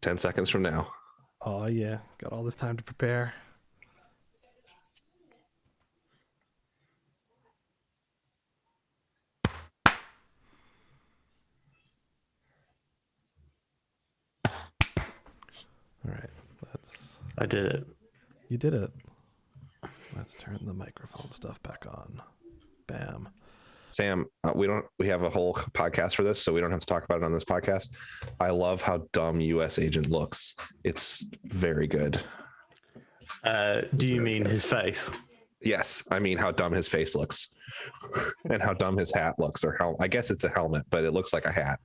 10 seconds from now. Oh yeah, got all this time to prepare. All right, I did it. You did it. Let's turn the microphone stuff back on. Bam. Sam, we have a whole podcast for this, so we don't have to talk about it on this podcast. I love how dumb US Agent looks. It's very good. Do you mean his face? Yes, I mean how dumb his face looks and how dumb his hat looks, or how I guess it's a helmet, but it looks like a hat.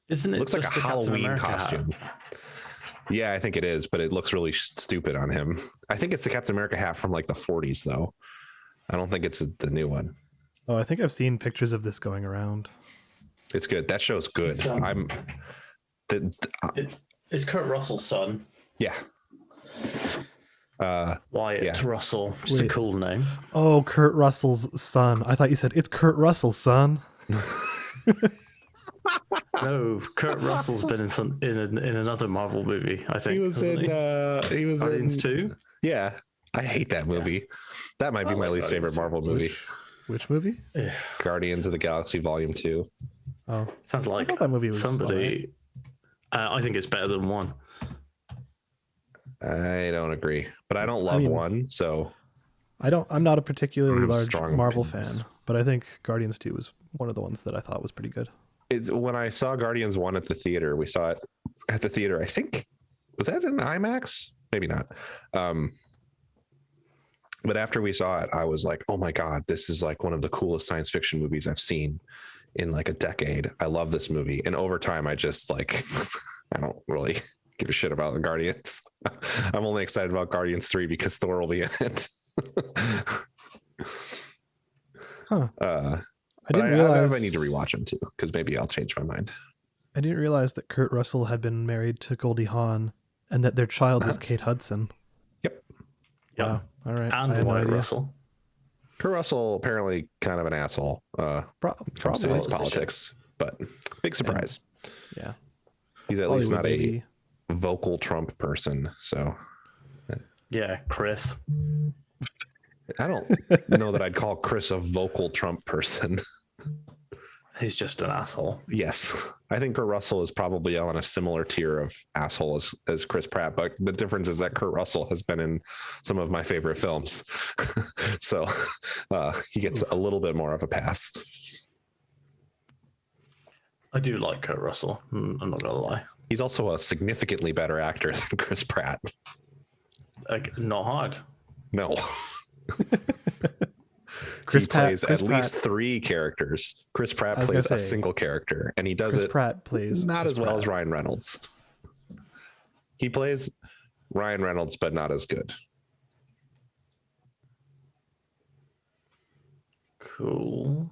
Isn't it? Looks like a Halloween costume. Hat? Yeah, I think it is, but it looks really stupid on him. I think it's the Captain America hat from like the 40s, though. I don't think it's the new one. Oh, I think I've seen pictures of this going around. It's good. That show's good. It's Kurt Russell's son. Yeah. Wyatt Russell. Just a cool name. Oh, Kurt Russell's son. I thought you said it's Kurt Russell's son. No, Kurt Russell's been in another Marvel movie. I think he was in Guardians 2. Yeah, I hate that movie. Yeah. That might be my least favorite Marvel movie. Which movie? Guardians of the Galaxy Volume 2. Oh, sounds like that movie was somebody. I think it's better than 1. I don't agree, but I don't love 1, so I'm not a particularly large Marvel opinions. fan, but I think Guardians 2 was one of the ones that I thought was pretty good. When I saw Guardians 1 at the theater, we saw it at the theater. I think, was that in IMAX? Maybe not. But after we saw it, I was like, oh my God, this is like one of the coolest science fiction movies I've seen in like a decade. I love this movie. And over time, I just like, I don't really give a shit about the Guardians. I'm only excited about Guardians 3 because Thor will be in it. Huh. I didn't realize I need to rewatch them too, because maybe I'll change my mind. I didn't realize that Kurt Russell had been married to Goldie Hawn and that their child was Kate Hudson. Yep. Wow. All right. And Wyatt Russell. Kurt Russell apparently kind of an asshole. Comes to his politics, but big surprise. Yeah. He's at least not a vocal Trump person. So. Yeah, Chris. I don't know that I'd call Chris a vocal Trump person. He's just an asshole. Yes. I think Kurt Russell is probably on a similar tier of asshole as Chris Pratt, but the difference is that Kurt Russell has been in some of my favorite films. So he gets a little bit more of a pass. I do like Kurt Russell. I'm not going to lie. He's also a significantly better actor than Chris Pratt. Like, not hard. No. He plays at least 3 characters. Chris Pratt plays a single character, and he does it not as well as Ryan Reynolds. He plays Ryan Reynolds, but not as good. Cool.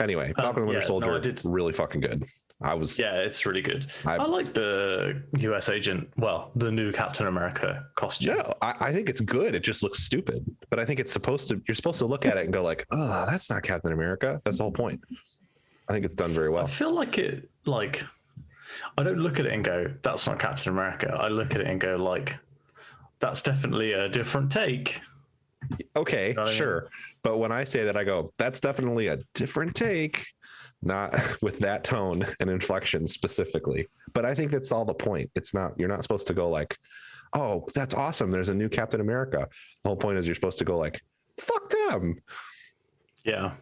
Anyway, Falcon and Winter Soldier, really fucking good. Yeah, it's really good. I like the US Agent, the new Captain America costume. No, I think it's good. It just looks stupid. But I think you're supposed to look at it and go like, oh, that's not Captain America. That's the whole point. I think it's done very well. I feel like I don't look at it and go, that's not Captain America. I look at it and go like, that's definitely a different take. Okay, you know sure. I mean? But when I say that, I go, that's definitely a different take. Not with that tone and inflection specifically, but I think that's all the point. You're not supposed to go like, oh, that's awesome, there's a new Captain America. The whole point is you're supposed to go like, fuck them. Yeah.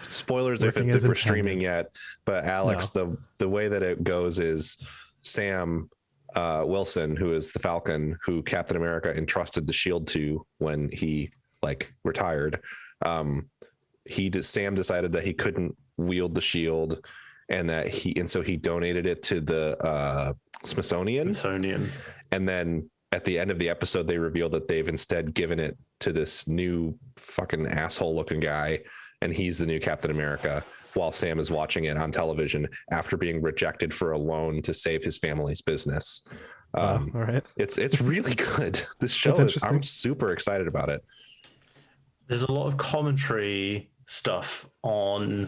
Spoilers if we're streaming yet, but Alex, the way that it goes is Sam Wilson, who is the Falcon who Captain America entrusted the shield to when he retired, Sam decided that he couldn't wield the shield, and so he donated it to the Smithsonian. And then at the end of the episode, they revealed that they've instead given it to this new fucking asshole looking guy, and he's the new Captain America, while Sam is watching it on television after being rejected for a loan to save his family's business. All right. It's really good. This show I'm super excited about it. There's a lot of commentary stuff on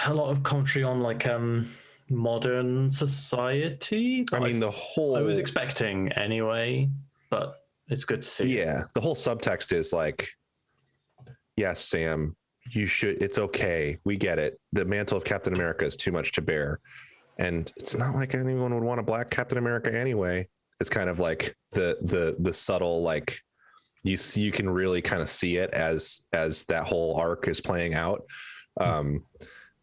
a lot of commentary on like modern society. I mean, the whole I was expecting anyway, but it's good to see. Yeah, the whole subtext is like, yes, Sam, you should. It's okay. We get it. The mantle of Captain America is too much to bear, and it's not like anyone would want a black Captain America anyway. It's kind of like the subtle, like you can really kind of see it as that whole arc is playing out.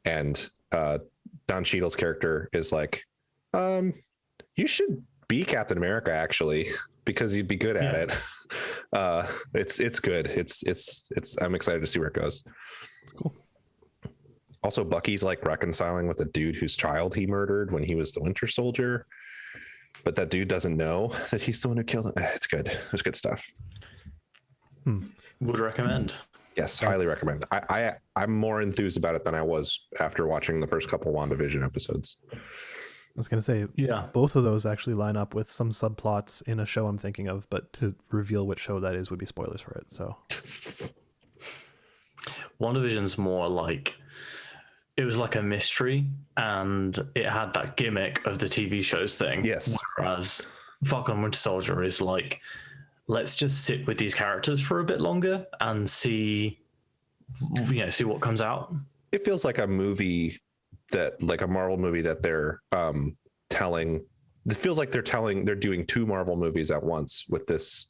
And Don Cheadle's character is like, you should be Captain America actually, because you'd be good at it. It's good. It's I'm excited to see where it goes. It's cool. Also, Bucky's like reconciling with a dude whose child he murdered when he was the Winter Soldier, but that dude doesn't know that he's the one who killed him. It's good. It's good stuff. Would recommend. Yes, highly recommend. I'm more enthused about it than I was after watching the first couple WandaVision episodes. I was going to say, yeah, both of those actually line up with some subplots in a show I'm thinking of, but to reveal which show that is would be spoilers for it. So, WandaVision's more like, it was like a mystery, and it had that gimmick of the TV shows thing. Yes. Whereas Falcon and Winter Soldier is like, let's just sit with these characters for a bit longer and see what comes out. It feels like a movie like a Marvel movie that they're telling. It feels like they're doing two Marvel movies at once with this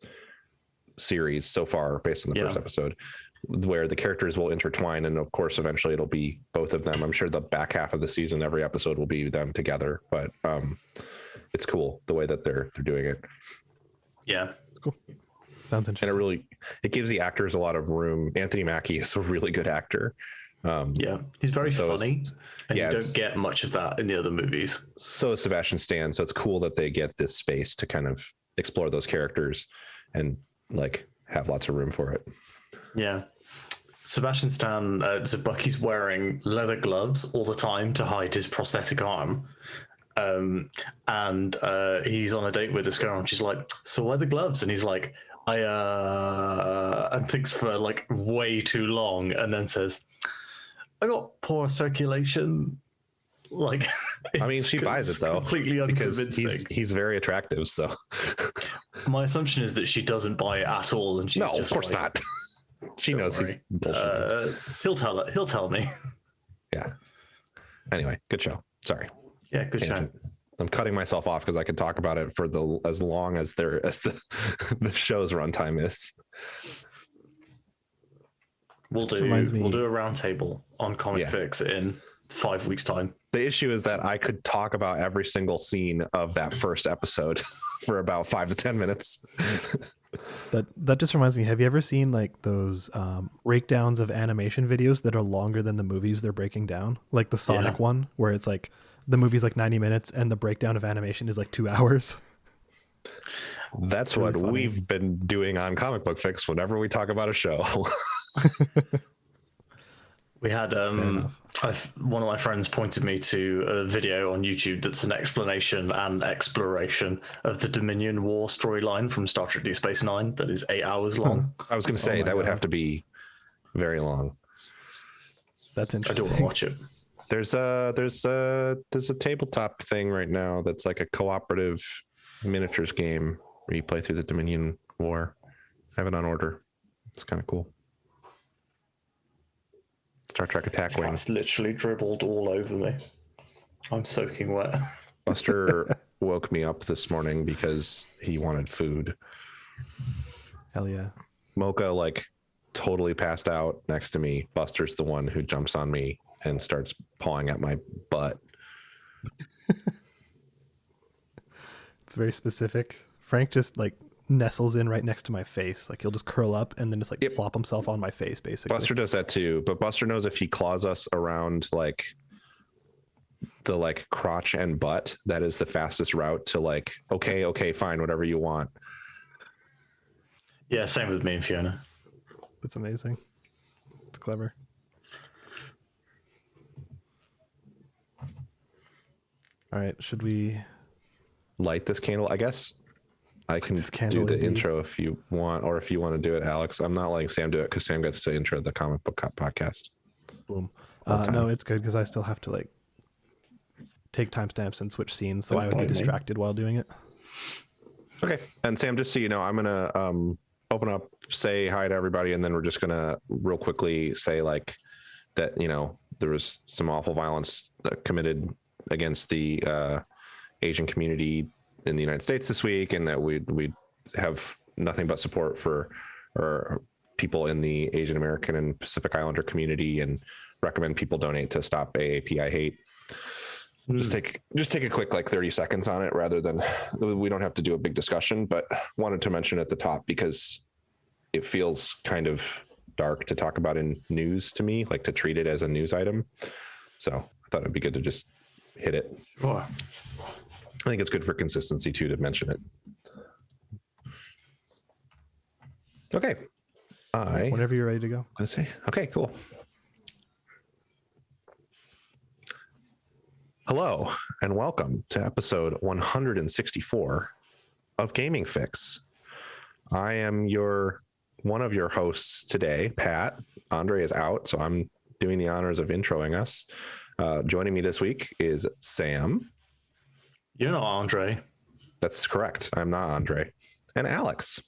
series so far, based on the first episode, where the characters will intertwine, and of course eventually it'll be both of them. I'm sure the back half of the season, every episode will be them together, but it's cool the way that they're doing it. Yeah, it's cool. Sounds interesting. And it gives the actors a lot of room. Anthony Mackie is a really good actor. He's very funny, and you don't get much of that in the other movies. So is Sebastian Stan. So it's cool that they get this space to kind of explore those characters and like have lots of room for it. Yeah. Sebastian Stan, so Bucky's wearing leather gloves all the time to hide his prosthetic arm. And he's on a date with this girl, and she's like, so where are the gloves? And he's like, and thinks for like way too long, and then says, I got poor circulation. Like, I mean, she buys it though, completely unconvincing. Because he's very attractive. So my assumption is that she doesn't buy it at all, and she's no, of course not. She knows he's bullshit. He'll tell me. Yeah. Anyway, good show. Sorry. Yeah, good show. I'm cutting myself off because I could talk about it for as long as the show's runtime is. We'll do a roundtable on Comic Fyx in 5 weeks' time. The issue is that I could talk about every single scene of that first episode for about 5 to 10 minutes. That just reminds me. Have you ever seen like those breakdowns of animation videos that are longer than the movies they're breaking down? Like the Sonic one, where it's like the movie's like 90 minutes and the breakdown of animation is like 2 hours. That's really what we've been doing on Comic Book Fyx whenever we talk about a show. We had one of my friends pointed me to a video on YouTube that's an explanation and exploration of the Dominion War storyline from Star Trek Deep Space Nine that is 8 hours long. I was going to say that would have to be very long. That's interesting. I don't want to watch it. There's a tabletop thing right now that's like a cooperative miniatures game where you play through the Dominion War. I have it on order. It's kind of cool. Star Trek Attack Wing. It's literally dribbled all over me. I'm soaking wet. Buster woke me up this morning because he wanted food. Hell yeah. Mocha like totally passed out next to me. Buster's the one who jumps on me and starts pawing at my butt. It's very specific. Frank just like nestles in right next to my face. Like he'll just curl up and then just like plop himself on my face, basically. Buster does that too, but Buster knows if he claws us around like the like crotch and butt, that is the fastest route to like, okay, fine, whatever you want. Yeah, same with me and Fiona. That's amazing. It's clever. All right, should we light this candle? I guess I can do the intro if you want, or if you want to do it, Alex. I'm not letting Sam do it because Sam gets to intro the comic book podcast. Boom. No, it's good because I still have to like take timestamps and switch scenes, so I would be distracted while doing it. Okay. And Sam, just so you know, I'm gonna open up, say hi to everybody, and then we're just gonna real quickly say like that, you know, there was some awful violence committed against the Asian community in the United States this week, and that we have nothing but support for our people in the Asian American and Pacific Islander community, and recommend people donate to stop AAPI hate. Just take a quick like 30 seconds on it, rather than, we don't have to do a big discussion, but wanted to mention at the top because it feels kind of dark to talk about in news to me, like to treat it as a news item. So I thought it'd be good to just hit it. Sure. I think it's good for consistency too to mention it. Okay. Whenever you're ready to go. Let's see. Okay, cool. Hello and welcome to episode 164 of Gaming Fyx. I am one of your hosts today, Pat. Andre is out, so I'm doing the honors of introing us. Joining me this week is Sam. You're not Andre. That's correct. I'm not Andre. And Alex.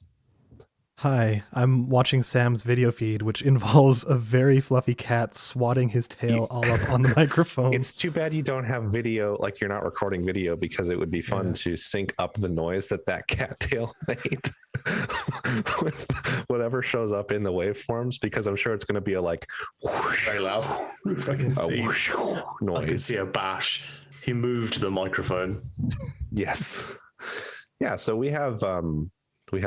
Hi, I'm watching Sam's video feed, which involves a very fluffy cat swatting his tail all up on the microphone. It's too bad you don't have video, like you're not recording video, because it would be fun to sync up the noise that cat tail made with whatever shows up in the waveforms, because I'm sure it's going to be a like whoosh, very loud. I can see whoosh noise. I can see a bash. He moved the microphone. Yes. Yeah. So we have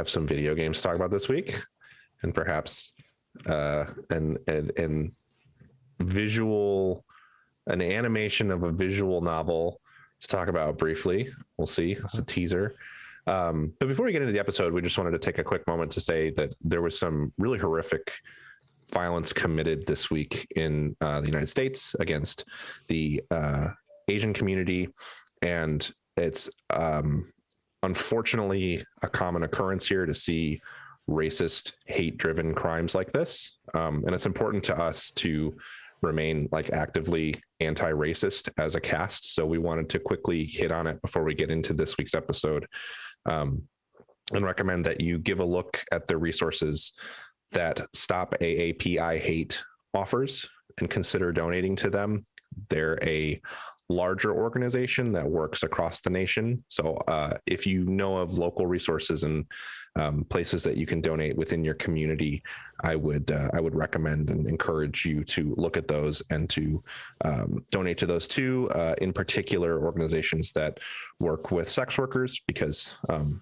some video games to talk about this week, and perhaps an animation of a visual novel to talk about briefly. We'll see. It's a teaser. But before we get into the episode, we just wanted to take a quick moment to say that there was some really horrific violence committed this week in the United States against the Asian community, and it's unfortunately a common occurrence here to see racist, hate-driven crimes like this, and it's important to us to remain like actively anti-racist as a cast, so we wanted to quickly hit on it before we get into this week's episode, and recommend that you give a look at the resources that Stop AAPI Hate offers and consider donating to them. They're a larger organization that works across the nation. So if you know of local resources and places that you can donate within your community, I would recommend and encourage you to look at those and to donate to those too. In particular, organizations that work with sex workers, because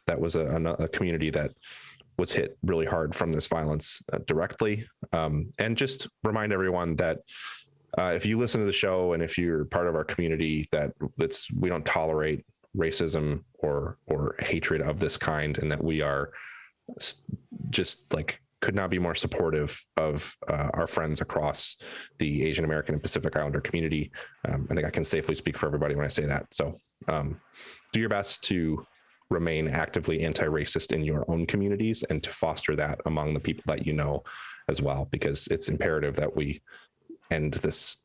that was a community that was hit really hard from this violence directly. And just remind everyone that if you listen to the show and if you're part of our community, that we don't tolerate racism or hatred of this kind, and that we are just like could not be more supportive of our friends across the Asian American and Pacific Islander community. I think I can safely speak for everybody when I say that. So do your best to remain actively anti-racist in your own communities and to foster that among the people that you know as well, because it's imperative that we end this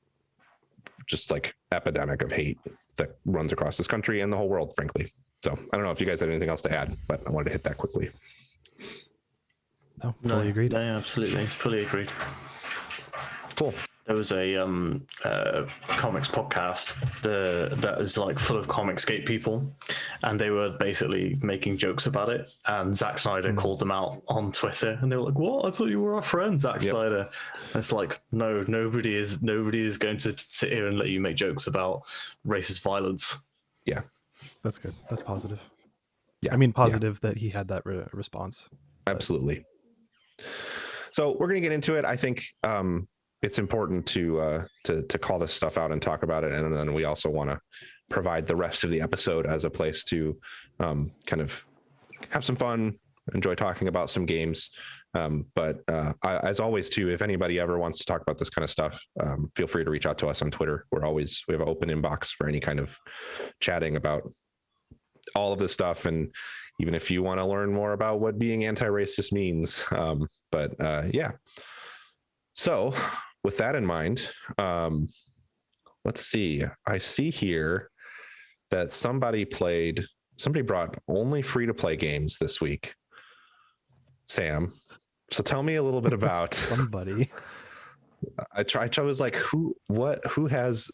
just like epidemic of hate that runs across this country and the whole world, frankly. So I don't know if you guys had anything else to add, but I wanted to hit that quickly. No, fully agreed. No, absolutely. Fully agreed. Cool. There was a comics podcast that is like full of Comicsgate people, and they were basically making jokes about it. And Zack Snyder called them out on Twitter, and they were like, "What? I thought you were our friend, Zack Snyder." And it's like, no, nobody is going to sit here and let you make jokes about racist violence. Yeah, that's good. That's positive. Yeah, I mean, positive that he had that response. Absolutely. So we're gonna get into it. I think it's important to call this stuff out and talk about it, and then we also want to provide the rest of the episode as a place to kind of have some fun, enjoy talking about some games. But as always, too, if anybody ever wants to talk about this kind of stuff, feel free to reach out to us on Twitter. We have an open inbox for any kind of chatting about all of this stuff, and even if you want to learn more about what being anti-racist means. Yeah. So with that in mind, let's see. I see here that somebody brought only free-to-play games this week. Sam, so tell me a little bit about somebody. I was like, who has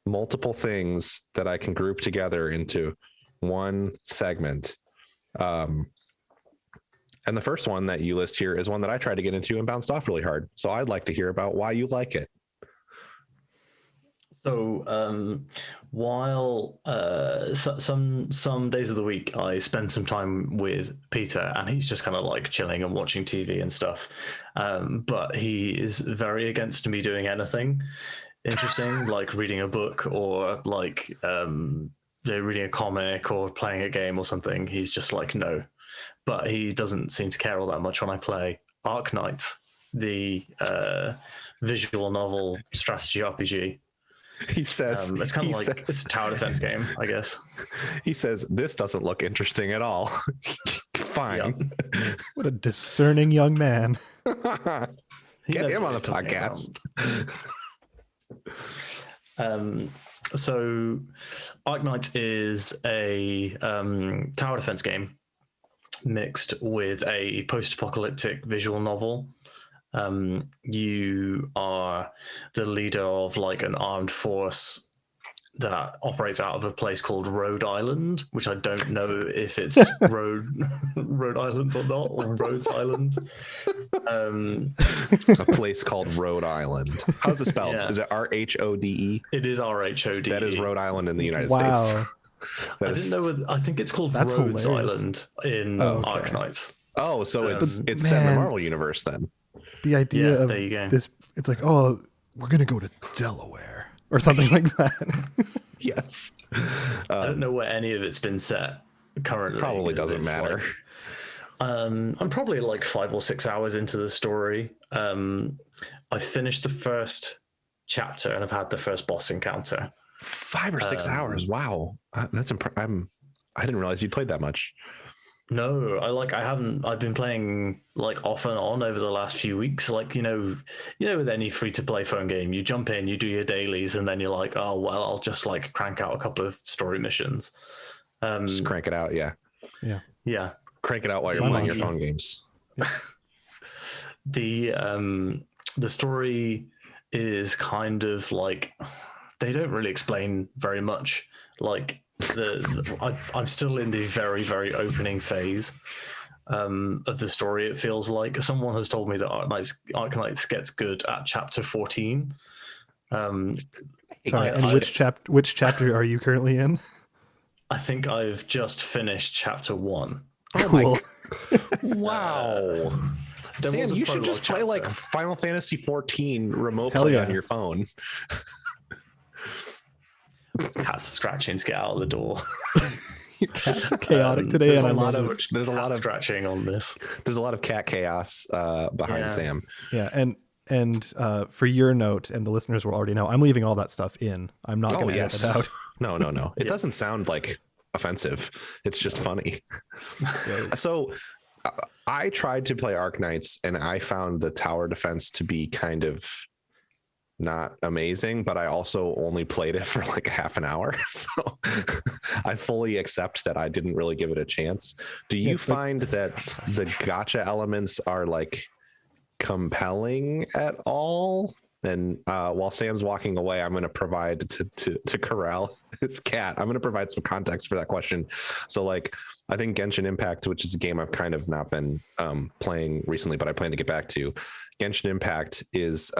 multiple things that I can group together into one segment. And the first one that you list here is one that I tried to get into and bounced off really hard. So I'd like to hear about why you like it. So while some days of the week I spend some time with Peter, and he's just kind of like chilling and watching TV and stuff, but he is very against me doing anything interesting, like reading a book or like reading a comic or playing a game or something. He's just like, no. But he doesn't seem to care all that much when I play Arknights, the visual novel strategy RPG. He says it's kind of like it's a tower defense game, I guess. He says this doesn't look interesting at all. Fine. Yeah. What a discerning young man. Get him on the podcast. So Arknights is a tower defense game mixed with a post-apocalyptic visual novel. You are the leader of like an armed force that operates out of a place called Rhode Island, which I don't know if it's Rhode Island or not, or Rhodes Island. A place called Rhode Island. How's it spelled? Yeah. Is it RHODE? It is RHODE. That is Rhode Island in the United States. I didn't know. I think it's called Rhodes Island in Arknights. Oh, so it's set in the Marvel universe then. The idea of this, it's like, oh, we're going to go to Delaware or something like that. Yes. I don't know where any of it's been set currently. Probably doesn't matter. Like, I'm probably like 5 or 6 hours into the story. I finished the first chapter and I've had the first boss encounter. 5 or 6 hours. Wow. That's I didn't realize you played that much. No, I've been playing like off and on over the last few weeks. Like, you know, with any free to play phone game, you jump in, you do your dailies, and then you're like, oh, well, I'll just like crank out a couple of story missions. Just crank it out. Yeah. Crank it out while you're playing your phone games. The story is kind of like, they don't really explain very much. Like, I'm still in the very, very opening phase of the story. It feels like someone has told me that Arknights gets good at chapter 14. Sorry, and which chapter are you currently in? I think I've just finished chapter 1. Oh cool. Wow. Sam, you should just play like Final Fantasy 14 remote play on your phone. Cat's scratching to get out of the door. Your cats are chaotic today, and there's a lot of scratching on this. There's a lot of cat chaos behind Sam. Yeah, and for your note, and the listeners will already know, I'm leaving all that stuff in. I'm not going to edit it out. No. It doesn't sound like offensive. It's just funny. So I tried to play Arknights, and I found the tower defense to be kind of not amazing, but I also only played it for like half an hour. So I fully accept that I didn't really give it a chance. Do you find that the gacha elements are like compelling at all? And while Sam's walking away, I'm going to provide to corral his cat. I'm going to provide some context for that question. So like, I think Genshin Impact, which is a game I've kind of not been playing recently, but I plan to get back to. Genshin Impact is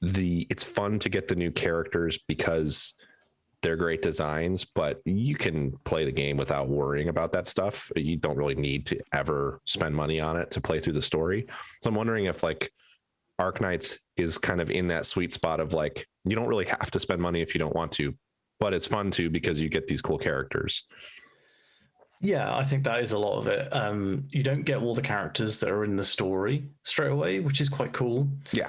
it's fun to get the new characters because they're great designs, but you can play the game without worrying about that stuff. You don't really need to ever spend money on it to play through the story. So I'm wondering if like Arknights is kind of in that sweet spot of like, you don't really have to spend money if you don't want to, but it's fun too because you get these cool characters. Yeah, I think that is a lot of it. You don't get all the characters that are in the story straight away, which is quite cool. Yeah,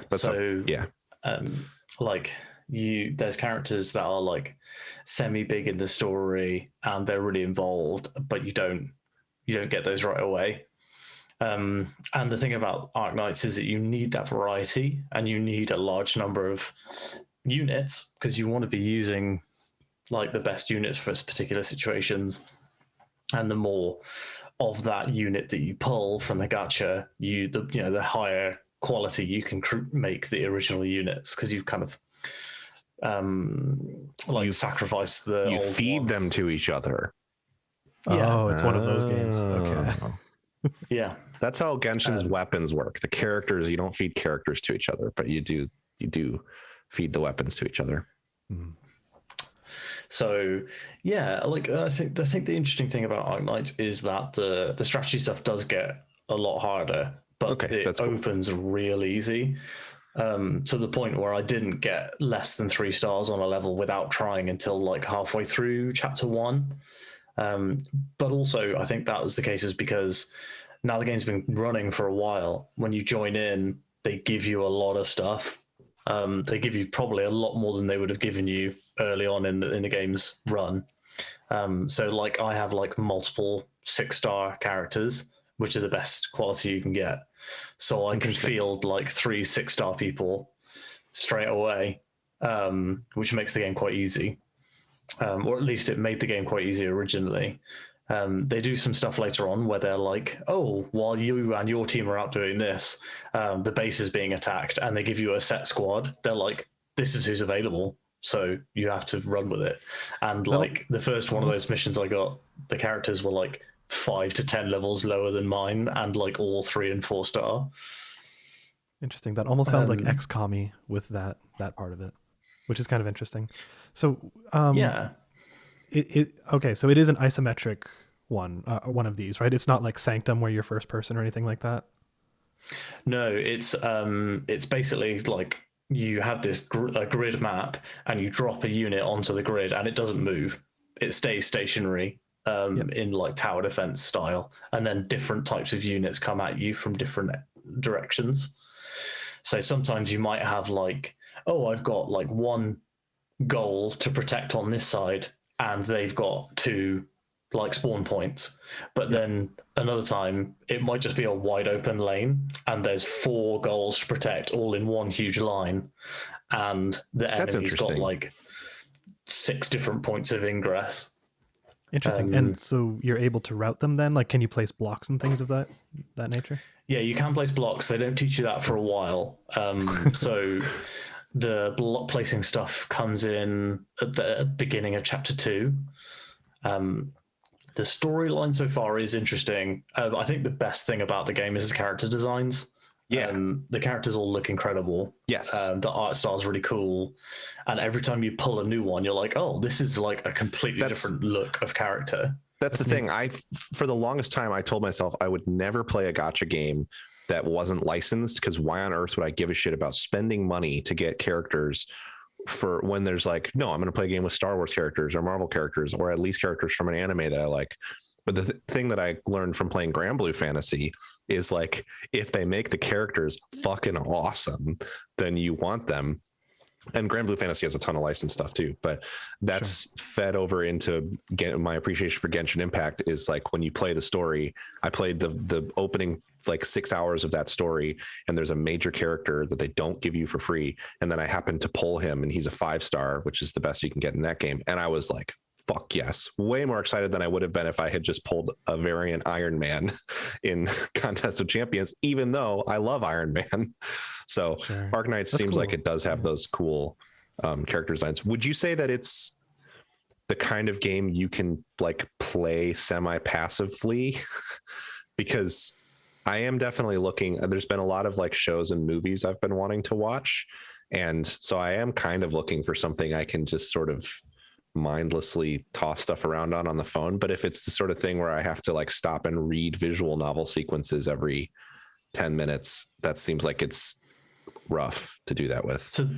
like there's characters that are like semi big in the story and they're really involved, but you don't get those right away. And the thing about Arknights is that you need that variety, and you need a large number of units, because you want to be using like the best units for particular situations. And the more of that unit that you pull from the gacha, the higher quality you can make the original units, because you've kind of sacrifice the you old feed one. them to each other. Yeah. Oh, it's one of those games. Okay. Yeah, that's how Genshin's weapons work. The characters, you don't feed characters to each other, but you do feed the weapons to each other. Mm-hmm. So yeah, like I think the interesting thing about Arknights is that the strategy stuff does get a lot harder, but it opens real easy. To the point where I didn't get less than 3 stars on a level without trying until like halfway through chapter 1. But also I think that was the case is because now the game's been running for a while. When you join in, they give you a lot of stuff. They give you probably a lot more than they would have given you early on in the game's run. So like I have like multiple 6-star characters, which are the best quality you can get. So I can field like 3 6-star people straight away, which makes the game quite easy. Or at least it made the game quite easy originally. They do some stuff later on where they're like, oh, while you and your team are out doing this, the base is being attacked, and they give you a set squad. They're like, this is who's available, so you have to run with it. And like the first one of those missions I got, the characters were like 5 to 10 levels lower than mine, and like all 3 and 4 star. Interesting. That almost sounds like XCOM-y with that part of it, which is kind of interesting. So yeah. Okay, so it is an isometric one of these, right? It's not like Sanctum where you're first person or anything like that. No, it's basically like you have this grid map, and you drop a unit onto the grid, and it doesn't move. It stays stationary in like tower defense style, and then different types of units come at you from different directions. So sometimes you might have like, oh, I've got like 1 goal to protect on this side, and they've got 2 like spawn points. But then another time it might just be a wide open lane, and there's 4 goals to protect all in one huge line, and the enemy's got like 6 different points of ingress. Interesting. And so you're able to route them then? Like, can you place blocks and things of that nature? Yeah, you can place blocks. They don't teach you that for a while. So the block placing stuff comes in at the beginning of chapter 2. The storyline so far is interesting. I think the best thing about the game is the character designs. Yeah, the characters all look incredible. Yes, the art style is really cool, and every time you pull a new one, you're like, oh, this is like a completely different look of character. That's the thing. For the longest time, I told myself I would never play a gacha game that wasn't licensed, because why on earth would I give a shit about spending money to get characters for when there's like, no, I'm going to play a game with Star Wars characters or Marvel characters, or at least characters from an anime that I like. But the thing that I learned from playing Granblue Fantasy is like, if they make the characters fucking awesome, then you want them. And Granblue Fantasy has a ton of licensed stuff too, but that's fed over into my appreciation for Genshin Impact. Is like, when you play the story, I played the opening like 6 hours of that story, and there's a major character that they don't give you for free, and then I happened to pull him, and he's a 5-star, which is the best you can get in that game. And I was like, fuck yes, way more excited than I would have been if I had just pulled a variant Iron Man in Contest of Champions, even though I love Iron Man. So Arknights seems cool. Like it does have those cool character designs. Would you say that it's the kind of game you can like play semi-passively? Because I am definitely looking, there's been a lot of like shows and movies I've been wanting to watch, and so I am kind of looking for something I can just sort of mindlessly toss stuff around on the phone. But if it's the sort of thing where I have to like stop and read visual novel sequences every 10 minutes, that seems like it's rough to do that with. So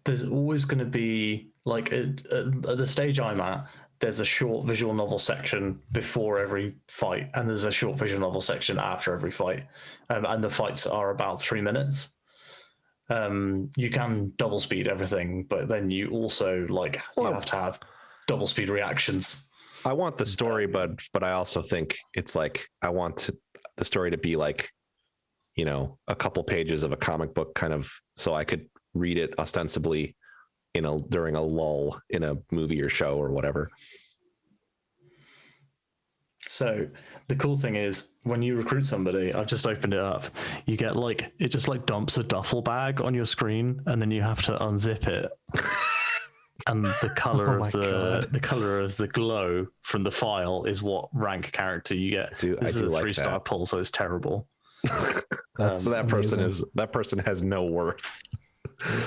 there's always going to be like at the stage I'm at, there's a short visual novel section before every fight, and there's a short visual novel section after every fight, and the fights are about 3 minutes. You can double speed everything, but then you also like you have to have double speed reactions. I want the story, but I also think it's like I want the story to be like, a couple pages of a comic book kind of, so I could read it ostensibly during a lull in a movie or show or whatever. So the cool thing is when you recruit somebody, I've just opened it up, you get it just dumps a duffel bag on your screen, and then you have to unzip it. And the color the color of the glow from the file is what rank character you get. This is a 3-star pull, so it's terrible. That person has no worth.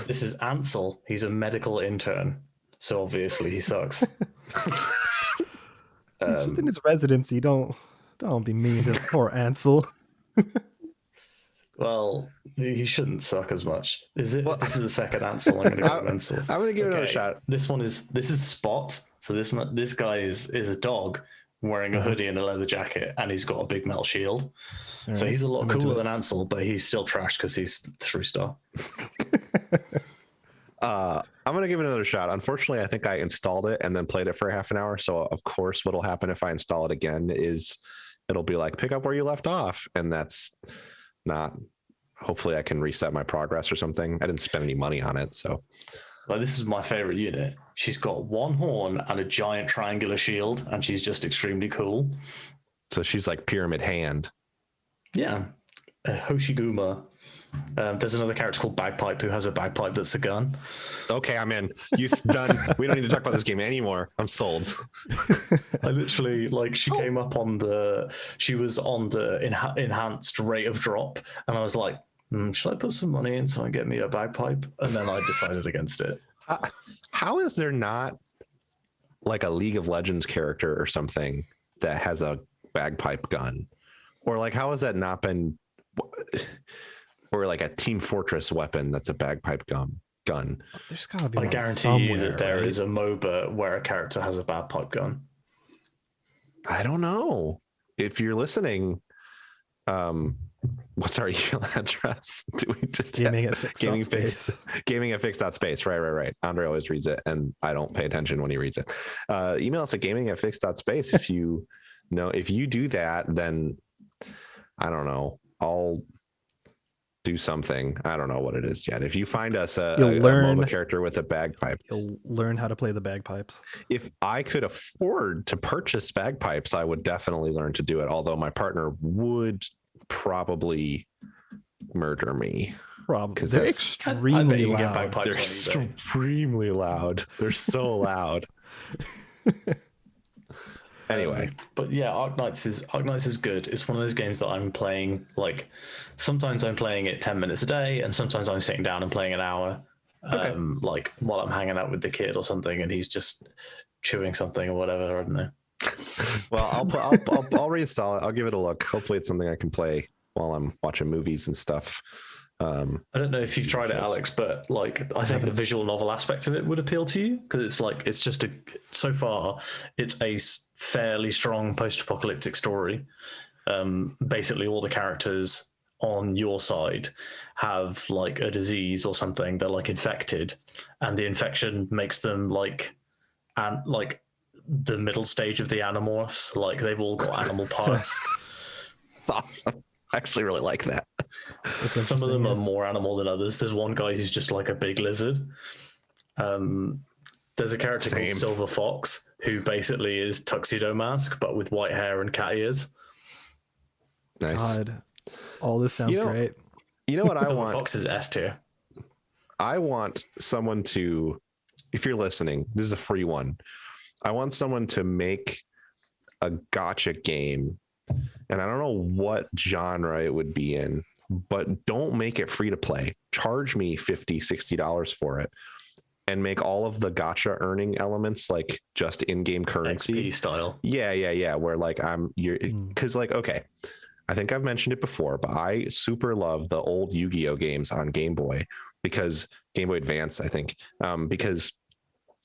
This is Ansel. He's a medical intern, so obviously he sucks. He's just in his residency. Don't be mean to poor Ansel. Well, he shouldn't suck as much. This is the second Ansel. I'm going to give Ansel. I'm going to give it another shot. This is Spot. So this guy is a dog wearing a hoodie and a leather jacket, and he's got a big metal shield. All so he's a lot cooler than Ansel, but he's still trash because he's 3-star. I'm going to give it another shot. Unfortunately, I think I installed it and then played it for half an hour. So of course, what'll happen if I install it again is it'll be like, pick up where you left off. And that's not, hopefully I can reset my progress or something. I didn't spend any money on it. So this is my favorite unit. She's got one horn and a giant triangular shield, and she's just extremely cool. So she's like Pyramid Hand. Yeah. Hoshiguma. There's another character called Bagpipe who has a bagpipe that's a gun. Okay, I'm in. You done. We don't need to talk about this game anymore. I'm sold. I literally she came up she was on the enhanced rate of drop, and I was like, should I put some money in so I get me a bagpipe? And then I decided against it. How is there not like a League of Legends character or something that has a bagpipe gun? Or like, how has that not been, or like a Team Fortress weapon that's a bagpipe gun? There's gotta be. I guarantee you that there is a MOBA where a character has a bagpipe gun. I don't know. If you're listening, what's our email address? Do we just Gaming at Fyx? Gaming at Fyx.space. Right. Andre always reads it, and I don't pay attention when he reads it. Email us at gaming at Fyx.space. If you do that, then I don't know. I'll do something. I don't know what it is yet. If you find us a MOBA character with a bagpipe, you'll learn how to play the bagpipes. If I could afford to purchase bagpipes, I would definitely learn to do it. Although my partner would probably murder me. Probably. They're extremely loud. They're extremely loud. They're so loud. Anyway, but yeah, Arknights is good. It's one of those games that I'm playing. Sometimes I'm playing it 10 minutes a day, and sometimes I'm sitting down and playing an hour. Okay. While I'm hanging out with the kid or something, and he's just chewing something or whatever. I don't know. Well, I'll reinstall it. I'll give it a look. Hopefully, it's something I can play while I'm watching movies and stuff. I don't know if you've tried it, Alex, but I think the visual novel aspect of it would appeal to you, because so far it's a fairly strong post-apocalyptic story. Basically all the characters on your side have a disease or something. They're infected, and the infection makes them the middle stage of the Animorphs. They've all got animal parts. That's awesome. I actually really like that. Some of them are more animal than others. There's one guy who's just like a big lizard. There's a character called Silver Fox who basically is Tuxedo Mask, but with white hair and cat ears. Nice. God, all this sounds great. You know what I want? Fox is S tier. I want someone to, if you're listening, this is a free one. I want someone to make a gacha game, and I don't know what genre it would be in, but don't make it free to play. Charge me $50, $60 for it, and make all of the gacha earning elements just in-game currency XP style. Yeah. Where okay, I think I've mentioned it before, but I super love the old Yu-Gi-Oh games on Game Boy, because Game Boy Advance, I think, because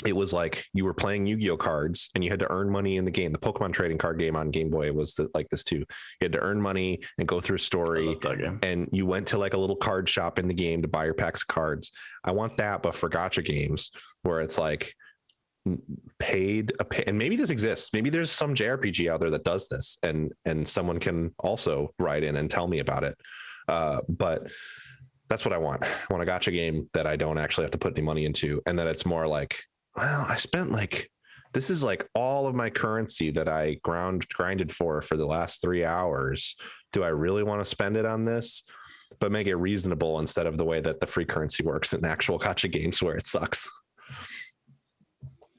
it was you were playing Yu-Gi-Oh cards and you had to earn money in the game. The Pokemon trading card game on Game Boy was this too. You had to earn money and go through a story, and you went to a little card shop in the game to buy your packs of cards. I want that, but for gacha games, where it's and maybe this exists. Maybe there's some JRPG out there that does this, and someone can also write in and tell me about it. But that's what I want. I want a gacha game that I don't actually have to put any money into, and that it's more like, well, I spent like, this is like all of my currency that I grinded for the last 3 hours. Do I really want to spend it on this? But make it reasonable instead of the way that the free currency works in actual gacha games where it sucks.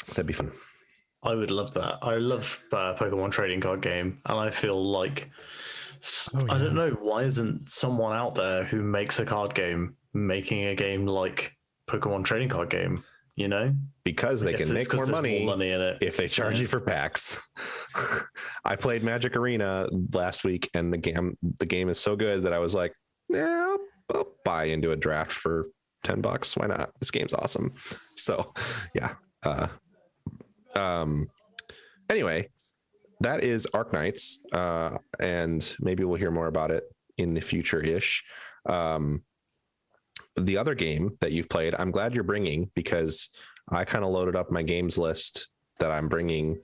That'd be fun. I would love that. I love Pokemon trading card game, and I feel like I don't know, why isn't someone out there who makes a card game making a game like Pokemon trading card game? You know, because they can make more money in it if they charge you for packs. I played Magic Arena last week, and the game is so good that I was like, yeah, I'll buy into a draft for $10. Why not? This game's awesome. So yeah. Anyway, that is Arknights, and maybe we'll hear more about it in the future-ish. The other game that you've played, I'm glad you're bringing, because I kind of loaded up my games list that I'm bringing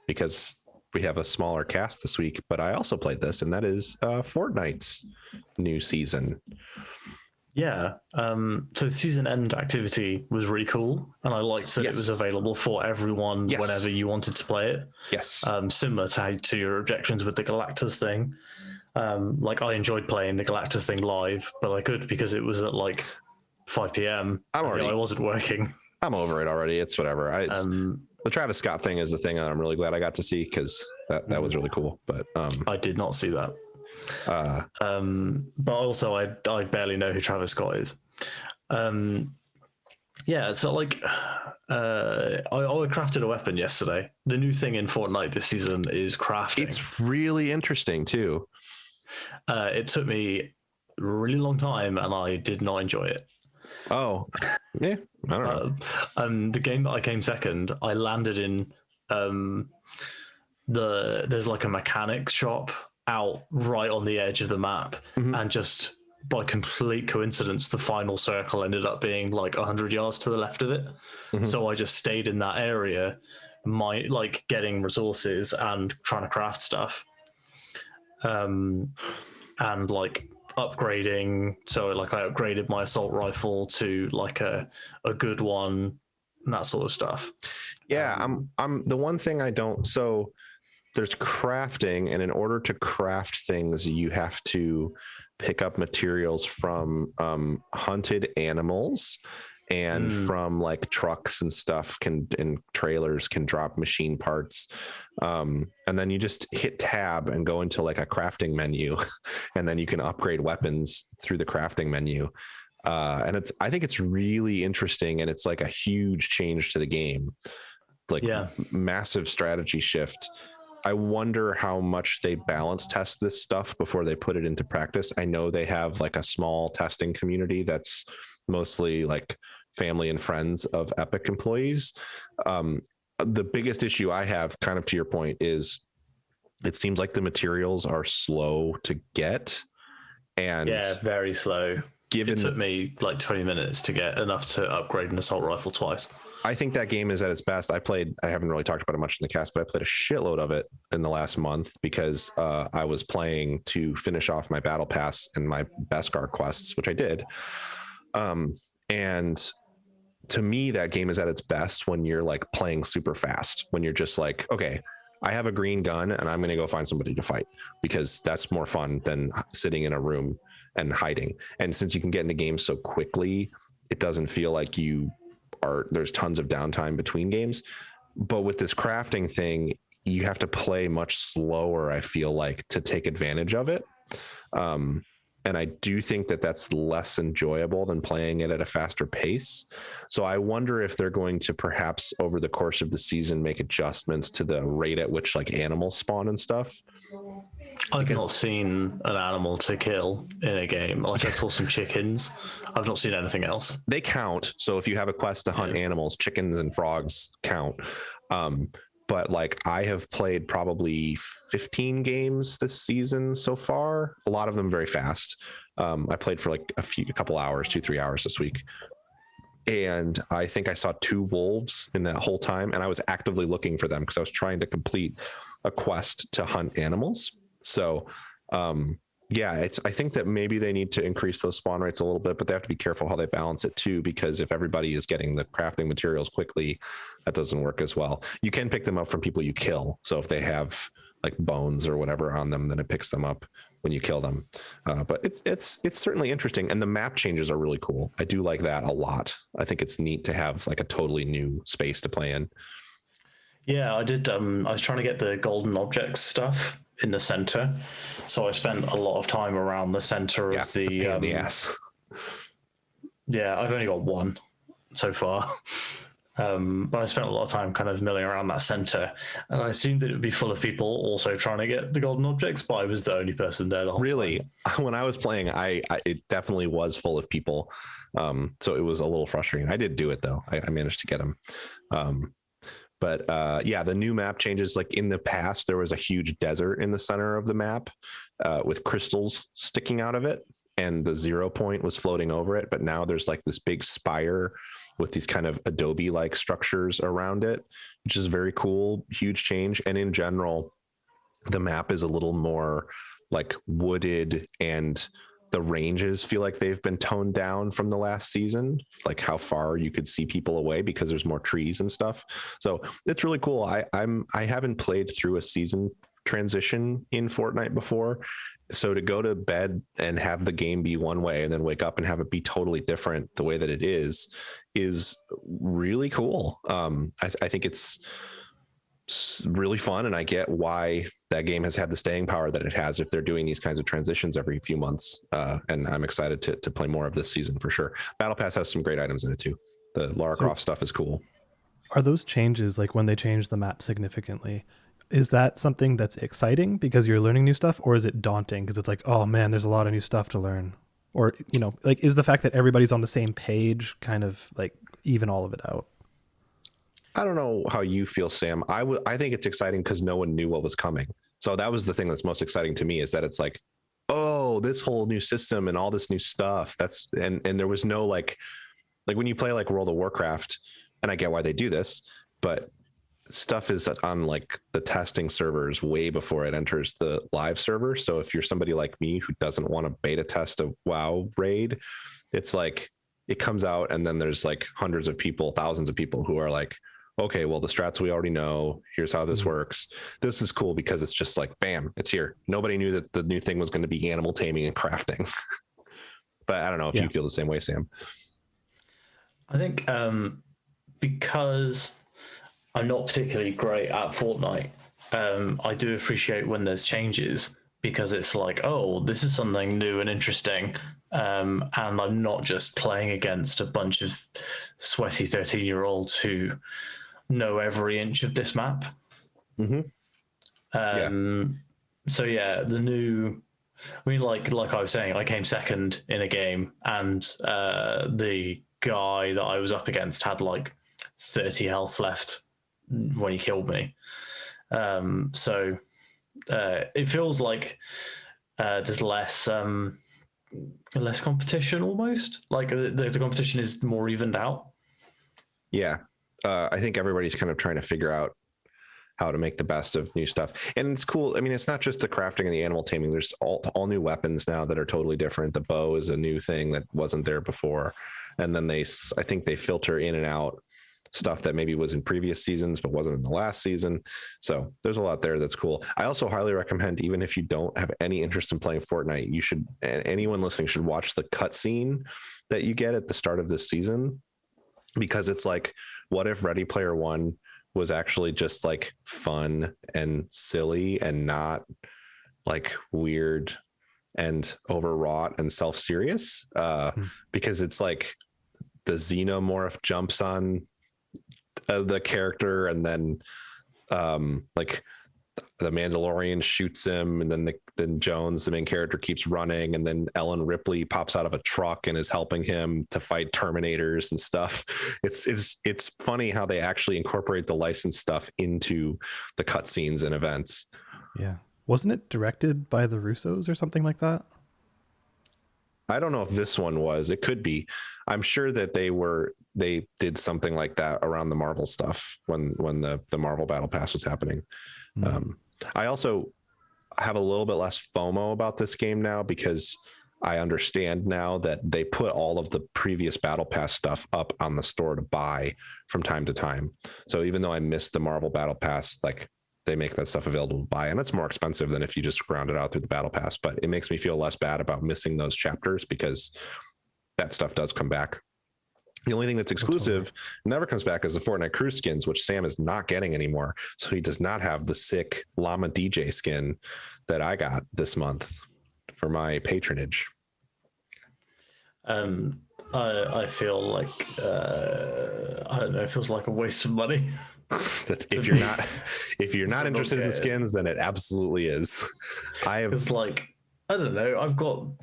because we have a smaller cast this week, but I also played this, and that is Fortnite's new season. Yeah. So the season end activity was really cool, and I liked that it was available for everyone whenever you wanted to play it. Yes. Similar to your objections with the Galactus thing. Like, I enjoyed playing the Galactus thing live, but I could because it was at like 5 p.m. I wasn't working. I'm over it already. It's whatever. The Travis Scott thing is the thing I'm really glad I got to see, because that was really cool. But I did not see that. But also I barely know who Travis Scott is. Yeah, so like I crafted a weapon yesterday. The new thing in Fortnite this season is crafting. It's really interesting too. It took me a really long time, and I did not enjoy it. Oh, yeah, I don't know. The game that I came second, I landed in there's like a mechanics shop out right on the edge of the map, and just by complete coincidence, the final circle ended up being like 100 yards to the left of it. So I just stayed in that area, getting resources and trying to craft stuff, and like upgrading. So like I upgraded my assault rifle to like a good one, and that sort of stuff. Yeah, I'm the one thing I don't. So there's crafting, and in order to craft things, you have to pick up materials from hunted animals, and from like trucks and stuff and trailers can drop machine parts. And then you just hit tab and go into like a crafting menu, and then you can upgrade weapons through the crafting menu. And I think it's really interesting, and it's like a huge change to the game, like massive strategy shift. I wonder how much they balance test this stuff before they put it into practice. I know they have like a small testing community that's mostly like family and friends of Epic employees. The biggest issue I have, kind of to your point, is it seems like the materials are slow to get. And very slow. It took me like 20 minutes to get enough to upgrade an assault rifle twice. I think that game is at its best. I haven't really talked about it much in the cast, but I played a shitload of it in the last month because I was playing to finish off my battle pass and my Beskar quests, which I did. And to me, that game is at its best when you're like playing super fast, when you're just like, okay, I have a green gun and I'm going to go find somebody to fight, because that's more fun than sitting in a room and hiding. And since you can get into games so quickly, it doesn't feel like there's tons of downtime between games. But with this crafting thing, you have to play much slower, I feel like, to take advantage of it. And I do think that that's less enjoyable than playing it at a faster pace. So I wonder if they're going to perhaps over the course of the season make adjustments to the rate at which like animals spawn and stuff. I've not seen an animal to kill in a game. Like I saw some chickens. I've not seen anything else. They count. So if you have a quest to hunt animals, chickens and frogs count. But like I have played probably 15 games this season so far. A lot of them very fast. I played for like a couple hours, 2-3 hours this week. and I think I saw 2 wolves in that whole time, and I was actively looking for them because I was trying to complete a quest to hunt animals. So yeah, I think that maybe they need to increase those spawn rates a little bit, but they have to be careful how they balance it too, because if everybody is getting the crafting materials quickly, that doesn't work as well. You can pick them up from people you kill, so if they have like bones or whatever on them, then it picks them up when you kill them. But it's certainly interesting, and the map changes are really cool. I do like that a lot. I think it's neat to have like a totally new space to play in. Yeah, I did. I was trying to get the golden objects stuff in the center, so I spent a lot of time around the center of the ass. Yeah, I've only got one so far. But I spent a lot of time kind of milling around that center, and I assumed that it would be full of people also trying to get the golden objects, but I was the only person there the whole time. When I was playing, it definitely was full of people, so it was a little frustrating. I did do it though. I managed to get them. But yeah, the new map changes. Like in the past, there was a huge desert in the center of the map with crystals sticking out of it, and the 0 point was floating over it. But now there's like this big spire with these kind of adobe-like structures around it, which is very cool. Huge change. And in general, the map is a little more like wooded, and the ranges feel like they've been toned down from the last season, like how far you could see people away because there's more trees and stuff. So it's really cool. I haven't played through a season transition in Fortnite before. So to go to bed and have the game be one way and then wake up and have it be totally different the way that it is really cool. I think it's really fun, and I get why that game has had the staying power that it has if they're doing these kinds of transitions every few months. And I'm excited to play more of this season for sure. Battle Pass has some great items in it too. The Lara Croft stuff is cool. Are those changes, like when they change the map significantly, is that something that's exciting because you're learning new stuff, or is it daunting because it's like, oh man, there's a lot of new stuff to learn? Or, you know, like, is the fact that everybody's on the same page kind of like even all of it out? I don't know how you feel, Sam. I think it's exciting because no one knew what was coming. So that was the thing that's most exciting to me, is that it's like, oh, this whole new system and all this new stuff. And there was no like when you play like World of Warcraft, and I get why they do this, but stuff is on like the testing servers way before it enters the live server. So if you're somebody like me who doesn't want to beta test a WoW raid, it's like it comes out and then there's like hundreds of people, thousands of people who are like, okay, well, the strats we already know. Here's how this works. This is cool because it's just like, bam, it's here. Nobody knew that the new thing was going to be animal taming and crafting. But I don't know if you feel the same way, Sam. I think because I'm not particularly great at Fortnite, I do appreciate when there's changes, because it's like, oh, this is something new and interesting. And I'm not just playing against a bunch of sweaty 13-year-olds who know every inch of this map. Mm-hmm. So yeah, the new, I mean, like I was saying, I came second in a game, and the guy that I was up against had like 30 health left when he killed me. So it feels like there's less competition almost. Like the competition is more evened out. Yeah. I think everybody's kind of trying to figure out how to make the best of new stuff. And it's cool. I mean, it's not just the crafting and the animal taming. There's all new weapons now that are totally different. The bow is a new thing that wasn't there before. And then I think they filter in and out stuff that maybe was in previous seasons but wasn't in the last season. So there's a lot there that's cool. I also highly recommend, even if you don't have any interest in playing Fortnite, you should, and anyone listening should watch the cutscene that you get at the start of this season, because it's like, what if Ready Player One was actually just like fun and silly and not like weird and overwrought and self-serious? Because it's like the xenomorph jumps on the character, and then like the Mandalorian shoots him, and then Jones, the main character, keeps running, and then Ellen Ripley pops out of a truck and is helping him to fight Terminators and stuff. It's funny how they actually incorporate the licensed stuff into the cutscenes and events. Yeah, wasn't it directed by the Russos or something like that? I don't know if this one was. It could be. I'm sure that they did something like that around the Marvel stuff when the Marvel Battle Pass was happening. I also have a little bit less FOMO about this game now because I understand now that they put all of the previous Battle Pass stuff up on the store to buy from time to time. So even though I missed the Marvel Battle Pass, like they make that stuff available to buy, and it's more expensive than if you just ground it out through the Battle Pass, but it makes me feel less bad about missing those chapters because that stuff does come back. The only thing that's exclusive never comes back is the Fortnite crew skins, which Sam is not getting anymore. So he does not have the sick Llama DJ skin that I got this month for my patronage. I feel like I don't know. It feels like a waste of money. if you're not interested in the skins, then it absolutely is. It's like, I don't know.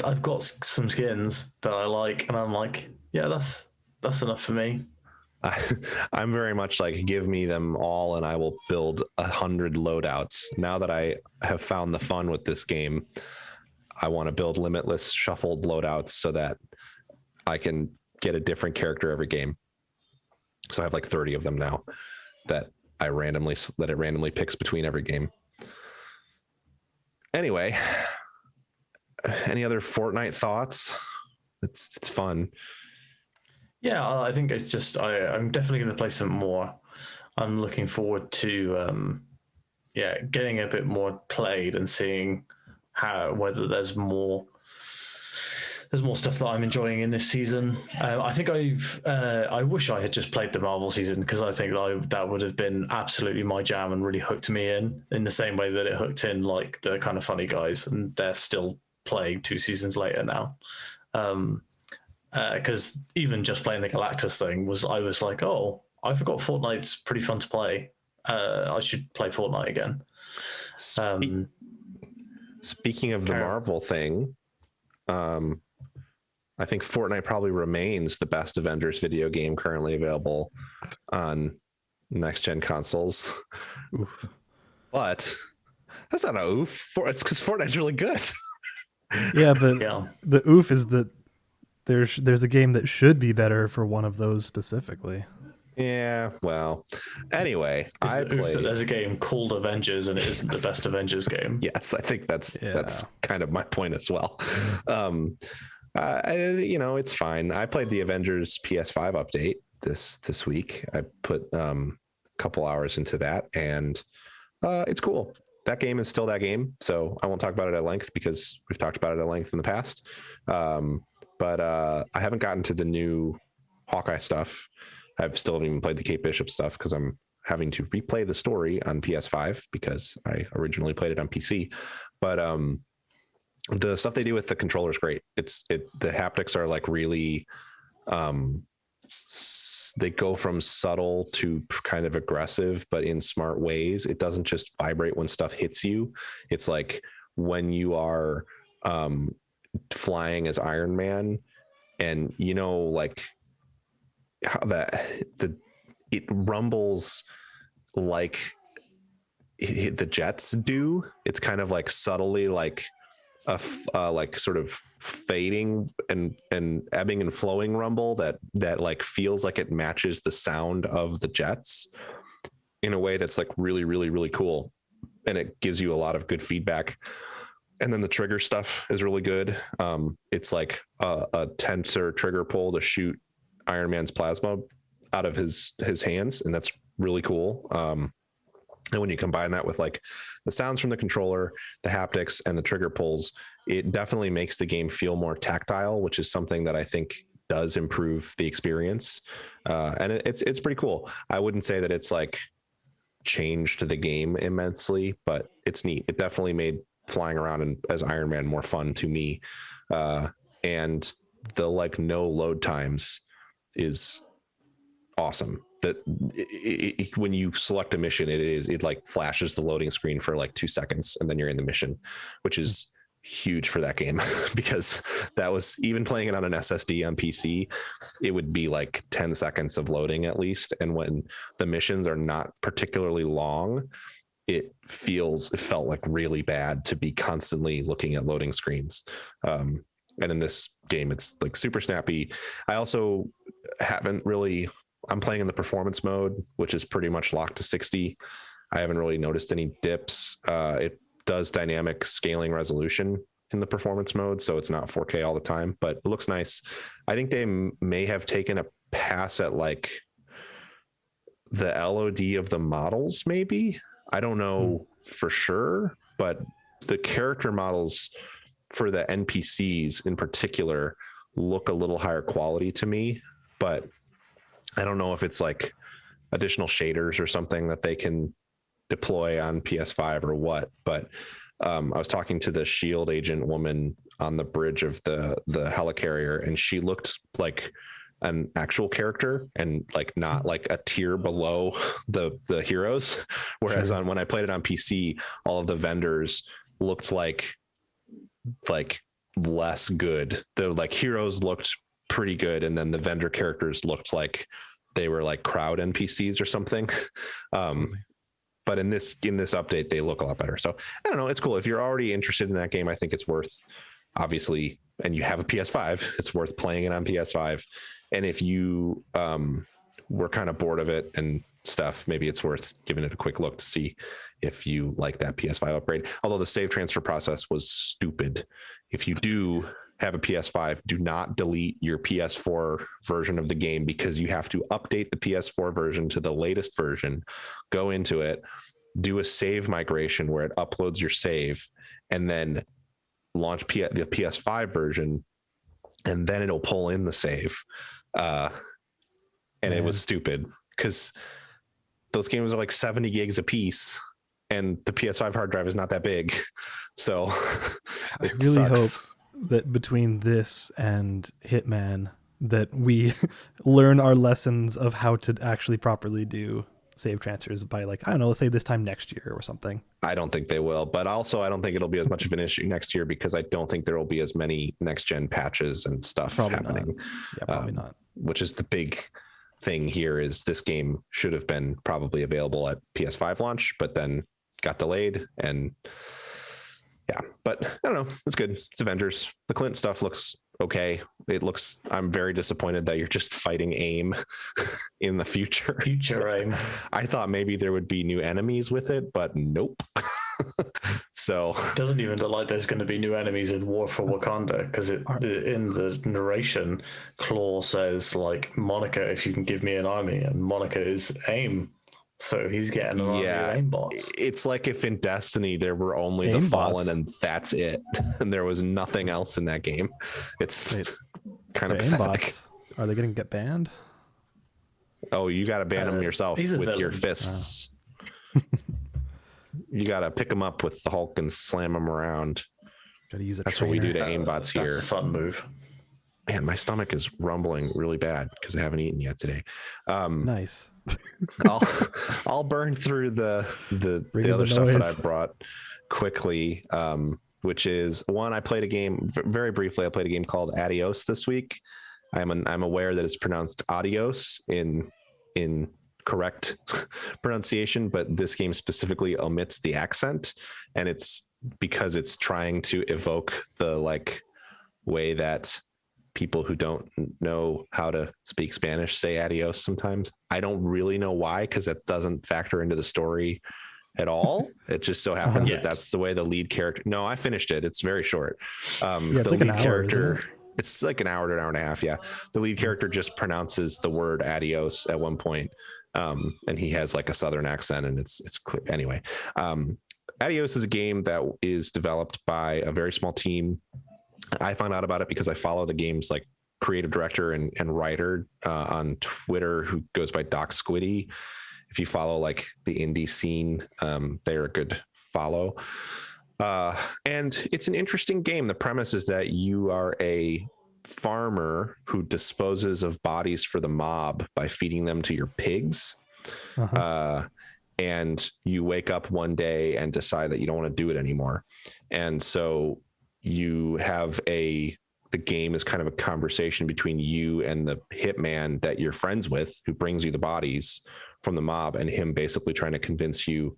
I've got some skins that I like, and I'm like, yeah, that's enough for me. I'm very much like, give me them all and I will build 100 loadouts. Now that I have found the fun with this game, I want to build limitless shuffled loadouts so that I can get a different character every game. So I have like 30 of them now that it randomly picks between every game. Anyway, any other Fortnite thoughts? It's fun. Yeah, I think it's just I'm definitely going to play some more. I'm looking forward to getting a bit more played and seeing whether there's more stuff that I'm enjoying in this season. I think I wish I had just played the Marvel season, because I think that would have been absolutely my jam and really hooked me in the same way that it hooked in like the kind of funny guys, and they're still playing 2 seasons later now. Because even just playing the Galactus thing I was like, oh, I forgot Fortnite's pretty fun to play. I should play Fortnite again. Speaking of the Marvel thing, I think Fortnite probably remains the best Avengers video game currently available on next-gen consoles. Oof. But that's not an oof. It's because Fortnite's really good. Yeah, but the oof is that there's a game that should be better for one of those specifically. Yeah, well, anyway, I played. There's a game called Avengers, and it isn't the best Avengers game. Yes, I think that's kind of my point as well. It's fine. I played the Avengers PS5 update this week. I put a couple hours into that, and it's cool. That game is still that game, so I won't talk about it at length because we've talked about it at length in the past. But I haven't gotten to the new Hawkeye stuff. I've still haven't even played the Kate Bishop stuff because I'm having to replay the story on PS5 because I originally played it on PC. But the stuff they do with the controller is great. The haptics are like really, they go from subtle to kind of aggressive, but in smart ways. It doesn't just vibrate when stuff hits you. It's like when you are flying as Iron Man, and like how it rumbles like the jets do. It's kind of like subtly like like sort of fading and ebbing and flowing rumble that like feels like it matches the sound of the jets in a way that's like really, really, really cool, and it gives you a lot of good feedback. And then the trigger stuff is really good. It's like a tensor trigger pull to shoot Iron Man's plasma out of his hands, and that's really cool. And when you combine that with like the sounds from the controller, the haptics, and the trigger pulls, it definitely makes the game feel more tactile, which is something that I think does improve the experience. And it's pretty cool. I wouldn't say that it's like changed the game immensely, but it's neat. It definitely made flying around as Iron Man more fun to me. And the like no load times is awesome. That when you select a mission, it like flashes the loading screen for like 2 seconds, and then you're in the mission, which is huge for that game because that was, even playing it on an SSD on PC, it would be like 10 seconds of loading at least. And when the missions are not particularly long, it felt like really bad to be constantly looking at loading screens. And in this game, it's like super snappy. I also I'm playing in the performance mode, which is pretty much locked to 60. I haven't really noticed any dips. It does dynamic scaling resolution in the performance mode, so it's not 4K all the time, but it looks nice. I think they may have taken a pass at like the LOD of the models, maybe. I don't know for sure, but the character models for the NPCs in particular look a little higher quality to me, but I don't know if it's like additional shaders or something that they can deploy on PS5 or what. But I was talking to the Shield agent woman on the bridge of the helicarrier, and she looked like an actual character and like not like a tier below the heroes. Whereas when I played it on PC, all of the vendors looked like less good. The like heroes looked pretty good, and then the vendor characters looked like they were like crowd NPCs or something. But in this update, they look a lot better. So I don't know. It's cool. If you're already interested in that game, I think it's worth, obviously, and you have a PS5, it's worth playing it on PS5. And if you were kind of bored of it and stuff, maybe it's worth giving it a quick look to see if you like that PS5 upgrade. Although the save transfer process was stupid. If you do have a PS5, do not delete your PS4 version of the game, because you have to update the PS4 version to the latest version, go into it, do a save migration where it uploads your save, and then launch the PS5 version, and then it'll pull in the save. And it was stupid because those games are like 70 gigs a piece, and the PS5 hard drive is not that big. So I really hope that between this and Hitman that we learn our lessons of how to actually properly do save transfers by, like, I don't know, let's say this time next year or something. I don't think they will, but also I don't think it'll be as much of an issue next year, because I don't think there will be as many next gen patches and stuff happening. Not. Yeah, probably not. Which is the big thing here, is this game should have been probably available at PS5 launch, but then got delayed. And yeah, but I don't know. It's good. It's Avengers. The Clint stuff looks okay. I'm very disappointed that you're just fighting AIM in the future. Future AIM. I thought maybe there would be new enemies with it, but nope. So it doesn't even look like there's going to be new enemies in War for Wakanda, because in the narration, Claw says, like, Monica, if you can give me an army, and Monica is AIM. So he's getting an army of aimbots. It's like if in Destiny there were only the Fallen and that's it, and there was nothing else in that game. It's kind of pathetic. Are they going to get banned? Oh, you got to ban them yourself with your fists. You got to pick them up with the Hulk and slam them around. Got to use That's what we do to aimbots here. That's a fun move. Man, my stomach is rumbling really bad because I haven't eaten yet today. Nice. I'll burn through the other stuff that I brought quickly, which is one. I played a game very briefly. I played a game called Adios this week. I'm aware that it's pronounced Adios in correct pronunciation, but this game specifically omits the accent, and it's because it's trying to evoke the like way that people who don't know how to speak Spanish say adios sometimes. I don't really know why, because it doesn't factor into the story at all. It just so happens that that's the way the lead character. No, I finished it. It's very short. It's the like lead an hour, character. It's like an hour to an hour and a half. Yeah. The lead character just pronounces the word adios at one point. And he has like a Southern accent, and it's clear. Anyway, Adios is a game that is developed by a very small team. I found out about it because I follow the game's like creative director and writer on Twitter, who goes by Doc Squiddy. If you follow like the indie scene, they're a good follow. And it's an interesting game. The premise is that you are a farmer who disposes of bodies for the mob by feeding them to your pigs. And you wake up one day and decide that you don't want to do it anymore. And so you have the game is kind of a conversation between you and the hitman that you're friends with, who brings you the bodies from the mob, and him basically trying to convince you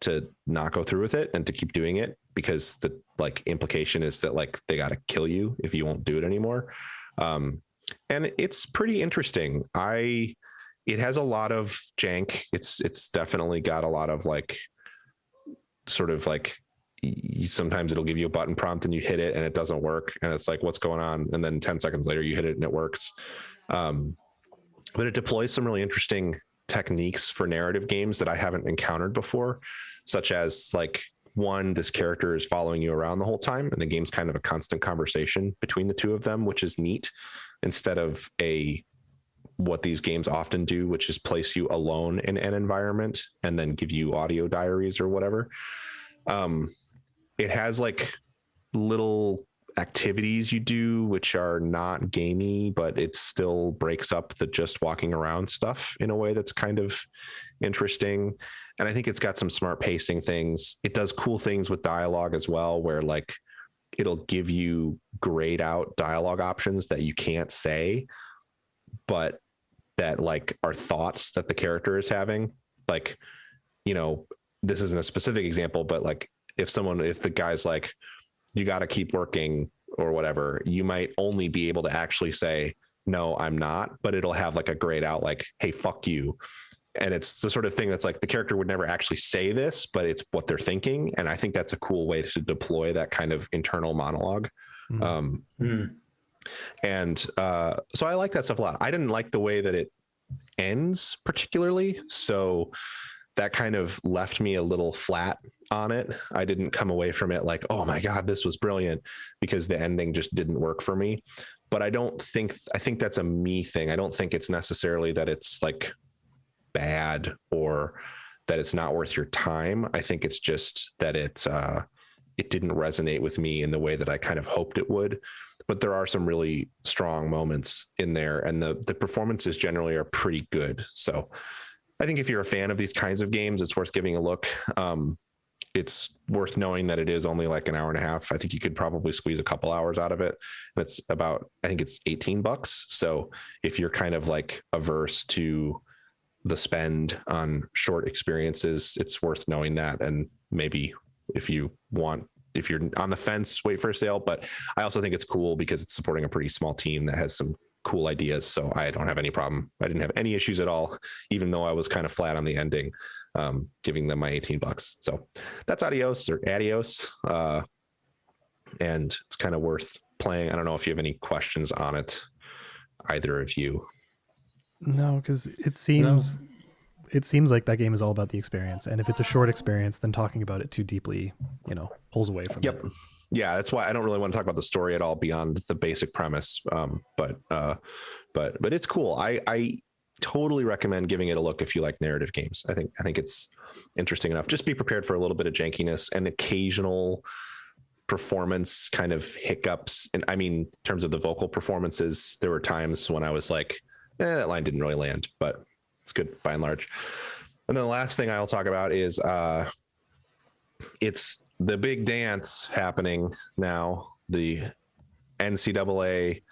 to not go through with it and to keep doing it, because the like implication is that like they got to kill you if you won't do it anymore. And it's pretty interesting. It has a lot of jank. It's definitely got a lot of like sort of like sometimes it'll give you a button prompt and you hit it and it doesn't work and it's like, what's going on? And then 10 seconds later you hit it and it works. But it deploys some really interesting techniques for narrative games that I haven't encountered before, such as like, one, this character is following you around the whole time and the game's kind of a constant conversation between the two of them, which is neat, instead of what these games often do, which is place you alone in an environment and then give you audio diaries or whatever. It has like little activities you do which are not gamey, but it still breaks up the just walking around stuff in a way that's kind of interesting. And I think it's got some smart pacing things. It does cool things with dialogue as well, where like it'll give you grayed out dialogue options that you can't say, but that like are thoughts that the character is having. Like, you know, this isn't a specific example, but like if the guy's like, you got to keep working or whatever, you might only be able to actually say, no, I'm not, but it'll have like a grayed out, like, hey, fuck you. And it's the sort of thing that's like the character would never actually say this, but it's what they're thinking. And I think that's a cool way to deploy that kind of internal monologue. And so I like that stuff a lot. I didn't like the way that it ends particularly. So that kind of left me a little flat on it. I didn't come away from it like, oh my God, this was brilliant, because the ending just didn't work for me. But I think that's a me thing. I don't think it's necessarily that it's like bad or that it's not worth your time. I think it's just that it didn't resonate with me in the way that I kind of hoped it would. But there are some really strong moments in there, and the performances generally are pretty good. So I think if you're a fan of these kinds of games, it's worth giving a look. It's worth knowing that it is only like an hour and a half. I think you could probably squeeze a couple hours out of it. And it's about, I think it's $18. So if you're kind of like averse to the spend on short experiences, it's worth knowing that. And maybe if you're on the fence, wait for a sale. But I also think it's cool because it's supporting a pretty small team that has some cool ideas. So I don't have any problem. I didn't have any issues at all, even though I was kind of flat on the ending, giving them my $18. So that's Adios. And it's kind of worth playing. I don't know if you have any questions on it, either of you. No, because it seems like that game is all about the experience. And if it's a short experience, then talking about it too deeply, pulls away from it. Yeah, that's why I don't really want to talk about the story at all beyond the basic premise. But it's cool. I totally recommend giving it a look if you like narrative games. I think it's interesting enough. Just be prepared for a little bit of jankiness and occasional performance kind of hiccups. And I mean, in terms of the vocal performances, there were times when I was like, that line didn't really land, but it's good by and large. And then the last thing I'll talk about is it's the big dance happening now. The NCAA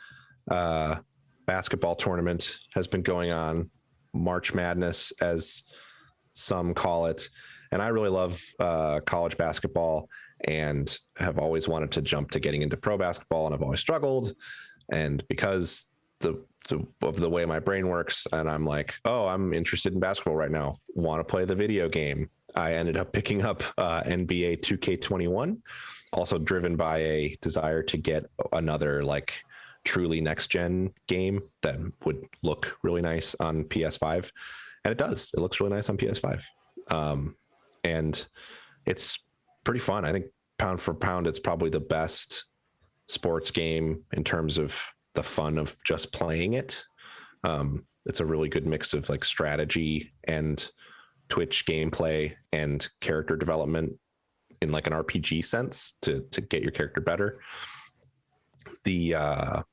basketball tournament has been going on, March Madness, as some call it. And I really love college basketball and have always wanted to jump to getting into pro basketball, and I've always struggled. And because of the way my brain works, and I'm like, oh, I'm interested in basketball right now, want to play the video game, I ended up picking up NBA 2K21, also driven by a desire to get another like truly next gen game that would look really nice on PS5. And it does. It looks really nice on PS5. And it's pretty fun. I think pound for pound, it's probably the best sports game in terms of the fun of just playing it. It's a really good mix of like strategy and Twitch gameplay and character development in like an RPG sense to get your character better. The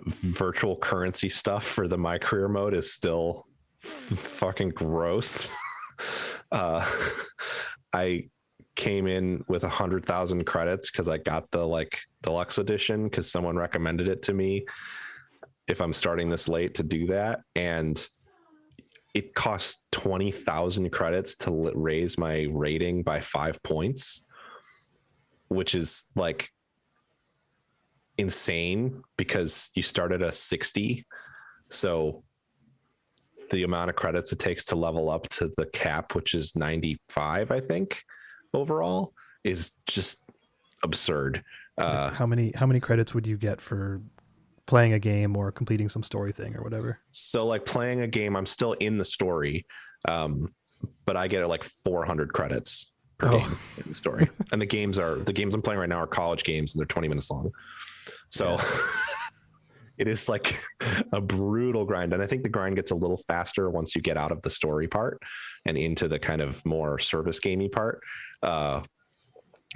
virtual currency stuff for the My Career mode is still fucking gross. I came in with 100,000 credits because I got the like deluxe edition because someone recommended it to me if I'm starting this late to do that. And it costs 20,000 credits to raise my rating by 5 points, which is like insane because you start at a 60. So the amount of credits it takes to level up to the cap, which is 95, I think, overall, is just absurd. How many credits would you get for playing a game or completing some story thing or whatever? So like playing a game, I'm still in the story, but I get like 400 credits per game in the story. And the games I'm playing right now are college games, and they're 20 minutes long. So it is like a brutal grind. And I think the grind gets a little faster once you get out of the story part and into the kind of more service gamey part.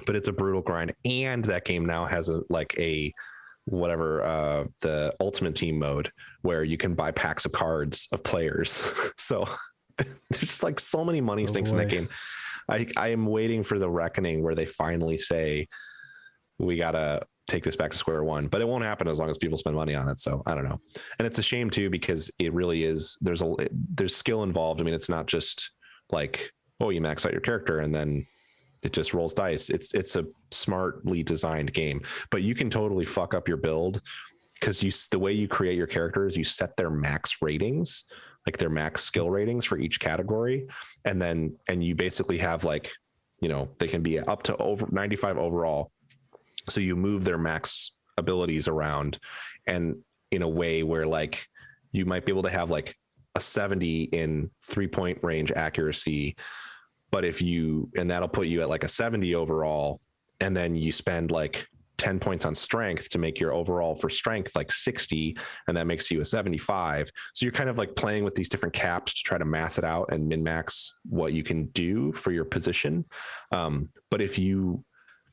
But it's a brutal grind. And that game now has the ultimate team mode where you can buy packs of cards of players. So there's just like so many money sinks in that game. I am waiting for the reckoning where they finally say, we got to take this back to square one, but it won't happen as long as people spend money on it. So I don't know. And it's a shame too, because it really is, there's skill involved. I mean, it's not just like, oh, you max out your character and then it just rolls dice. It's a smartly designed game, but you can totally fuck up your build because the way you create your characters, you set their max ratings, like their max skill ratings for each category. And you basically have like, they can be up to over 95 overall. So you move their max abilities around, and in a way where like you might be able to have like a 70 in 3-point range accuracy, but and that'll put you at like a 70 overall. And then you spend like 10 points on strength to make your overall for strength like 60, and that makes you a 75. So you're kind of like playing with these different caps to try to math it out and min max what you can do for your position. But if you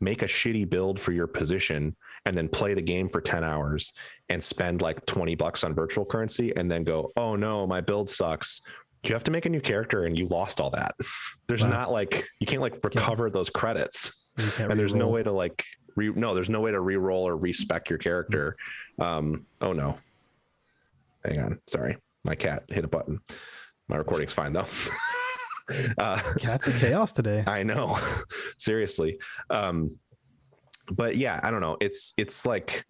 make a shitty build for your position and then play the game for 10 hours and spend like $20 on virtual currency and then go, oh no, my build sucks, you have to make a new character and you lost all that. There's not like, you can't like recover those credits, and there's no way to like there's no way to re-roll or respec your character. Oh no, hang on, sorry, my cat hit a button. My recording's fine though. Cats are chaos today. I know. Seriously. But yeah, I don't know. It's like,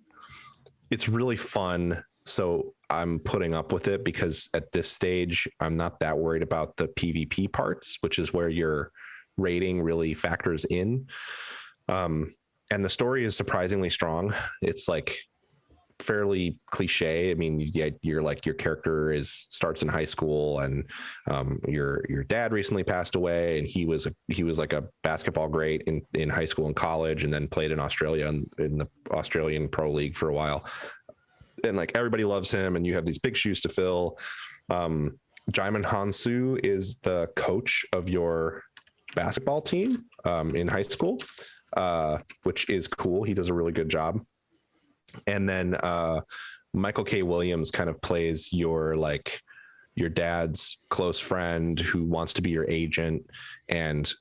it's really fun. So I'm putting up with it because at this stage, I'm not that worried about the PvP parts, which is where your rating really factors in. And the story is surprisingly strong. It's like fairly cliche. I mean, you're like, your character starts in high school, and your dad recently passed away, and he was like a basketball great in high school and college, and then played in Australia in the Australian Pro League for a while. And like everybody loves him, and you have these big shoes to fill. Jaimon Hansu is the coach of your basketball team in high school, which is cool. He does a really good job. And then Michael K. Williams kind of plays your dad's close friend who wants to be your agent and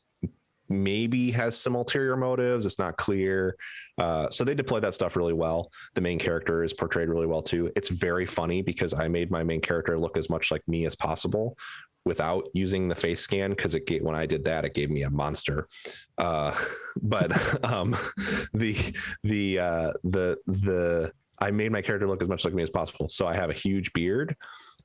maybe has some ulterior motives. It's not clear. So they deploy that stuff really well. The main character is portrayed really well too. It's very funny because I made my main character look as much like me as possible without using the face scan, because when I did that, it gave me a monster. But I made my character look as much like me as possible. So I have a huge beard,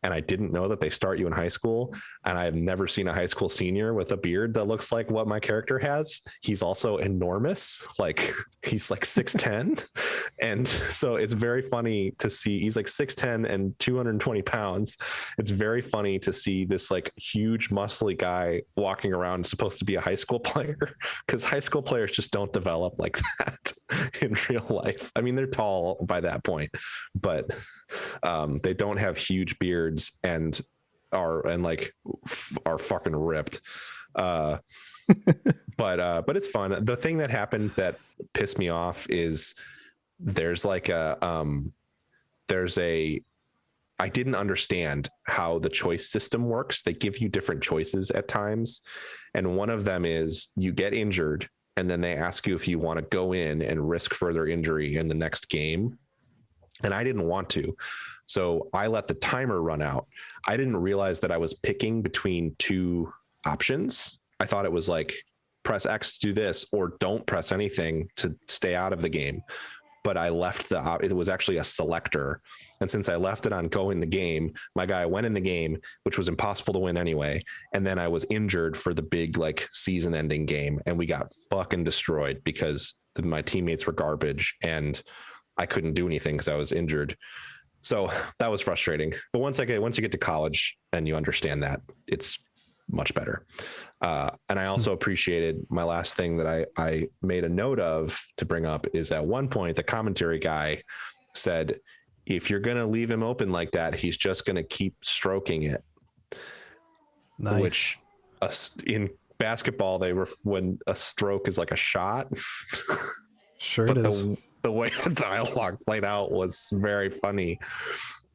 and I didn't know that they start you in high school. And I've never seen a high school senior with a beard that looks like what my character has. He's also enormous. Like he's like 6'10". And so it's very funny to see, he's like 6'10" and 220 pounds. It's very funny to see this like huge muscly guy walking around, supposed to be a high school player, because high school players just don't develop like that in real life. I mean, they're tall by that point, but they don't have huge beards and are fucking ripped. But it's fun. The thing that happened that pissed me off is I didn't understand how the choice system works. They give you different choices at times, and one of them is you get injured and then they ask you if you want to go in and risk further injury in the next game. And I didn't want to. So I let the timer run out. I didn't realize that I was picking between two options. I thought it was like press X to do this or don't press anything to stay out of the game. But I left it was actually a selector. And since I left it on go in the game, my guy went in the game, which was impossible to win anyway. And then I was injured for the big like season ending game. And we got fucking destroyed because my teammates were garbage and I couldn't do anything because I was injured. So that was frustrating. But once you get to college and you understand that, it's much better. And I also appreciated my last thing that I made a note of to bring up is at one point, the commentary guy said, if you're going to leave him open like that, he's just going to keep stroking it. Nice. Which in basketball, when a stroke is like a shot. Sure it is. The way the dialogue played out was very funny.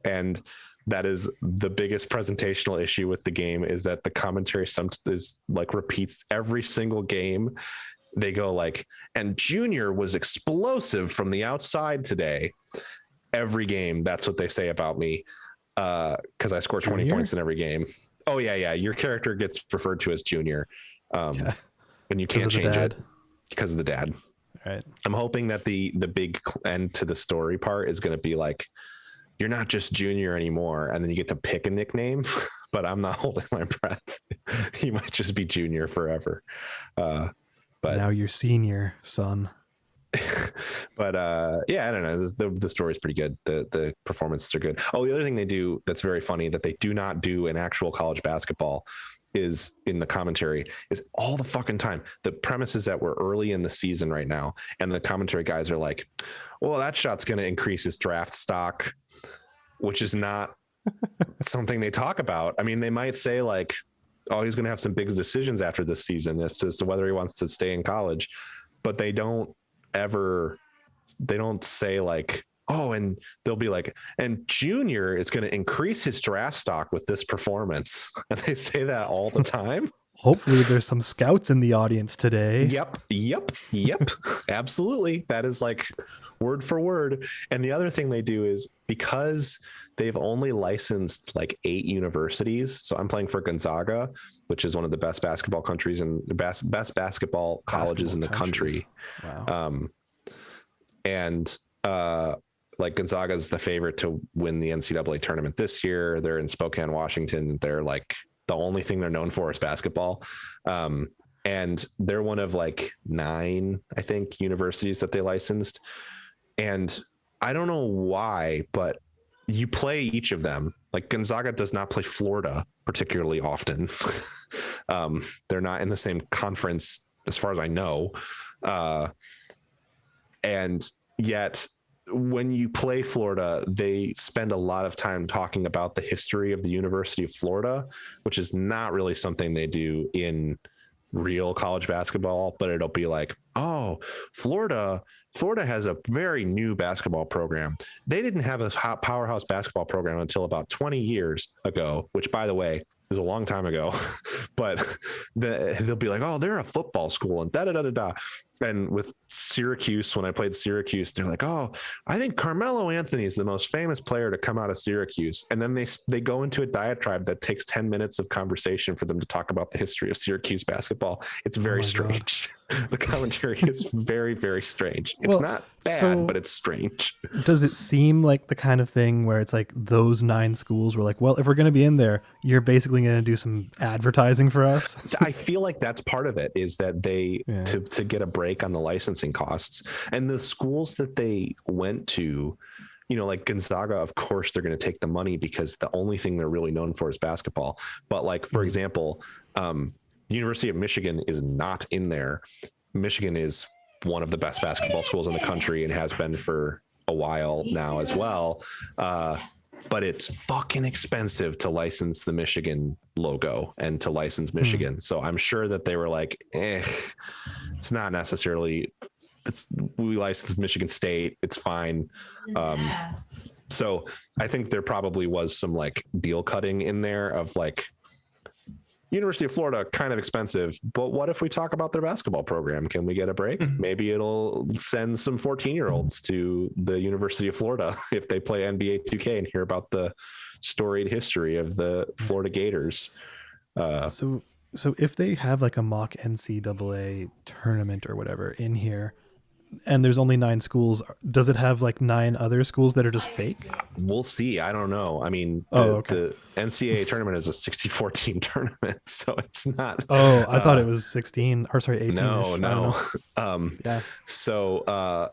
And that is the biggest presentational issue with the game, is that the commentary is like repeats every single game. They go like, and Junior was explosive from the outside today. Every game, that's what they say about me, because I score 20 points in every game. Oh yeah, your character gets referred to as Junior, and you can't change it because of the dad. Right. I'm hoping that the big end to the story part is going to be like, you're not just Junior anymore, and then you get to pick a nickname. But I'm not holding my breath. He might just be Junior forever. But now you're Senior, son. But yeah, I don't know. The story's pretty good. The performances are good. Oh, the other thing they do that's very funny that they do not do in actual college basketball is in the commentary is all the fucking time. The premise is that we're early in the season right now, and the commentary guys are like, well, that shot's going to increase his draft stock, which is not something they talk about. I mean, they might say like, oh, he's going to have some big decisions after this season as to whether he wants to stay in college, but they don't say like, oh, and they'll be like, and Junior is going to increase his draft stock with this performance. And they say that all the time. Hopefully there's some scouts in the audience today. Yep. Absolutely. That is like word for word. And the other thing they do is, because they've only licensed like 8 universities. So I'm playing for Gonzaga, which is one of the best basketball countries and best basketball colleges in the country. Wow. Like Gonzaga is the favorite to win the NCAA tournament this year. They're in Spokane, Washington. They're like, the only thing they're known for is basketball. And they're one of like 9, I think, universities that they licensed. And I don't know why, but you play each of them. Like Gonzaga does not play Florida particularly often. They're not in the same conference as far as I know. And yet when you play Florida, they spend a lot of time talking about the history of the University of Florida, which is not really something they do in real college basketball, but it'll be like, oh, Florida has a very new basketball program. They didn't have a powerhouse basketball program until about 20 years ago, which, by the way, is a long time ago. But they'll be like, oh, they're a football school and da-da-da-da-da. And with Syracuse, when I played Syracuse, they're like, oh, I think Carmelo Anthony is the most famous player to come out of Syracuse. And then they go into a diatribe that takes 10 minutes of conversation for them to talk about the history of Syracuse basketball. It's very strange. The commentary is very, very strange. It's not bad, but it's strange. Does it seem like the kind of thing where it's like those 9 schools were like, well, if we're going to be in there, you're basically going to do some advertising for us? So I feel like that's part of it, is that they, to get a break on the licensing costs, and the schools that they went to, you know, like Gonzaga, of course, they're going to take the money because the only thing they're really known for is basketball. But like, for example, University of Michigan is not in there. Michigan is one of the best basketball schools in the country and has been for a while now as well. But it's fucking expensive to license the Michigan logo and to license Michigan. So I'm sure that they were like, it's not necessarily, we licensed Michigan State. It's fine. So I think there probably was some like deal cutting in there of like, University of Florida, kind of expensive, but what if we talk about their basketball program? Can we get a break? Maybe it'll send some 14-year-olds to the University of Florida if they play NBA 2K and hear about the storied history of the Florida Gators. So if they have like a mock NCAA tournament or whatever in here, and there's only 9 schools, does it have like 9 other schools that are just fake? We'll see. I don't know. I mean, the NCAA tournament is a 64 team tournament, so it's not. Oh, I thought it was 16 or sorry, 18. No. Yeah. So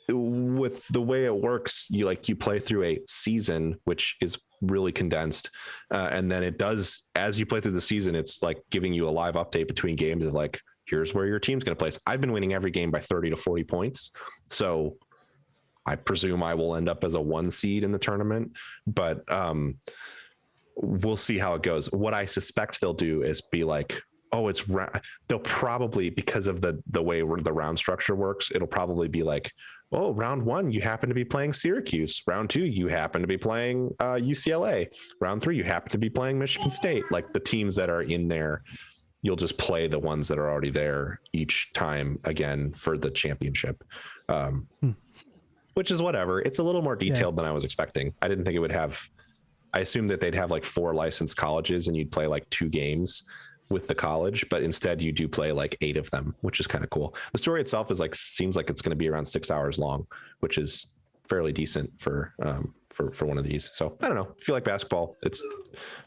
with the way it works, you play through a season, which is really condensed, and then it does, as you play through the season, it's like giving you a live update between games of like, here's where your team's going to place. I've been winning every game by 30 to 40 points. So I presume I will end up as a 1 seed in the tournament, but we'll see how it goes. What I suspect they'll do is be like, oh, they'll probably, because of the way the round structure works, it'll probably be like, oh, round 1, you happen to be playing Syracuse. Round 2, you happen to be playing UCLA. Round 3, you happen to be playing Michigan State. Like the teams that are in there, you'll just play the ones that are already there each time again for the championship, which is whatever. It's a little more detailed than I was expecting. I didn't think it would have. I assumed that they'd have like 4 licensed colleges and you'd play like 2 games with the college, but instead you do play like 8 of them, which is kind of cool. The story itself is seems like it's going to be around 6 hours long, which is fairly decent for one of these. So I don't know. If you like basketball, it's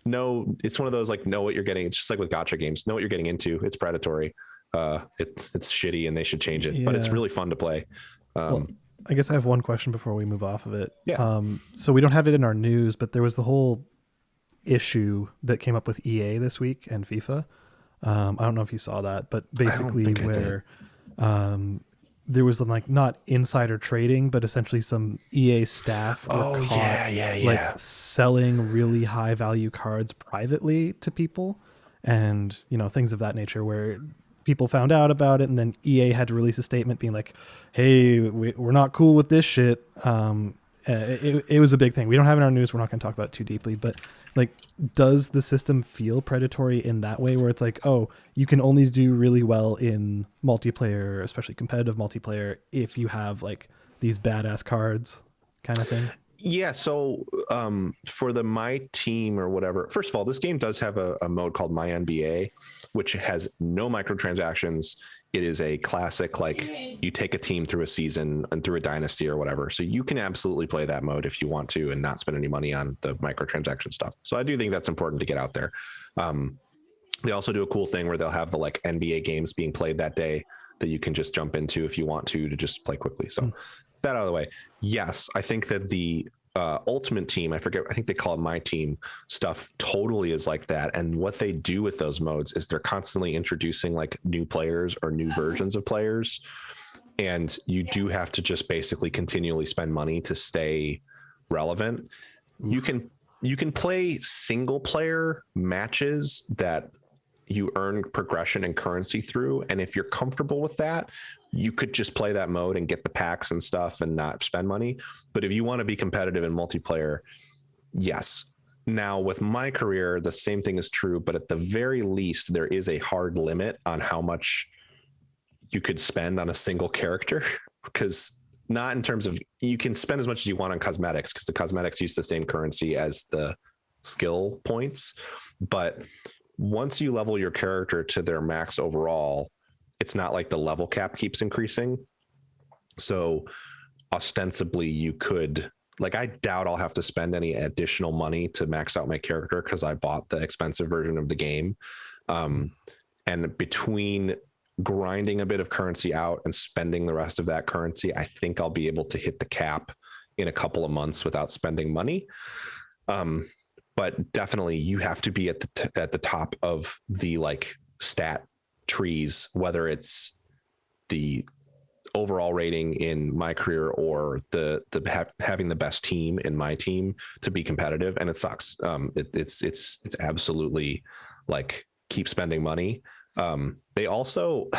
one of those like, know what you're getting. It's just like with gacha games, know what you're getting into. It's predatory. It's shitty and they should change it, but it's really fun to play. Well, I guess I have one question before we move off of it. Yeah. So we don't have it in our news, but there was the whole issue that came up with EA this week and FIFA. I don't know if you saw that, but basically where there was like not insider trading, but essentially some EA staff were caught like selling really high value cards privately to people, and things of that nature, where people found out about it and then EA had to release a statement being like, hey, we're not cool with this shit. It was a big thing. We don't have it in our news. We're not going to talk about it too deeply, but like, does the system feel predatory in that way, where it's like, oh, you can only do really well in multiplayer, especially competitive multiplayer, if you have like these badass cards kind of thing? Yeah. So for the My Team or whatever, first of all, this game does have a mode called My NBA, which has no microtransactions. It is a classic, like you take a team through a season and through a dynasty or whatever. So you can absolutely play that mode if you want to and not spend any money on the microtransaction stuff. So I do think that's important to get out there. They also do a cool thing where they'll have the like NBA games being played that day that you can just jump into if you want to just play quickly. So that out of the way. Yes, I think that the Ultimate Team, I think they call it My Team stuff, totally is like that. And what they do with those modes is they're constantly introducing like new players or new versions of players, and you do have to just basically continually spend money to stay relevant. You can play single player matches that you earn progression and currency through, and if you're comfortable with that, you could just play that mode and get the packs and stuff and not spend money. But if you want to be competitive in multiplayer, yes. Now with my career, the same thing is true, but at the very least, there is a hard limit on how much you could spend on a single character, because not in terms of, you can spend as much as you want on cosmetics, because the cosmetics use the same currency as the skill points. But once you level your character to their max overall, it's not like the level cap keeps increasing. So ostensibly you could, like, I doubt I'll have to spend any additional money to max out my character because I bought the expensive version of the game. And between grinding a bit of currency out and spending the rest of that currency, I think I'll be able to hit the cap in a couple of months without spending money. But definitely you have to be at the top of the like stat trees, whether it's the overall rating in my career or having the best team in my team to be competitive. And it sucks. It's absolutely like, keep spending money. They also,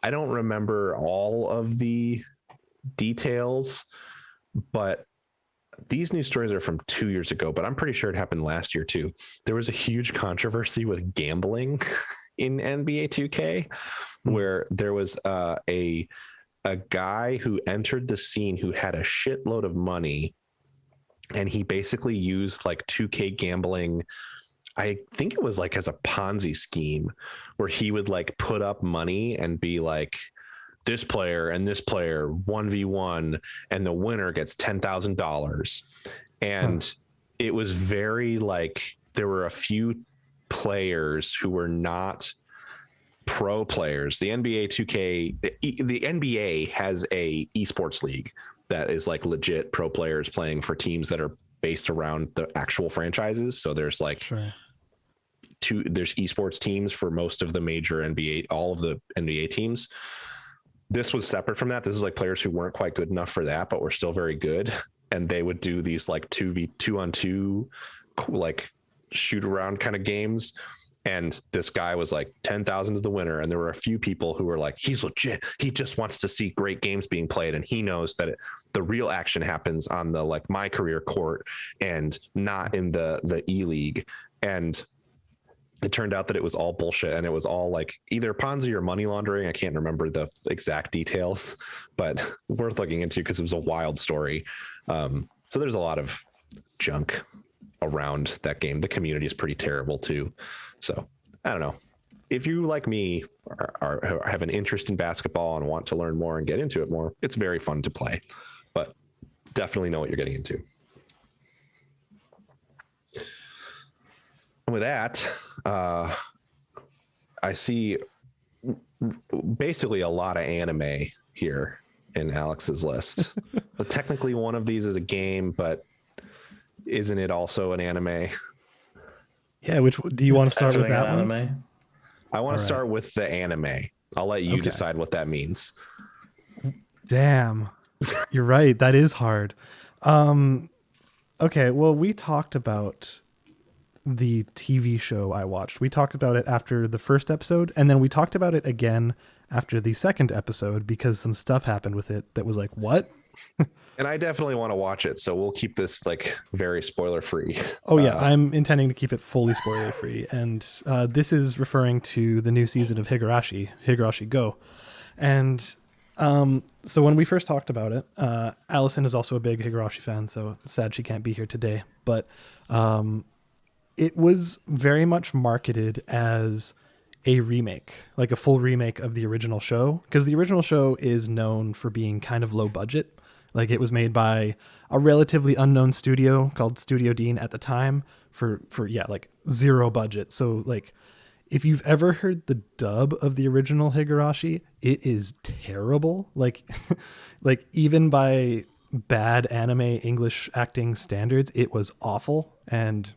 I don't remember all of the details, but these news stories are from 2 years ago, but I'm pretty sure it happened last year too. There was a huge controversy with gambling in NBA 2K, where there was a guy who entered the scene who had a shitload of money, and he basically used like 2K gambling. I think it was like as a Ponzi scheme, where he would like put up money and be like, this player and this player 1v1 and the winner gets $10,000. And it was very like, there were a few players who were not pro players. The NBA 2K, the NBA has a esports league that is like legit pro players playing for teams that are based around the actual franchises. So there's like there's esports teams for most of the major NBA, all of the NBA teams. This was separate from that. This is like players who weren't quite good enough for that, but were still very good. And they would do these like 2v2 like shoot around kind of games. And this guy was like 10,000 to the winner. And there were a few people who were like, he's legit. He just wants to see great games being played. And he knows that the real action happens on the, like, my career court and not in the E League. And it turned out that it was all bullshit, and it was all like either Ponzi or money laundering. I can't remember the exact details, but worth looking into because it was a wild story. So there's a lot of junk around that game. The community is pretty terrible too. So I don't know. If you, like me, have an interest in basketball and want to learn more and get into it more, it's very fun to play, but definitely know what you're getting into. With that, I see basically a lot of anime here in Alex's list. But technically one of these is a game, but isn't it also an anime? Yeah, which do you want to start with that anime? one? I want to start with the anime. I'll let you decide what that means. Damn. You're right. That is hard. Okay, well, we talked about the TV show I watched. We talked about it after the first episode, and then we talked about it again after the second episode because some stuff happened with it that was like, what? And I definitely want to watch it, so we'll keep this like very spoiler free. Oh yeah, I'm intending to keep it fully spoiler free, and this is referring to the new season of Higurashi Gou. And so when we first talked about it, Allison is also a big Higurashi fan, so sad she can't be here today, but it was very much marketed as a remake, like a full remake of the original show, because the original show is known for being kind of low budget. Like, it was made by a relatively unknown studio called Studio Dean at the time for like zero budget. So like, if you've ever heard the dub of the original Higurashi, it is terrible. Like, like even by bad anime English acting standards, it was awful. And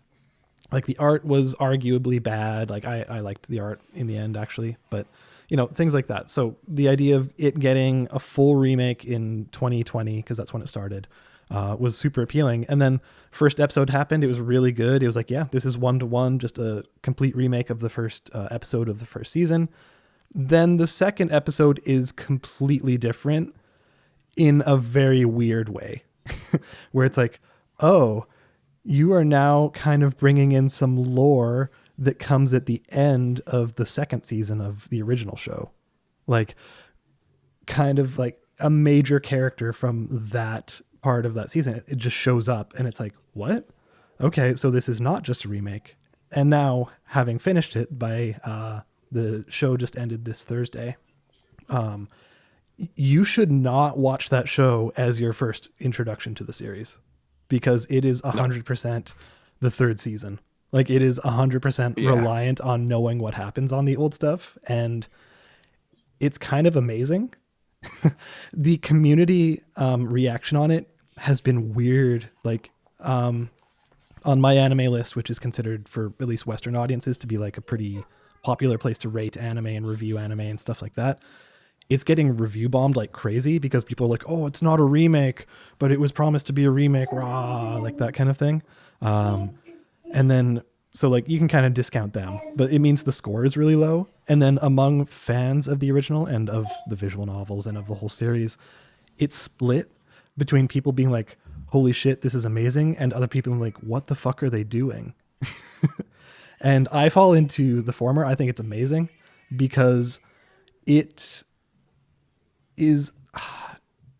like, the art was arguably bad. Like, I liked the art in the end, actually, but you know, things like that. So the idea of it getting a full remake in 2020, because that's when it started, was super appealing. And then first episode happened. It was really good. It was like, yeah, this is 1-to-1, just a complete remake of the first episode of the first season. Then the second episode is completely different in a very weird way, where it's like, oh, you are now kind of bringing in some lore that comes at the end of the second season of the original show. Like, kind of like a major character from that part of that season. It just shows up and it's like, what? Okay, so this is not just a remake. And now, having finished it by the show just ended this Thursday, you should not watch that show as your first introduction to the series, because it is 100% the third season. Like, it is 100% reliant on knowing what happens on the old stuff. And it's kind of amazing. The community reaction on it has been weird. Like, on my anime list, which is considered for at least Western audiences to be like a pretty popular place to rate anime and review anime and stuff like that, it's getting review bombed like crazy because people are like, oh, it's not a remake, but it was promised to be a remake, rah, like that kind of thing. And then, so like, you can kind of discount them, but it means the score is really low. And then among fans of the original and of the visual novels and of the whole series, it's split between people being like, holy shit, this is amazing, and other people are like, what the fuck are they doing? And I fall into the former. I think it's amazing because it is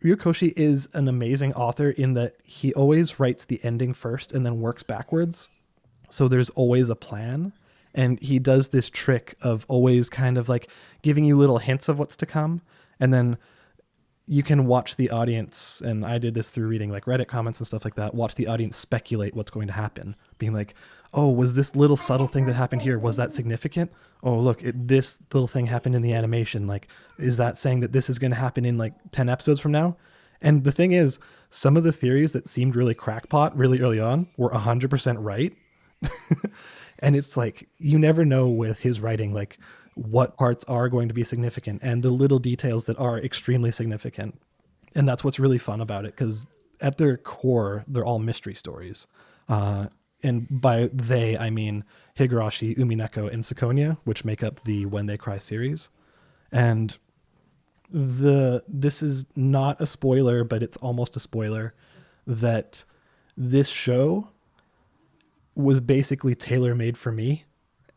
Ryukoshi is an amazing author in that he always writes the ending first and then works backwards. So there's always a plan. And he does this trick of always kind of like giving you little hints of what's to come. And then you can watch the audience, and I did this through reading like Reddit comments and stuff like that, watch the audience speculate what's going to happen. Being like, oh, was this little subtle thing that happened here, was that significant? Oh, look, this little thing happened in the animation. Like, is that saying that this is going to happen in like 10 episodes from now? And the thing is, some of the theories that seemed really crackpot really early on were 100% right. And it's like, you never know with his writing, like what parts are going to be significant and the little details that are extremely significant. And that's what's really fun about it, because at their core, they're all mystery stories. And by they, I mean Higurashi, Umineko, and Sakonia, which make up the When They Cry series. And this is not a spoiler, but it's almost a spoiler, that this show was basically tailor-made for me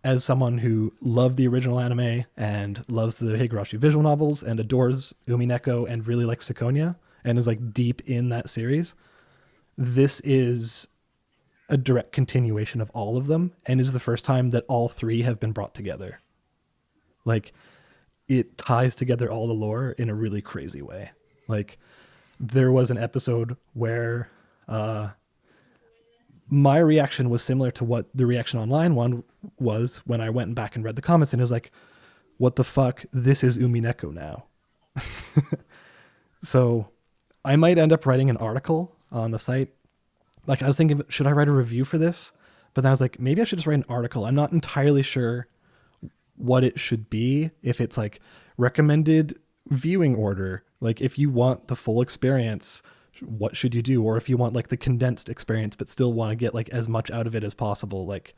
as someone who loved the original anime and loves the Higurashi visual novels and adores Umineko and really likes Sakonia and is like deep in that series. This is a direct continuation of all of them and is the first time that all three have been brought together. Like, it ties together all the lore in a really crazy way. Like, there was an episode where my reaction was similar to what the reaction online one was when I went back and read the comments, and it was like, what the fuck? This is Umineko now. So I might end up writing an article on the site. Like, I was thinking, should I write a review for this? But then I was like, maybe I should just write an article. I'm not entirely sure what it should be. If it's like recommended viewing order, like if you want the full experience, what should you do? Or if you want like the condensed experience, but still want to get like as much out of it as possible, like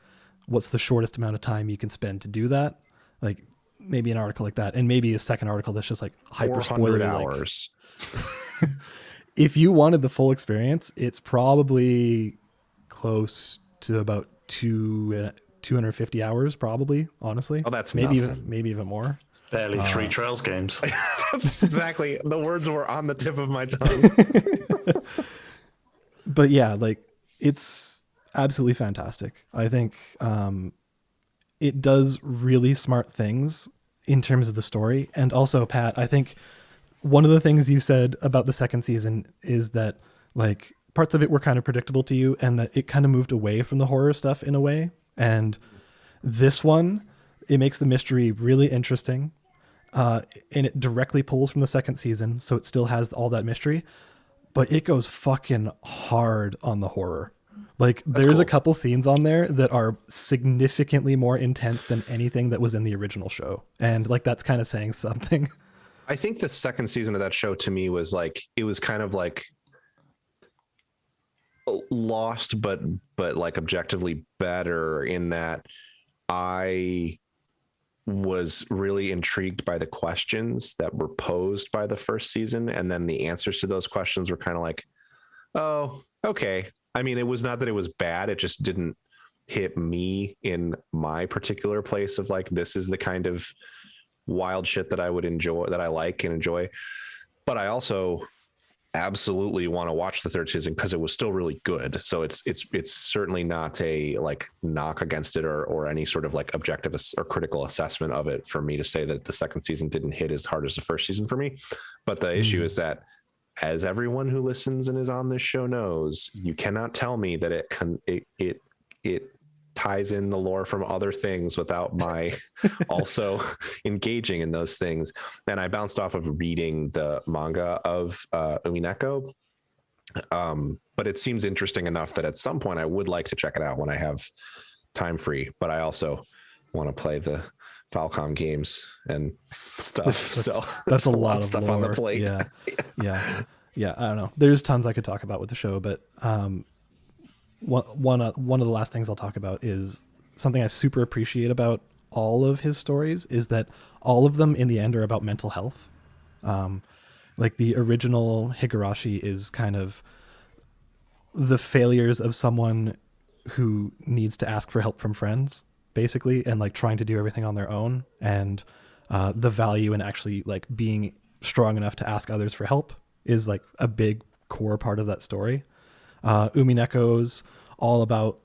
what's the shortest amount of time you can spend to do that? Like maybe an article like that, and maybe a second article that's just like hyper spoiler hours. Like, if you wanted the full experience, it's probably close to about 250 hours, probably, honestly. Oh, that's maybe nothing. maybe even more. Barely 3 Trails games. That's exactly. The words were on the tip of my tongue. But yeah, like, it's absolutely fantastic. I think it does really smart things in terms of the story. And also, Pat, I think one of the things you said about the second season is that like parts of it were kind of predictable to you and that it kind of moved away from the horror stuff in a way. And this one, it makes the mystery really interesting. And it directly pulls from the second season. So it still has all that mystery, but it goes fucking hard on the horror. Like, there's cool. A couple scenes on there that are significantly more intense than anything that was in the original show. And like, that's kind of saying something. I think the second season of that show to me was like, it was kind of like lost, but like objectively better in that I was really intrigued by the questions that were posed by the first season. And then the answers to those questions were kind of like, oh, okay. I mean, it was not that it was bad. It just didn't hit me in my particular place of like, this is the kind of wild shit that I would enjoy, that I like and enjoy. But I also absolutely want to watch the third season because it was still really good. So it's certainly not a like knock against it or any sort of like objective or critical assessment of it for me to say that the second season didn't hit as hard as the first season for me. But the issue is that, as everyone who listens and is on this show knows, you cannot tell me that it ties in the lore from other things without my also engaging in those things. And I bounced off of reading the manga of Umineko, but it seems interesting enough that at some point I would like to check it out when I have time free. But I also want to play the Falcom games and stuff. That's a lot of stuff lore on the plate. Yeah. I don't know. There's tons I could talk about with the show, but one of the last things I'll talk about is something I super appreciate about all of his stories is that all of them in the end are about mental health. Like the original Higurashi is kind of the failures of someone who needs to ask for help from friends, basically, and like trying to do everything on their own, and the value in actually like being strong enough to ask others for help is like a big core part of that story. Umineko's all about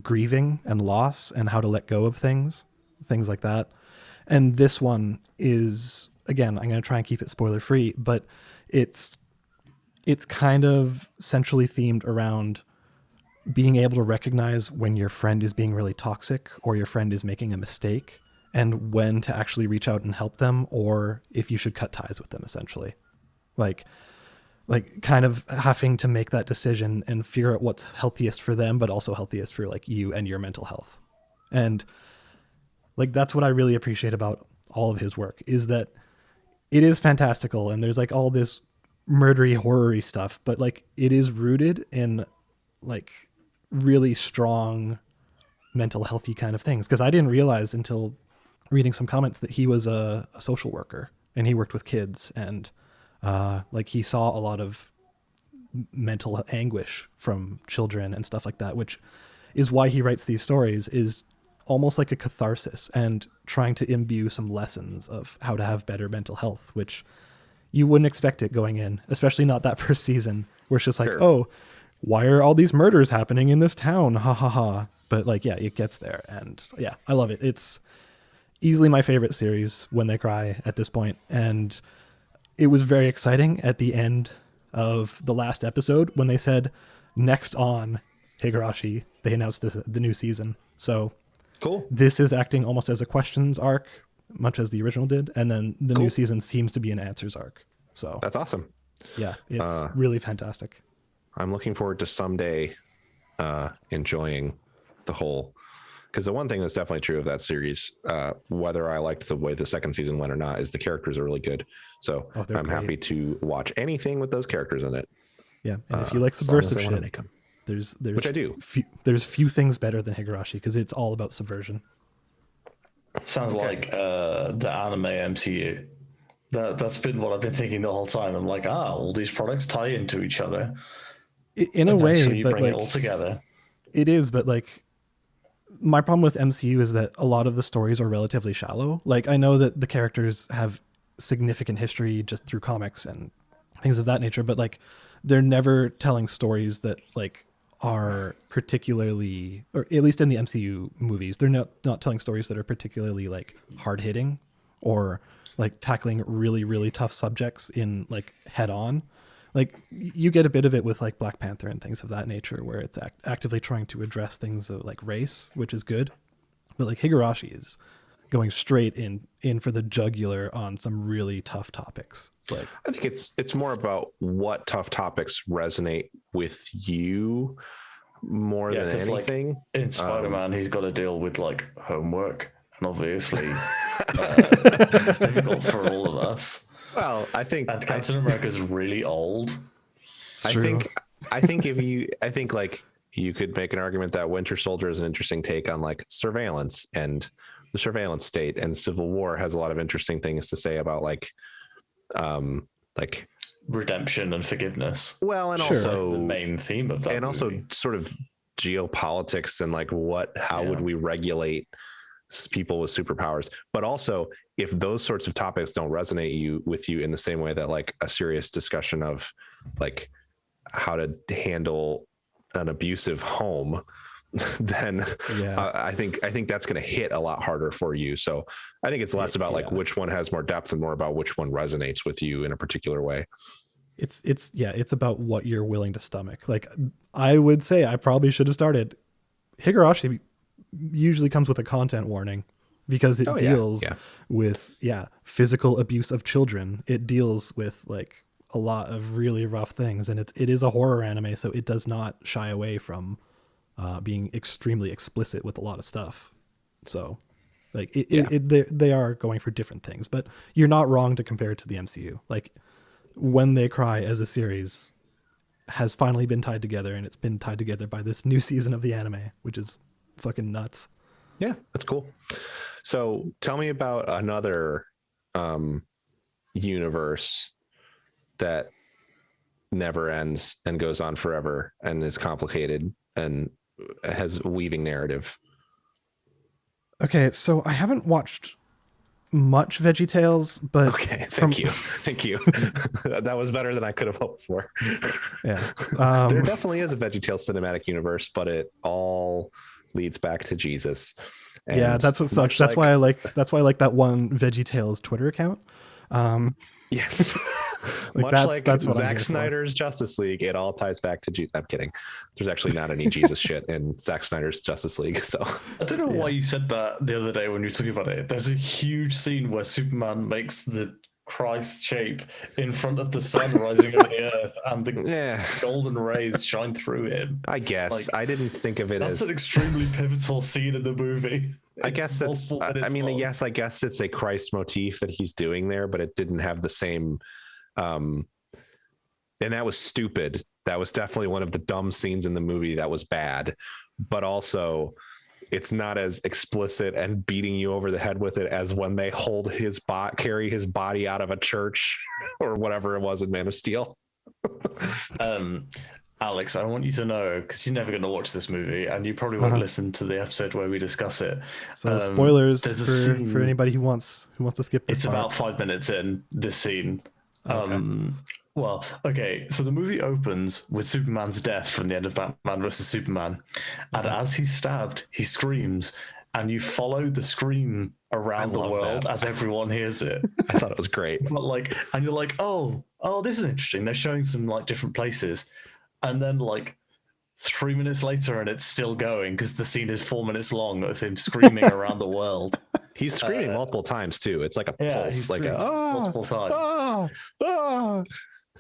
grieving and loss and how to let go of things like that. And this one is, again, I'm going to try and keep it spoiler free, but it's kind of centrally themed around being able to recognize when your friend is being really toxic or your friend is making a mistake, and when to actually reach out and help them, or if you should cut ties with them, essentially. Like kind of having to make that decision and figure out what's healthiest for them, but also healthiest for like you and your mental health. And like, that's what I really appreciate about all of his work, is that it is fantastical and there's like all this murdery, horror-y stuff, but like it is rooted in like really strong mental healthy kind of things. Cause I didn't realize until reading some comments that he was a social worker and he worked with kids, and like he saw a lot of mental anguish from children and stuff like that, which is why he writes these stories, is almost like a catharsis and trying to imbue some lessons of how to have better mental health, which you wouldn't expect it going in, especially not that first season where it's just like, sure, oh, why are all these murders happening in this town? Ha ha ha. But like, yeah, it gets there. And yeah, I love it. It's easily my favorite series, When They Cry, at this point. And it was very exciting at the end of the last episode when they said, next on Higurashi, they announced the new season. So cool. This is acting almost as a questions arc, much as the original did. And then the new season seems to be an answers arc. So that's awesome. Yeah, it's really fantastic. I'm looking forward to someday enjoying the whole, because the one thing that's definitely true of that series, whether I liked the way the second season went or not, is the characters are really good. So I'm happy to watch anything with those characters in it. Yeah, and if you like subversive shit, there's which I do. There's few things better than Higurashi, because it's all about subversion. Sounds like the anime MCU. That's been what I've been thinking the whole time. I'm like, all these products tie into each other. In a way, you but bring like, it all together. It is, but like, my problem with MCU is that a lot of the stories are relatively shallow. Like, I know that the characters have significant history just through comics and things of that nature, but like, they're never telling stories that like are particularly, or at least in the MCU movies, they're not telling stories that are particularly like hard hitting or like tackling really, really tough subjects in like head on. Like, you get a bit of it with like Black Panther and things of that nature, where it's actively trying to address things of like race, which is good. But like, Higurashi is going straight in for the jugular on some really tough topics. Like, I think it's more about what tough topics resonate with you more than anything. Like, in Spider-Man, he's got to deal with like homework, and obviously it's difficult for all of us. Well, I think, and Captain America's really old. I think like you could make an argument that Winter Soldier is an interesting take on like surveillance and the surveillance state, and Civil War has a lot of interesting things to say about like redemption and forgiveness. Well, and sure, also like the main theme of that, and movie. Also sort of geopolitics and like how would we regulate people with superpowers. But also, if those sorts of topics don't resonate with you in the same way that like a serious discussion of like how to handle an abusive home, then I think that's going to hit a lot harder for you. So I think it's less about like which one has more depth and more about which one resonates with you in a particular way. It's about what you're willing to stomach. Like, I would say I probably should have started. Higurashi usually comes with a content warning because it deals with physical abuse of children. It deals with like a lot of really rough things, and it is a horror anime, so it does not shy away from being extremely explicit with a lot of stuff. So like they are going for different things, but you're not wrong to compare it to the MCU. Like, When They Cry as a series has finally been tied together, and it's been tied together by this new season of the anime, which is fucking nuts. Yeah, that's cool. So tell me about another universe that never ends and goes on forever and is complicated and has weaving narrative. Okay, so I haven't watched much VeggieTales, but okay, thank you. That was better than I could have hoped for. Yeah, there definitely is a VeggieTales cinematic universe, but it all leads back to Jesus. And yeah, that's what sucks. That's why I like that one VeggieTales Twitter account. Yes. Like Much like that's what Zack Snyder's Justice League, it all ties back to Jesus. I'm kidding. There's actually not any Jesus shit in Zack Snyder's Justice League. So I don't know why you said that the other day when you were talking about it. There's a huge scene where Superman makes the Christ shape in front of the sun rising over the earth, and the golden rays shine through him. I guess I didn't think of it as an extremely pivotal scene in the movie. I guess that's. I mean, yes, I guess it's a Christ motif that he's doing there, but it didn't have the same. And that was stupid. That was definitely one of the dumb scenes in the movie. That was bad, but also it's not as explicit and beating you over the head with it as when they carry his body out of a church or whatever it was in Man of Steel. Alex, I want you to know, because you're never going to watch this movie and you probably won't listen to the episode where we discuss it. So spoilers for anybody who wants to skip this. It's part. About 5 minutes in this scene. Okay. So the movie opens with Superman's death from the end of Batman vs. Superman. And as he's stabbed, he screams. And you follow the scream around the world as everyone hears it. I thought it was great. But and you're like, oh, this is interesting. They're showing some different places. And then 3 minutes later, and it's still going because the scene is 4 minutes long of him screaming around the world. He's screaming multiple times too. It's like a pulse, he's multiple times.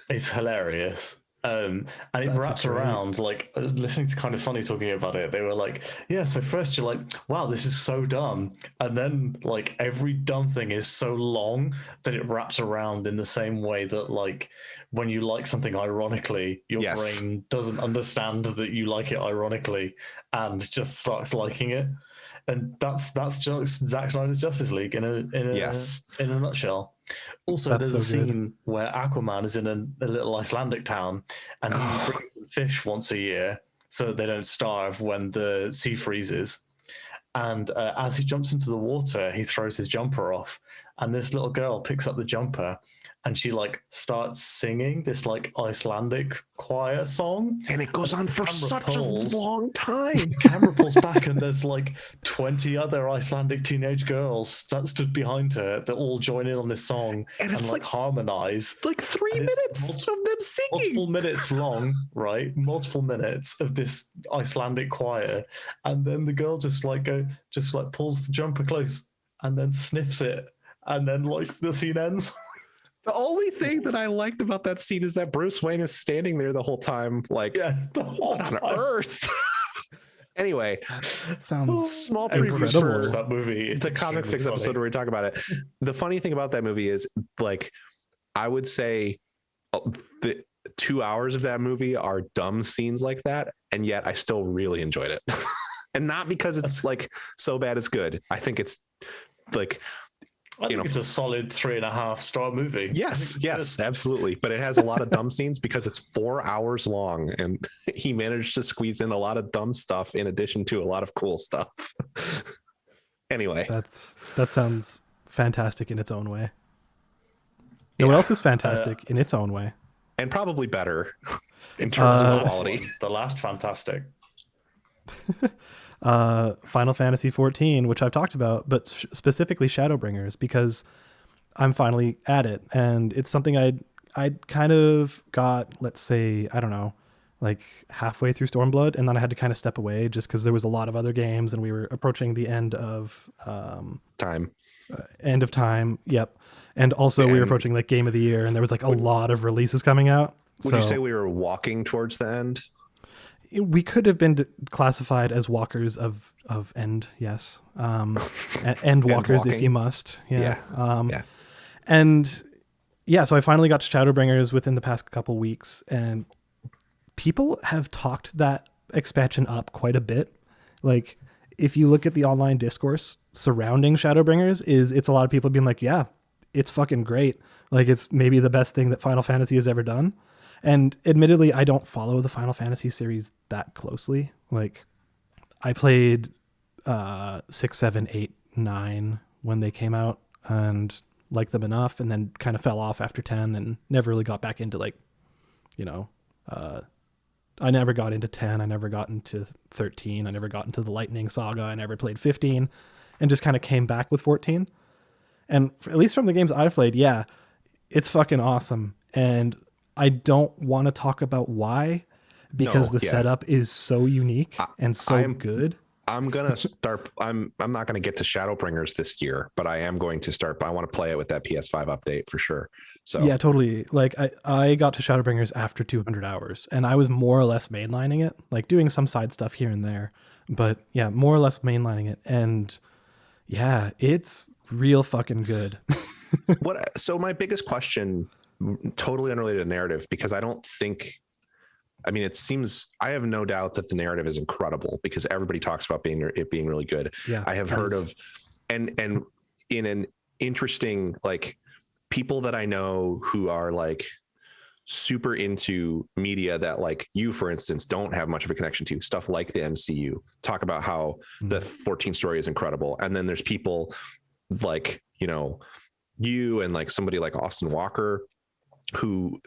It's hilarious. And it wraps around listening to Kind of Funny talking about it. They were like, yeah, so first you're like, wow, this is so dumb. And then every dumb thing is so long that it wraps around in the same way that when you like something ironically, your brain doesn't understand that you like it ironically and just starts liking it. And that's just Zack Snyder's Justice League in a nutshell. Also, there's a scene where Aquaman is in a little Icelandic town and he brings them fish once a year so that they don't starve when the sea freezes. And as he jumps into the water, he throws his jumper off, and this little girl picks up the jumper and she starts singing this Icelandic choir song, and it goes on for such a long time. Camera pulls back and there's 20 other Icelandic teenage girls that stood behind her that all join in on this song and it's harmonize 3 minutes of them singing, multiple minutes long, right? Multiple minutes of this Icelandic choir, and then the girl just pulls the jumper close and then sniffs it, and then the scene ends. The only thing that I liked about that scene is that Bruce Wayne is standing there the whole time, the whole time. On earth. Anyway, that sounds small preview for that movie. It's a Comic Fyx episode where we talk about it. The funny thing about that movie is, I would say the 2 hours of that movie are dumb scenes like that, and yet I still really enjoyed it. And not because it's so bad it's good. I think it's I think it's a solid 3.5-star movie. Yes, absolutely. But it has a lot of dumb scenes because it's 4 hours long, and he managed to squeeze in a lot of dumb stuff in addition to a lot of cool stuff. Anyway, that sounds fantastic in its own way. What else is fantastic in its own way? And probably better in terms of quality. The last fantastic. Final Fantasy XIV, which I've talked about, but specifically Shadowbringers, because I'm finally at it, and it's something I'd kind of got, let's say, I don't know, halfway through Stormblood, and then I had to kind of step away just because there was a lot of other games, and we were approaching the end of time. End of time, yep. And also we were approaching Game of the Year, and there was a lot of releases coming out. Would you say we were walking towards the end? We could have been classified as walkers of end, yes. End walkers if you must. Yeah. And yeah, so I finally got to Shadowbringers within the past couple weeks, and people have talked that expansion up quite a bit. If you look at the online discourse surrounding Shadowbringers, it's a lot of people being yeah, it's fucking great. It's maybe the best thing that Final Fantasy has ever done. And admittedly, I don't follow the Final Fantasy series that closely. Like, I played 6, 7, 8, 9 when they came out and liked them enough, and then kind of fell off after 10 and never really got back into, like, you know, I never got into 10. I never got into 13. I never got into the Lightning Saga. I never played 15 and just kind of came back with 14. And at least from the games I've played, yeah, it's fucking awesome. And I don't want to talk about why, because the setup is so unique and so good. I'm gonna start. I'm not gonna get to Shadowbringers this year, but I am going to start. But I want to play it with that PS5 update for sure. So yeah, totally. Like I got to Shadowbringers after 200 hours, and I was more or less mainlining it, like doing some side stuff here and there, but yeah, more or less mainlining it. And yeah, it's real fucking good. So my biggest question, totally unrelated to narrative, because I don't think. I mean, it seems, I have no doubt that the narrative is incredible because everybody talks about it being really good. Yeah, I have heard of, and in an interesting, like, people that I know who are like super into media that, like, you, for instance, don't have much of a connection to, stuff like the MCU, talk about how the 14 story is incredible. And then there's people like, you know, you and like somebody like Austin Walker who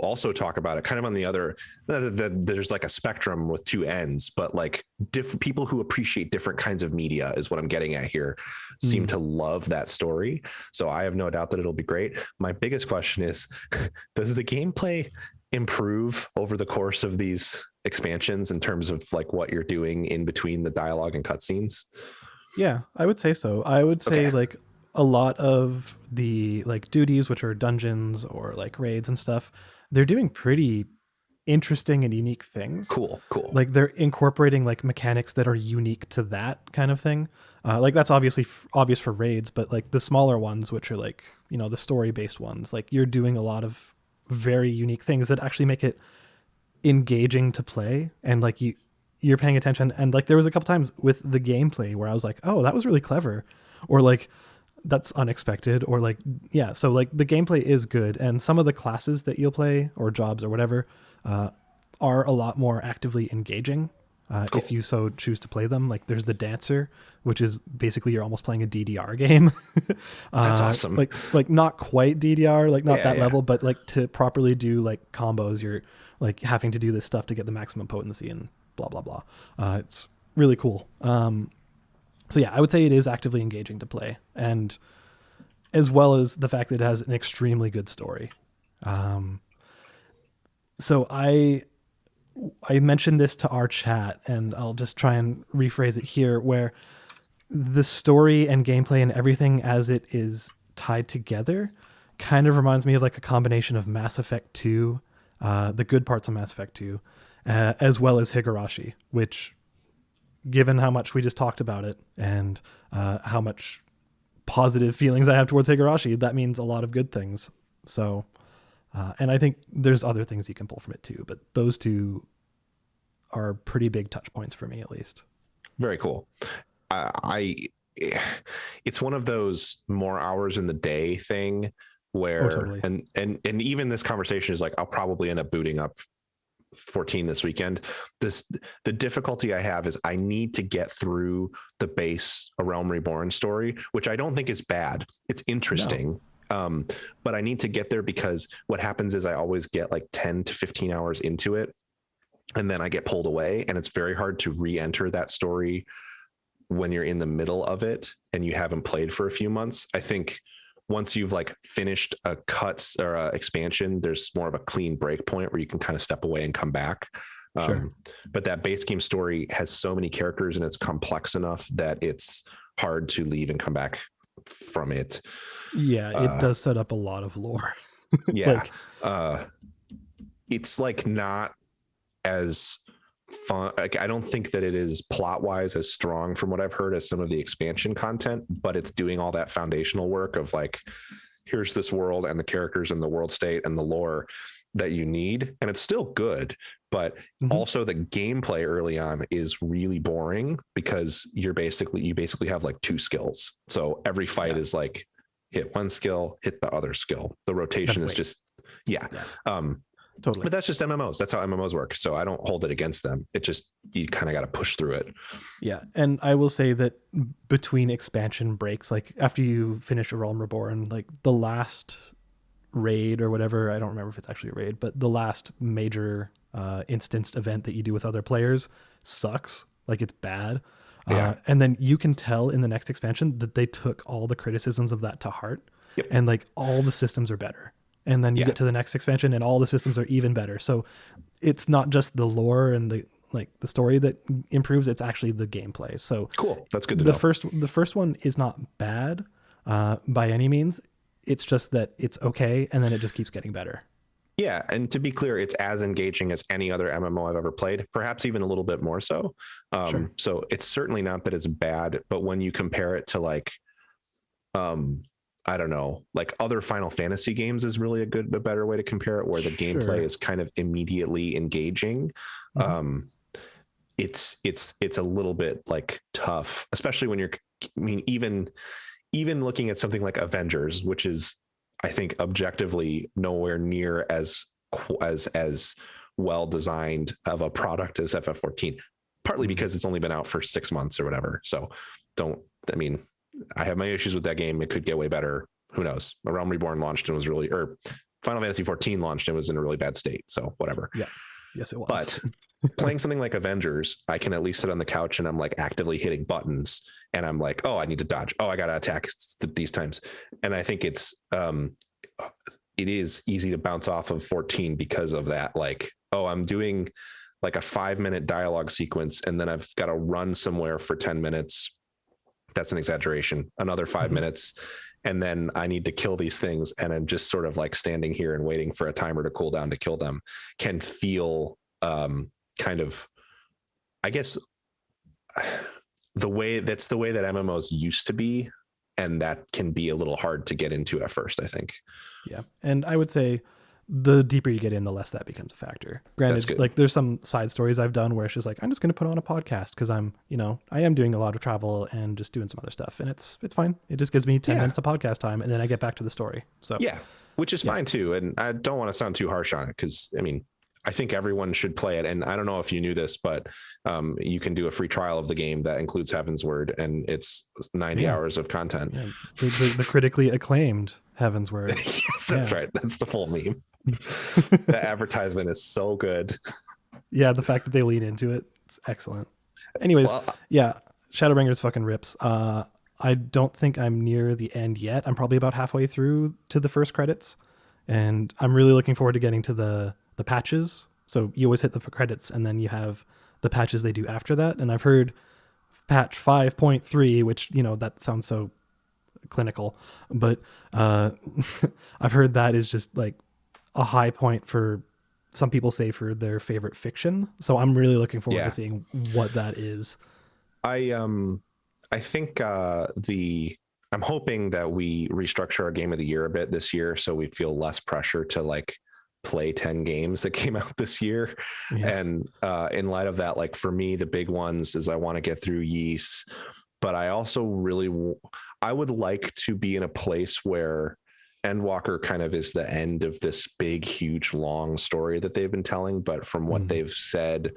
also talk about it kind of on the other, there's like a spectrum with two ends, but like different people who appreciate different kinds of media is what I'm getting at here, seem to love that story. So I have no doubt that it'll be great. My biggest question is, does the gameplay improve over the course of these expansions in terms of like what you're doing in between the dialogue and cutscenes? Yeah, I would say so. I would say like a lot of the like duties, which are dungeons or like raids and stuff, they're doing pretty interesting and unique things. Cool. Like they're incorporating like mechanics that are unique to that kind of thing. Like that's obviously obvious for raids, but like the smaller ones, which are like, you know, the story based ones, like you're doing a lot of very unique things that actually make it engaging to play. And like you're paying attention. And like there was a couple times with the gameplay where I was like, oh, that was really clever. Or like, that's unexpected, or like, yeah. So like the gameplay is good. And some of the classes that you'll play or jobs or whatever are a lot more actively engaging if you so choose to play them. Like there's the Dancer, which is basically you're almost playing a DDR game. That's awesome. Like not quite DDR, like not that level, but like to properly do like combos, you're like having to do this stuff to get the maximum potency and blah, blah, blah. It's really cool. So yeah, I would say it is actively engaging to play, and as well as the fact that it has an extremely good story. So I mentioned this to our chat, and I'll just try and rephrase it here, where the story and gameplay and everything as it is tied together kind of reminds me of like a combination of Mass Effect 2, the good parts of Mass Effect 2, as well as Higurashi, which, given how much we just talked about it and how much positive feelings I have towards Higurashi, that means a lot of good things. So, and I think there's other things you can pull from it too, but those two are pretty big touch points for me, at least. Very cool. It's one of those more hours in the day thing where, totally. and even this conversation is like, I'll probably end up booting up 14 this weekend. The difficulty I have is I need to get through the base A Realm Reborn story, which I don't think is bad. It's interesting. No. But I need to get there because what happens is I always get like 10 to 15 hours into it, and then I get pulled away, and it's very hard to re-enter that story when you're in the middle of it and you haven't played for a few months. I think once you've like finished a cuts or a expansion, there's more of a clean break point where you can kind of step away and come back. Sure. But that base game story has so many characters and it's complex enough that it's hard to leave and come back from it. Yeah, it does set up a lot of lore. Yeah. It's like not as fun. Like, I don't think that it is plot wise as strong from what I've heard as some of the expansion content, but it's doing all that foundational work of like, here's this world and the characters and the world state and the lore that you need. And it's still good, but also the gameplay early on is really boring because you basically have like two skills. So every fight is like hit one skill, hit the other skill. The rotation is just, Totally. But that's just MMOs. That's how MMOs work. So I don't hold it against them. It just, you kind of got to push through it. Yeah. And I will say that between expansion breaks, like after you finish A Realm Reborn, like the last raid or whatever, I don't remember if it's actually a raid, but the last major instanced event that you do with other players sucks. Like it's bad. Yeah. And then you can tell in the next expansion that they took all the criticisms of that to heart. Yep. And like all the systems are better. And then you get to the next expansion and all the systems are even better. So it's not just the lore and the story that improves, it's actually the gameplay. So cool. That's good to know. The first one is not bad by any means. It's just that it's okay, and then it just keeps getting better. Yeah, and to be clear, it's as engaging as any other MMO I've ever played, perhaps even a little bit more so. Sure. So it's certainly not that it's bad, but when you compare it to like, I don't know, like other Final Fantasy games is really a better way to compare it, where the gameplay is kind of immediately engaging. Mm-hmm. It's a little bit like tough, especially when even looking at something like Avengers, which is, I think, objectively nowhere near as well designed of a product as FF14, partly because it's only been out for 6 months or whatever. So I have my issues with that game. It could get way better. Who knows? A Realm Reborn launched and was or Final Fantasy 14 launched and was in a really bad state. So whatever. Yeah. Yes, it was. But playing something like Avengers, I can at least sit on the couch and I'm like actively hitting buttons and I'm like, oh, I need to dodge. Oh, I got to attack these times. And I think it is easy to bounce off of 14 because of that. Like, oh, I'm doing like a 5-minute dialogue sequence and then I've got to run somewhere for 10 minutes. That's an exaggeration. Another 5 minutes. And then I need to kill these things. And I'm just sort of like standing here and waiting for a timer to cool down to kill them can feel kind of, I guess, the way that MMOs used to be. And that can be a little hard to get into at first, I think. Yeah. And I would say the deeper you get in, the less that becomes a factor. Granted, like there's some side stories I've done where it's just like, I'm just going to put on a podcast because I am doing a lot of travel and just doing some other stuff. And it's fine. It just gives me 10 minutes of podcast time and then I get back to the story. So yeah, which is fine too. And I don't want to sound too harsh on it because I think everyone should play it. And I don't know if you knew this, but you can do a free trial of the game that includes Heavensward, and it's 90 hours of content. Yeah. The critically acclaimed Heavensward. Yes, that's right. That's the full meme. The advertisement is so good. Yeah, the fact that they lean into it, it's excellent. Anyways, Shadowbringers fucking rips. I don't think I'm near the end yet. I'm probably about halfway through to the first credits, and I'm really looking forward to getting to the patches. So you always hit the credits and then you have the patches they do after that. And I've heard patch 5.3, which, that sounds so clinical, but I've heard that is just like a high point for some people say for their favorite fiction. So I'm really looking forward to seeing what that is. I think I'm hoping that we restructure our game of the year a bit this year so we feel less pressure to like play 10 games that came out this year. And in light of that, like for me, the big ones is I want to get through Yeast, but I also I would like to be in a place where Endwalker kind of is the end of this big, huge, long story that they've been telling. But from what they've said,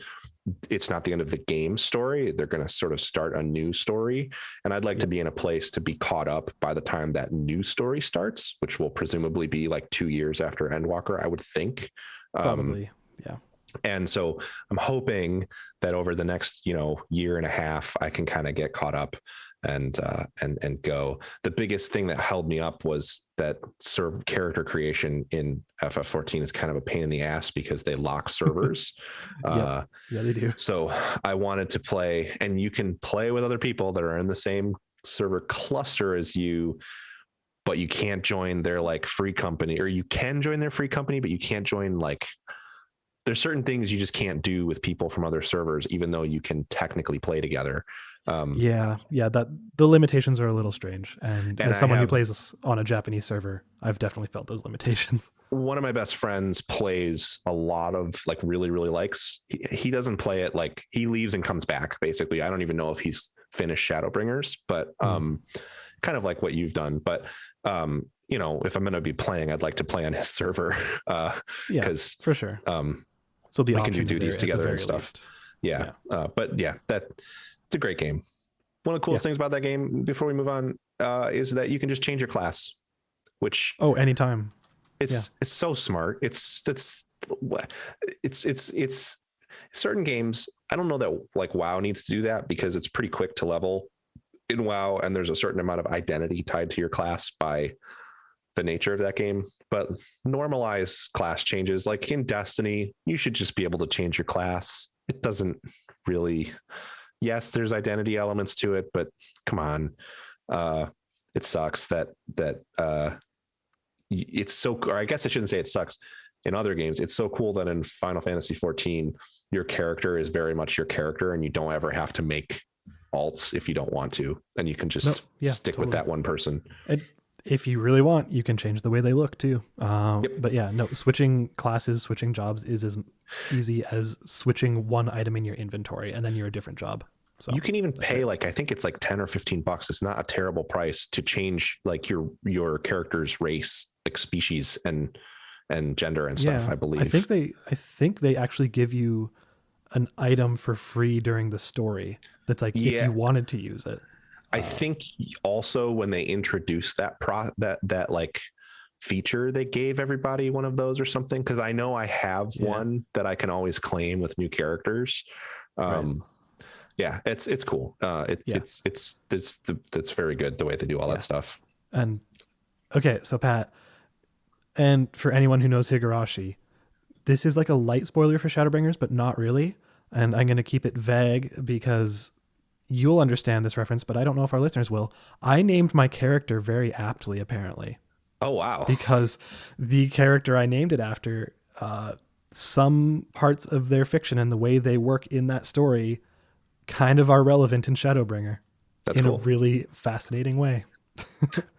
it's not the end of the game story. They're going to sort of start a new story. And I'd like to be in a place to be caught up by the time that new story starts, which will presumably be like 2 years after Endwalker, I would think. Probably. Yeah. And so I'm hoping that over the next, year and a half, I can kind of get caught up and go. The biggest thing that held me up was that character creation in FF14 is kind of a pain in the ass because they lock servers. Yeah, they do. So I wanted to play, and you can play with other people that are in the same server cluster as you, but you can't join their like free company, or you can join their free company, but you can't join there's certain things you just can't do with people from other servers, even though you can technically play together. That the limitations are a little strange. And as someone who plays on a Japanese server, I've definitely felt those limitations. One of my best friends plays a lot of really, really likes. He doesn't play it he leaves and comes back. Basically, I don't even know if he's finished Shadowbringers, but kind of like what you've done. But if I'm going to be playing, I'd like to play on his server. Because for sure. So we can do duties together and stuff. Least. Yeah. But yeah, it's a great game. One of the coolest things about that game, before we move on, is that you can just change your class, which anytime. It's so smart. It's certain games. I don't know that like WoW needs to do that because it's pretty quick to level in WoW, and there's a certain amount of identity tied to your class by the nature of that game. But normalize class changes, like in Destiny, you should just be able to change your class. It doesn't really. Yes, there's identity elements to it, but come on, it sucks that it's so. Or I guess I shouldn't say it sucks. In other games, it's so cool that in Final Fantasy 14, your character is very much your character, and you don't ever have to make alts if you don't want to, and you can just stick with that one person. And if you really want, you can change the way they look too. But switching classes, switching jobs is as easy as switching one item in your inventory, and then you're a different job. So you can even pay I think it's like $10 or $15. It's not a terrible price to change like your character's race, like species and gender and stuff. I believe. I think they actually give you an item for free during the story. That's like if you wanted to use it. I think also when they introduced that like feature, they gave everybody one of those or something. Cause I know I have one that I can always claim with new characters. Yeah, it's cool. It's very good the way they do all that stuff. And okay, so Pat, and for anyone who knows Higurashi, this is like a light spoiler for Shadowbringers, but not really. And I'm going to keep it vague because you'll understand this reference, but I don't know if our listeners will. I named my character very aptly, apparently. Oh, wow. Because the character I named it after, some parts of their fiction and the way they work in that story kind of are relevant in Shadowbringer. That's in a really fascinating way.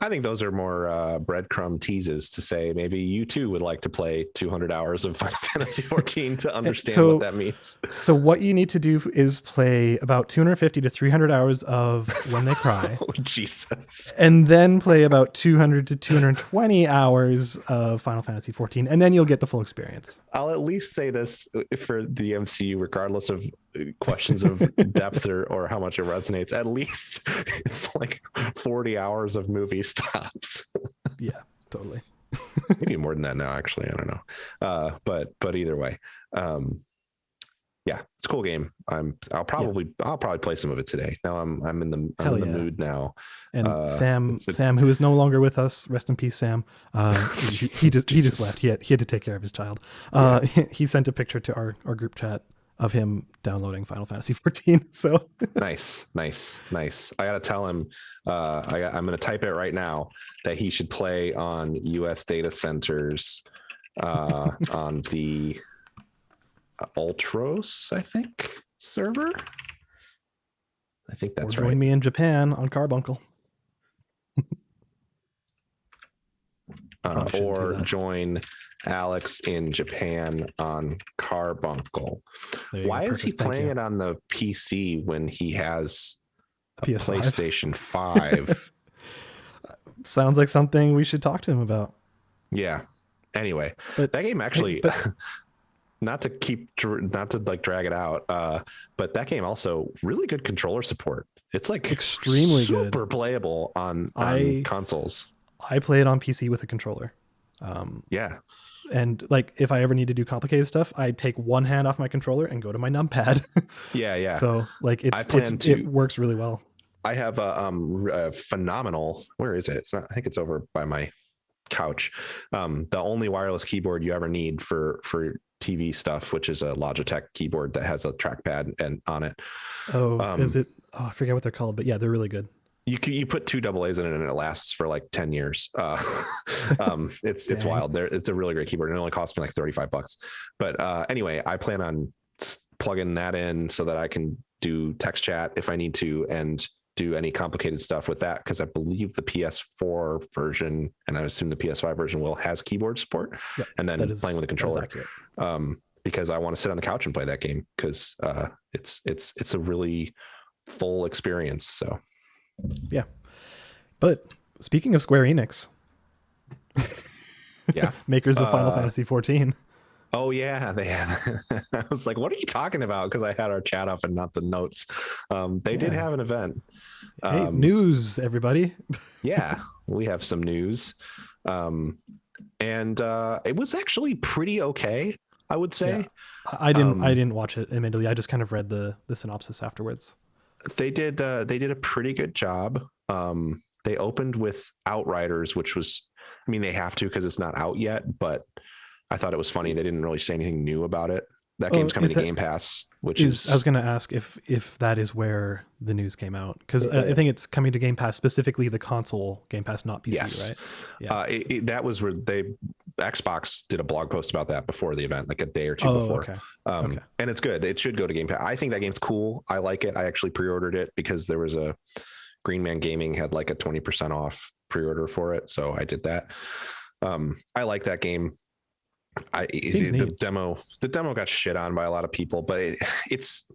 I think those are more breadcrumb teases to say maybe you too would like to play 200 hours of Final Fantasy 14 to understand what that means. So what you need to do is play about 250 to 300 hours of When They Cry. Oh, Jesus. And then play about 200 to 220 hours of Final Fantasy 14, and then you'll get the full experience. I'll at least say this for the MCU, regardless of questions of depth or how much it resonates, at least it's like 40 hours of movie stops. Yeah, totally. Maybe more than that now, actually. I don't know. But either way, it's a cool game. I'll probably play some of it today. Now I'm in the mood now. And Sam, who is no longer with us, rest in peace, Sam. He just left. He had to take care of his child. He sent a picture to our group chat of him downloading Final Fantasy 14. So nice. I gotta tell him. I'm gonna type it right now that he should play on U.S. data centers on the Ultros, I think, server. I think that's right. Join me in Japan on Carbuncle. Or join Alex in Japan on Carbuncle. Why is he playing it on the PC when he has a PS5? PlayStation 5? Sounds like something we should talk to him about. Yeah. Anyway, that game actually, not to drag it out, but that game also really good controller support. It's like extremely super playable on consoles. I play it on PC with a controller. And like if I ever need to do complicated stuff, I take one hand off my controller and go to my numpad. Yeah. So like it works really well. I have a phenomenal. Where is it? It's not. I think it's over by my couch. The only wireless keyboard you ever need for TV stuff, which is a Logitech keyboard that has a trackpad and on it. Is it? Oh, I forget what they're called, but yeah, they're really good. You put 2 AA's in it and it lasts for like 10 years. It's wild. It's a really great keyboard. It only cost me like $35. But anyway, I plan on plugging that in so that I can do text chat if I need to and do any complicated stuff with that, because I believe the PS4 version, and I assume the PS5 version has keyboard support. Yep, and then playing with a controller. Because I want to sit on the couch and play that game because it's a really full experience. So. Yeah. But speaking of Square Enix, Yeah. Makers of Final Fantasy 14. Oh yeah, they had. I was like, "What are you talking about?" Because I had our chat up and not the notes. They did have an event. Hey, news, everybody. Yeah, we have some news, and it was actually pretty okay, I would say. Yeah. I didn't watch it admittedly. I just kind of read the synopsis afterwards. They did a pretty good job. They opened with Outriders, which was, I mean, they have to because it's not out yet, but I thought it was funny. They didn't really say anything new about it. That game's coming to Game Pass, which is... I was going to ask if that is where the news came out, because I think it's coming to Game Pass, specifically the console Game Pass, not PC, yes. right? Yeah. That was where Xbox did a blog post about that before the event, like a day or two before. Okay. And it's good. It should go to Game Pass. I think that game's cool. I like it. I actually pre-ordered it because there was a Green Man Gaming had like a 20% off pre-order for it. So I did that. I like that game. The demo got shit on by a lot of people, but it's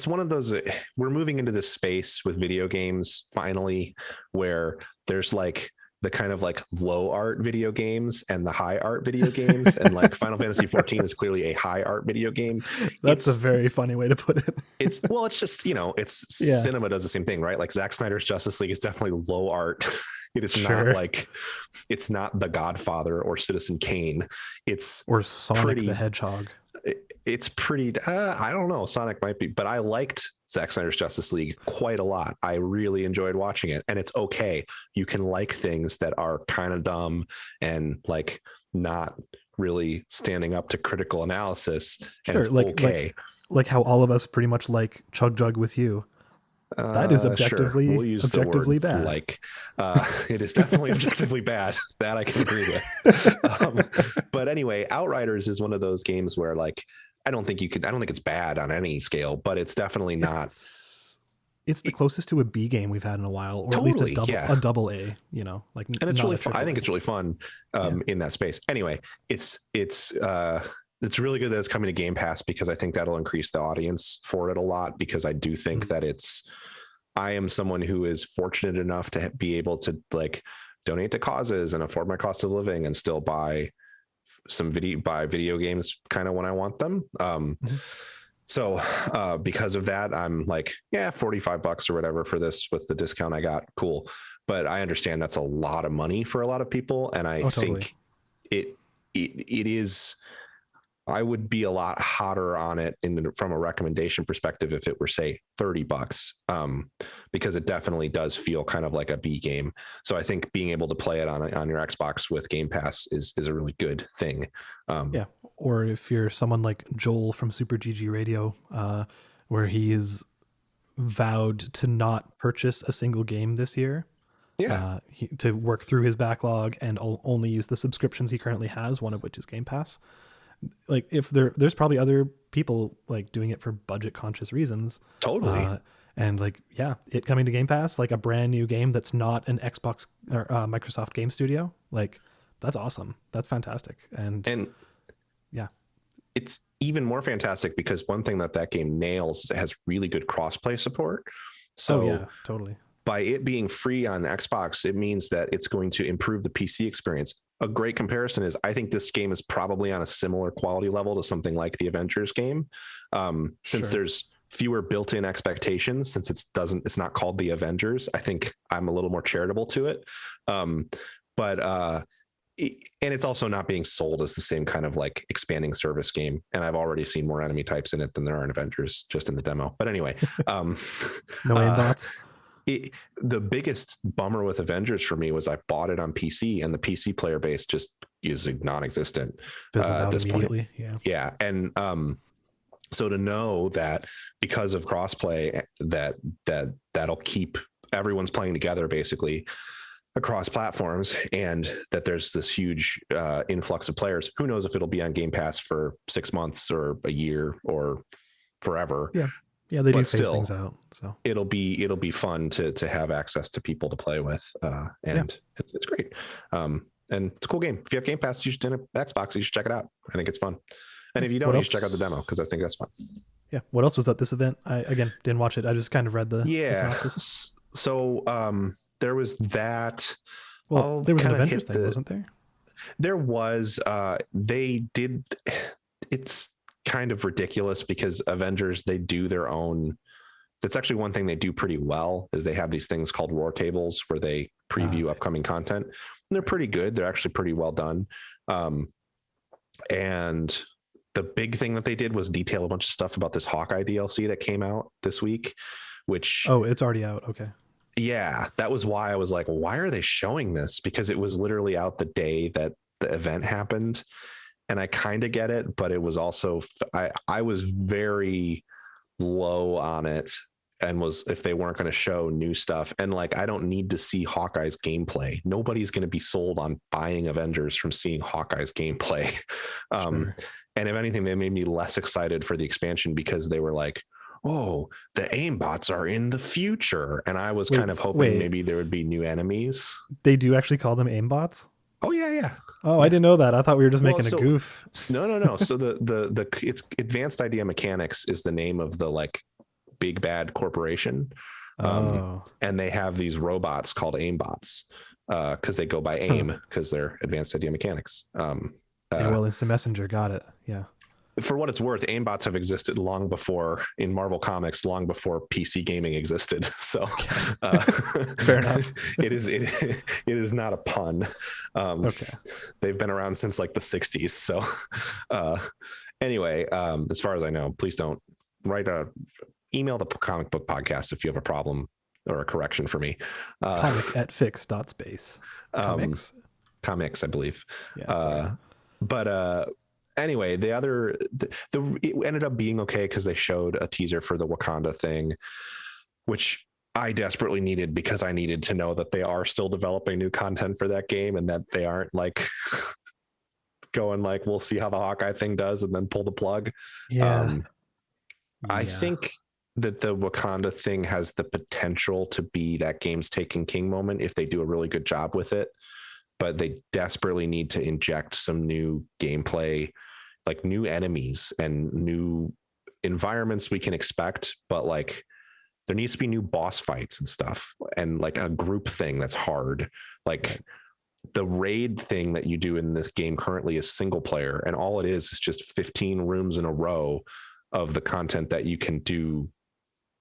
one of those, we're moving into this space with video games finally, where there's like the kind of like low art video games and the high art video games. And like Final Fantasy 14 is clearly a high art video game. That's a very funny way to put it. It's just, cinema does the same thing, right? Like Zack Snyder's Justice League is definitely low art. It is not like, it's not The Godfather or Citizen Kane. Or Sonic the Hedgehog. It's pretty, I don't know, Sonic might be, but I liked Zack Snyder's Justice League quite a lot. I really enjoyed watching it, and it's okay. You can like things that are kind of dumb and like not really standing up to critical analysis, and it's okay. Like how all of us pretty much like Chug Jug with You. That is objectively, We'll use objectively the word bad. Like, it is definitely objectively bad. That I can agree with. But anyway, Outriders is one of those games where like, I don't think it's bad on any scale, but it's definitely not. It's the closest to a B game we've had in a while, or at least a double A, like, and it's really fun. I think it's really fun in that space. Anyway, it's really good that it's coming to Game Pass, because I think that'll increase the audience for it a lot, because I do think that I am someone who is fortunate enough to be able to like donate to causes and afford my cost of living and still buy video games kind of when I want them. So because of that, I'm like, yeah, $45 or whatever for this with the discount I got. Cool. But I understand that's a lot of money for a lot of people. And I think it is, I would be a lot hotter on it from a recommendation perspective if it were, say, $30, because it definitely does feel kind of like a B game. So I think being able to play it on your Xbox with Game Pass is a really good thing. Yeah. Or if you're someone like Joel from Super GG Radio, where he is vowed to not purchase a single game this year. Yeah. To work through his backlog and only use the subscriptions he currently has, one of which is Game Pass. Like, if there's probably other people like doing it for budget conscious reasons. Totally. And like, yeah, it coming to Game Pass, like a brand new game that's not an Xbox or Microsoft Game Studio. Like, that's awesome. That's fantastic. And yeah, it's even more fantastic because one thing that game nails is it has really good crossplay support. So yeah, totally. By it being free on Xbox, it means that it's going to improve the PC experience. A great comparison is I think this game is probably on a similar quality level to something like the Avengers game. Since there's fewer built-in expectations, since it's not called the Avengers, I think I'm a little more charitable to it. And it's also not being sold as the same kind of like expanding service game. And I've already seen more enemy types in it than there are in Avengers just in the demo. But anyway, no aimbots. The biggest bummer with Avengers for me was I bought it on PC and the PC player base just is non-existent at this point. Yeah. And so to know that because of crossplay that'll keep everyone's playing together basically across platforms, and that there's this huge influx of players, who knows if it'll be on Game Pass for 6 months or a year or forever. Yeah, they do phase things out, so it'll be fun to have access to people to play with, and it's great. And it's a cool game. If you have Game Pass, you should in Xbox, you should check it out. I think it's fun. And if you don't, you should check out the demo because I think that's fun. Yeah. What else was at this event? I again didn't watch it. I just kind of read the synopsis. So there was that. Well, there was an Avengers thing, wasn't there? There was, they did, it's kind of ridiculous because Avengers, they do their own. That's actually one thing they do pretty well is they have these things called war tables where they preview upcoming content. And they're pretty good. They're actually pretty well done. And the big thing that they did was detail a bunch of stuff about this Hawkeye DLC that came out this week, which... Oh, it's already out. Okay. Yeah, that was why I was like, why are they showing this? Because it was literally out the day that the event happened. And I kind of get it, but it was also, I was very low on it and was, if they weren't going to show new stuff, and like, I don't need to see Hawkeye's gameplay. Nobody's going to be sold on buying Avengers from seeing Hawkeye's gameplay. Sure. And if anything, they made me less excited for the expansion because they were like, oh, the aimbots are in the future. And I was kind of hoping maybe there would be new enemies. They do actually call them aimbots? Oh, yeah. Oh, I didn't know that. I thought we were just making a goof. No. So the it's Advanced Idea Mechanics is the name of the like big bad corporation. And they have these robots called aimbots because they go by aim because they're Advanced Idea Mechanics. Instant Messenger. Got it. Yeah. For what it's worth, aimbots have existed long before in Marvel Comics, long before PC gaming existed. So fair enough. It is not a pun. They've been around since like the 60s. So anyway, as far as I know, please don't email the comic book podcast if you have a problem or a correction for me. comic@fix.space. Comics, I believe. Yeah, but anyway, it ended up being okay because they showed a teaser for the Wakanda thing, which I desperately needed because I needed to know that they are still developing new content for that game and that they aren't like going like, we'll see how the Hawkeye thing does and then pull the plug. I think that the Wakanda thing has the potential to be that game's Taken King moment if they do a really good job with it. But they desperately need to inject some new gameplay, like new enemies and new environments we can expect. But like, there needs to be new boss fights and stuff, and like a group thing that's hard. Like the raid thing that you do in this game currently is single player, and all it is just 15 rooms in a row of the content that you can do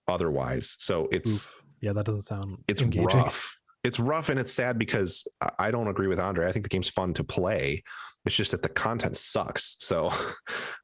otherwise. So it's that doesn't sound engaging. Rough. It's rough and it's sad because I don't agree with Andre. I think the game's fun to play. It's just that the content sucks. So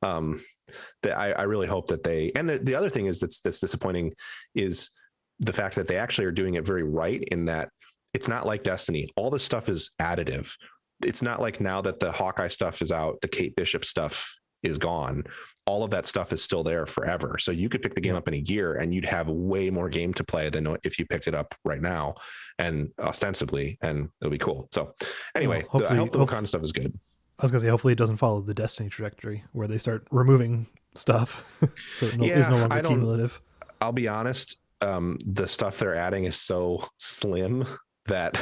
I really hope that the other thing is that's disappointing is the fact that they actually are doing it very right in that it's not like Destiny. All this stuff is additive. It's not like now that the Hawkeye stuff is out, the Kate Bishop stuff is gone. All of that stuff is still there forever. So you could pick the game up in a year and you'd have way more game to play than if you picked it up right now and ostensibly, and it'll be cool. So anyway, I hope the Wakanda stuff is good. I was gonna say, hopefully it doesn't follow the Destiny trajectory where they start removing stuff. So it is no longer cumulative. I'll be honest. The stuff they're adding is so slim that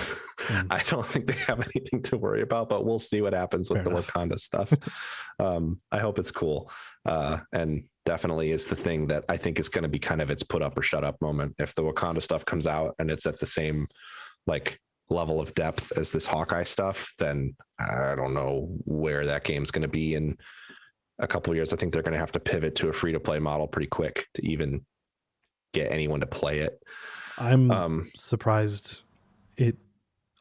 I don't think they have anything to worry about, but we'll see what happens with the Wakanda stuff. I hope it's cool. And definitely is the thing that I think is going to be kind of its put up or shut up moment. If the Wakanda stuff comes out and it's at the same like level of depth as this Hawkeye stuff, then I don't know where that game's going to be in a couple of years. I think they're going to have to pivot to a free to play model pretty quick to even get anyone to play it. I'm surprised.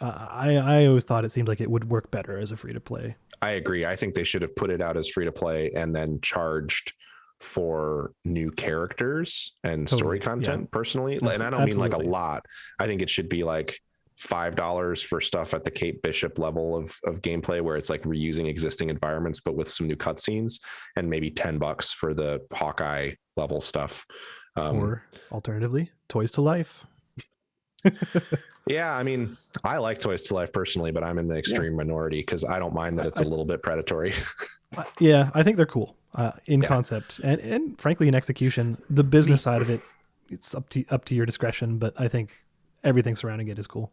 I always thought it seemed like it would work better as a free to play. I agree. I think they should have put it out as free to play and then charged for new characters and story content personally. And I don't mean like a lot. I think it should be like $5 for stuff at the Kate Bishop level of gameplay where it's like reusing existing environments, but with some new cutscenes, and maybe $10 for the Hawkeye level stuff. Or alternatively, Toys to Life. Yeah, I mean, I like Toys to Life personally, but I'm in the extreme minority because I don't mind that it's a little bit predatory. Yeah, I think they're cool in concept and frankly in execution. The business side of it, it's up to your discretion, but I think everything surrounding it is cool.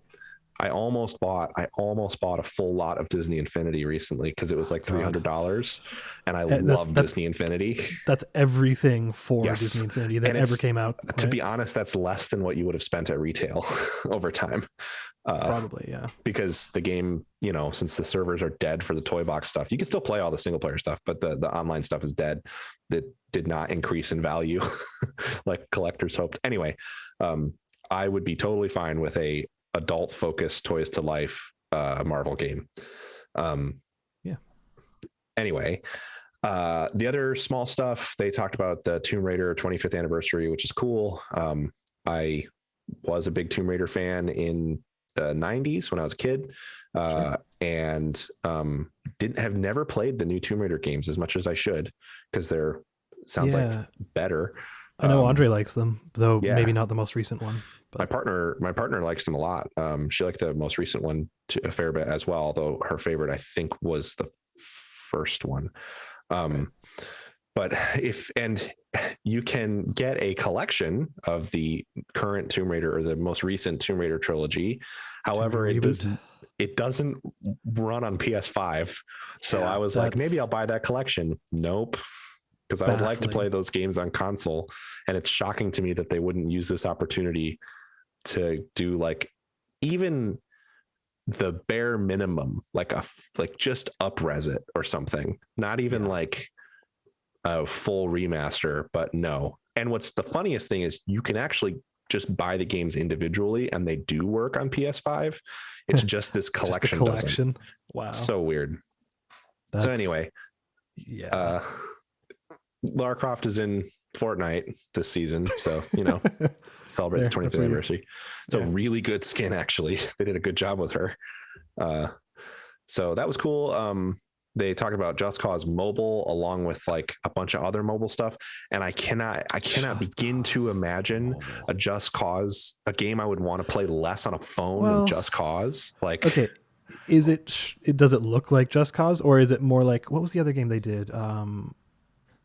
I almost bought a full lot of Disney Infinity recently because it was like $300, and I love Disney Infinity. That's everything for Disney Infinity that ever came out. Right? To be honest, that's less than what you would have spent at retail over time. Probably, yeah. Because the game, you know, since the servers are dead for the toy box stuff, you can still play all the single player stuff, but the online stuff is dead. That did not increase in value like collectors hoped. Anyway, I would be totally fine with a adult focused Toys to Life Marvel game. Yeah. Anyway, the other small stuff, they talked about the Tomb Raider 25th anniversary, which is cool. I was a big Tomb Raider fan in the 90s when I was a kid, and have never played the new Tomb Raider games as much as I should, because they're sounds like better. I know Andre likes them, though maybe not the most recent one. But my partner likes them a lot. She liked the most recent one a fair bit as well, though her favorite I think was the first one. But you can get a collection of the current Tomb Raider or the most recent Tomb Raider trilogy. However, it doesn't run on PS5. So I was like, maybe I'll buy that collection. Nope. Because I would like to play those games on console. And it's shocking to me that they wouldn't use this opportunity to do like even the bare minimum, like just up-res it or something. Not even like a full remaster, but no. And what's the funniest thing is you can actually just buy the games individually and they do work on PS5. It's just this collection. Just the collection. Wow. So weird. So anyway, Lara Croft is in Fortnite this season, so you know, celebrate the 20th anniversary. It's a really good skin, actually. They did a good job with her. So that was cool. They talked about Just Cause Mobile along with like a bunch of other mobile stuff, and I cannot begin to imagine a Just Cause, a game I would want to play less on a phone than Just Cause. Like, okay, is does it look like Just Cause, or is it more like, what was the other game they did?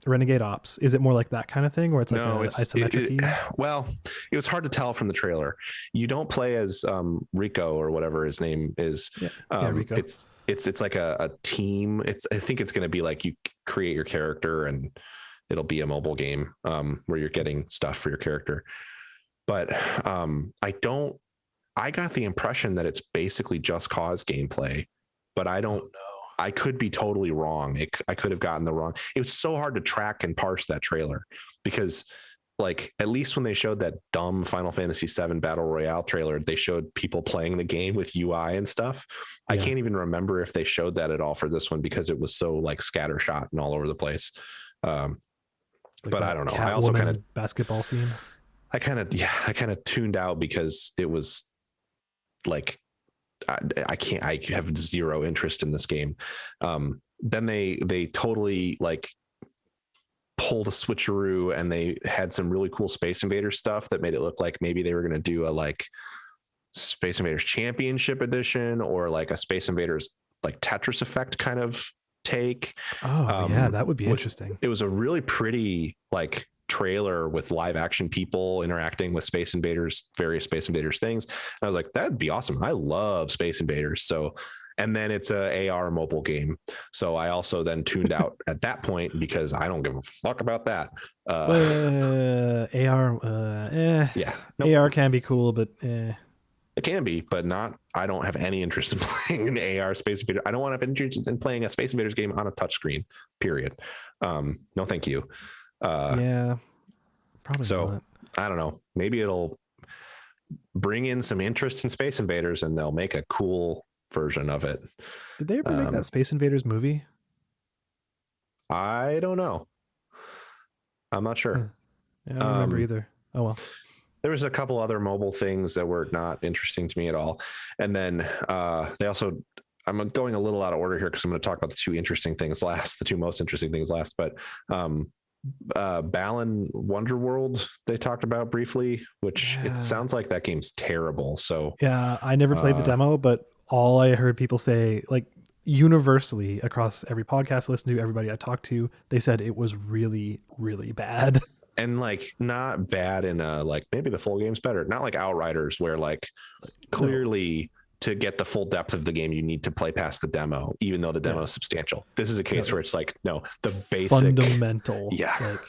Renegade Ops. Is it more like that kind of thing, or it's like isometric? Well, it was hard to tell from the trailer. You don't play as Rico or whatever his name is. Rico. It's like a team. I think it's going to be like you create your character and it'll be a mobile game where you're getting stuff for your character. But I got the impression that it's basically Just Cause gameplay, but I don't know. I could be totally wrong. I could have gotten the wrong. It was so hard to track and parse that trailer because, like, at least when they showed that dumb Final Fantasy VII Battle Royale trailer, they showed people playing the game with UI and stuff. Yeah. I can't even remember if they showed that at all for this one because it was so like scattershot and all over the place. But I don't know. I also kind of basketball scene. I kind of tuned out because it was like, I have zero interest in this game. Then they totally like pulled a switcheroo and they had some really cool Space Invaders stuff that made it look like maybe they were going to do a like Space Invaders Championship Edition or like a Space Invaders like Tetris Effect kind of take. That would be interesting. It was a really pretty like trailer with live action people interacting with Space Invaders, various Space Invaders things. And I was like, that'd be awesome. I love Space Invaders. So, and then it's a AR mobile game. So I also then tuned out at that point because I don't give a fuck about that. AR can be cool, but it can be, but not. I don't have any interest in playing an AR Space Invader. I don't want to have interest in playing a Space Invaders game on a touchscreen. Period. No, thank you. Probably so not. I don't know, maybe it'll bring in some interest in Space Invaders and they'll make a cool version of it. Did they ever make that Space Invaders movie? I don't know, I'm not sure. I don't remember either. Oh well, there was a couple other mobile things that were not interesting to me at all, and then they also, I'm going a little out of order here because I'm going to talk about the two most interesting things last, but Balan Wonderworld they talked about briefly, which it sounds like that game's terrible. So I never played the demo, but all I heard people say, like universally across every podcast I listened to, everybody I talked to, they said it was really, really bad. And like not bad in a like maybe the full game's better, not like Outriders where like clearly to get the full depth of the game, you need to play past the demo, even though the demo is substantial. This is a case where it's like, no, the basic fundamental, like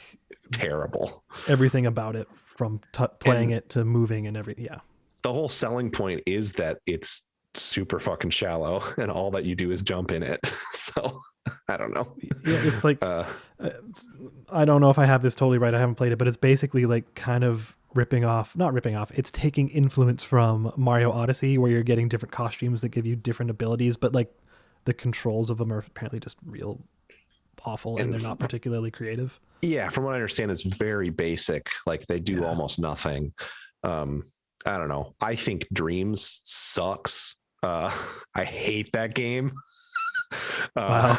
terrible. Everything about it, from playing it to moving and everything. Yeah. The whole selling point is that it's super fucking shallow and all that you do is jump in it. So I don't know. Yeah, it's like, I don't know if I have this totally right. I haven't played it, but it's basically like kind of not ripping off. It's taking influence from Mario Odyssey, where you're getting different costumes that give you different abilities, but like the controls of them are apparently just real awful and they're not particularly creative. Yeah. From what I understand, it's very basic. Like they do almost nothing. I don't know. I think Dreams sucks. I hate that game. Wow.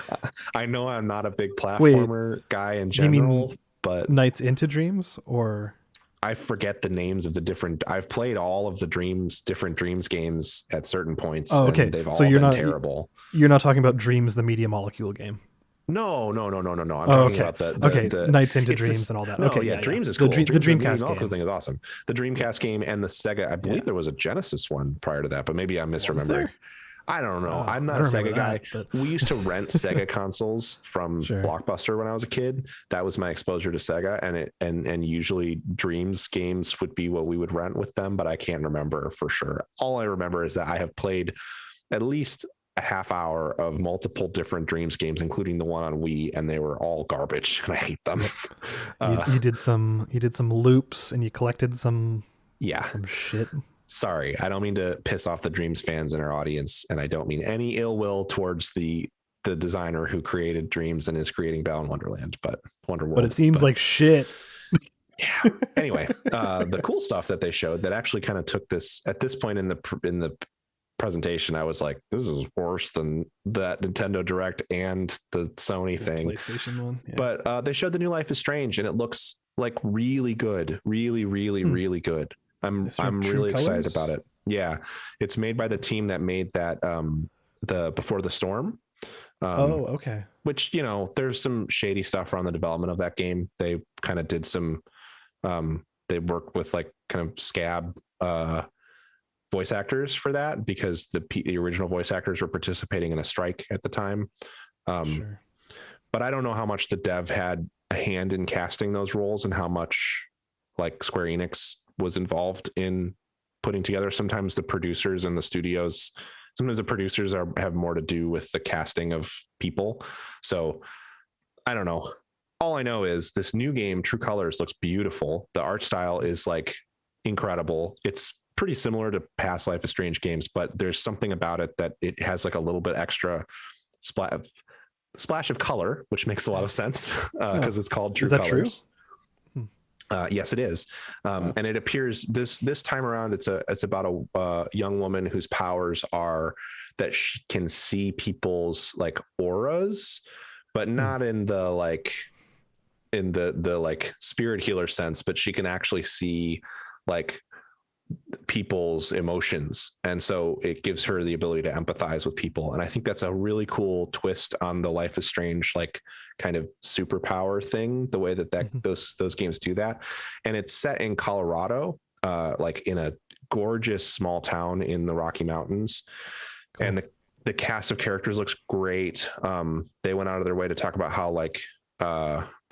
I know I'm not a big platformer guy in general, but Nights into Dreams, or I forget the names of the different. I've played all of the different Dreams games at certain points. Oh, okay. And they've all so been terrible. You're not talking about Dreams, the Media Molecule game. No. I'm talking about the Nights into Dreams and all that. Dreams is cool. The Dreamcast game thing is awesome. The Dreamcast game and the Sega. I believe there was a Genesis one prior to that, but maybe I'm misremembering. I don't know. I'm not a Sega guy. We used to rent Sega consoles from Blockbuster when I was a kid. That was my exposure to Sega, and usually Dreams games would be what we would rent with them, but I can't remember for sure. All I remember is that I have played at least a half hour of multiple different Dreams games, including the one on Wii, and they were all garbage, and I hate them. You did some loops, and you collected some shit. Sorry, I don't mean to piss off the Dreams fans in our audience, and I don't mean any ill will towards the designer who created Dreams and is creating Battle in Wonderland, but Wonderworld. But it seems like shit. Yeah. Anyway, the cool stuff that they showed that actually kind of took this at this point in the presentation, I was like, this is worse than that Nintendo Direct and the Sony thing. PlayStation one. Yeah. But they showed the new Life is Strange, and it looks like really good, really good. I'm really excited about it. Yeah, it's made by the team that made that the Before the Storm. Okay. Which, there's some shady stuff around the development of that game. They kind of did some. They worked with like kind of scab voice actors for that because the original voice actors were participating in a strike at the time. But I don't know how much the dev had a hand in casting those roles and how much like Square Enix was involved in putting together. Sometimes the producers and the studios, sometimes the producers have more to do with the casting of people. So I don't know. All I know is this new game, True Colors, looks beautiful. The art style is like incredible. It's pretty similar to past Life is Strange games, but there's something about it that it has like a little bit extra splash of color, which makes a lot of sense because it's called True Colors. True? Yes, it is. And it appears this time around, it's about a young woman whose powers are that she can see people's like auras, but not in the like spirit healer sense, but she can actually see like people's emotions, and so it gives her the ability to empathize with people. And I think that's a really cool twist on the Life is Strange like kind of superpower thing, the way that those games do that. And it's set in Colorado, like in a gorgeous small town in the Rocky Mountains. Cool. And the cast of characters looks great. They went out of their way to talk about how like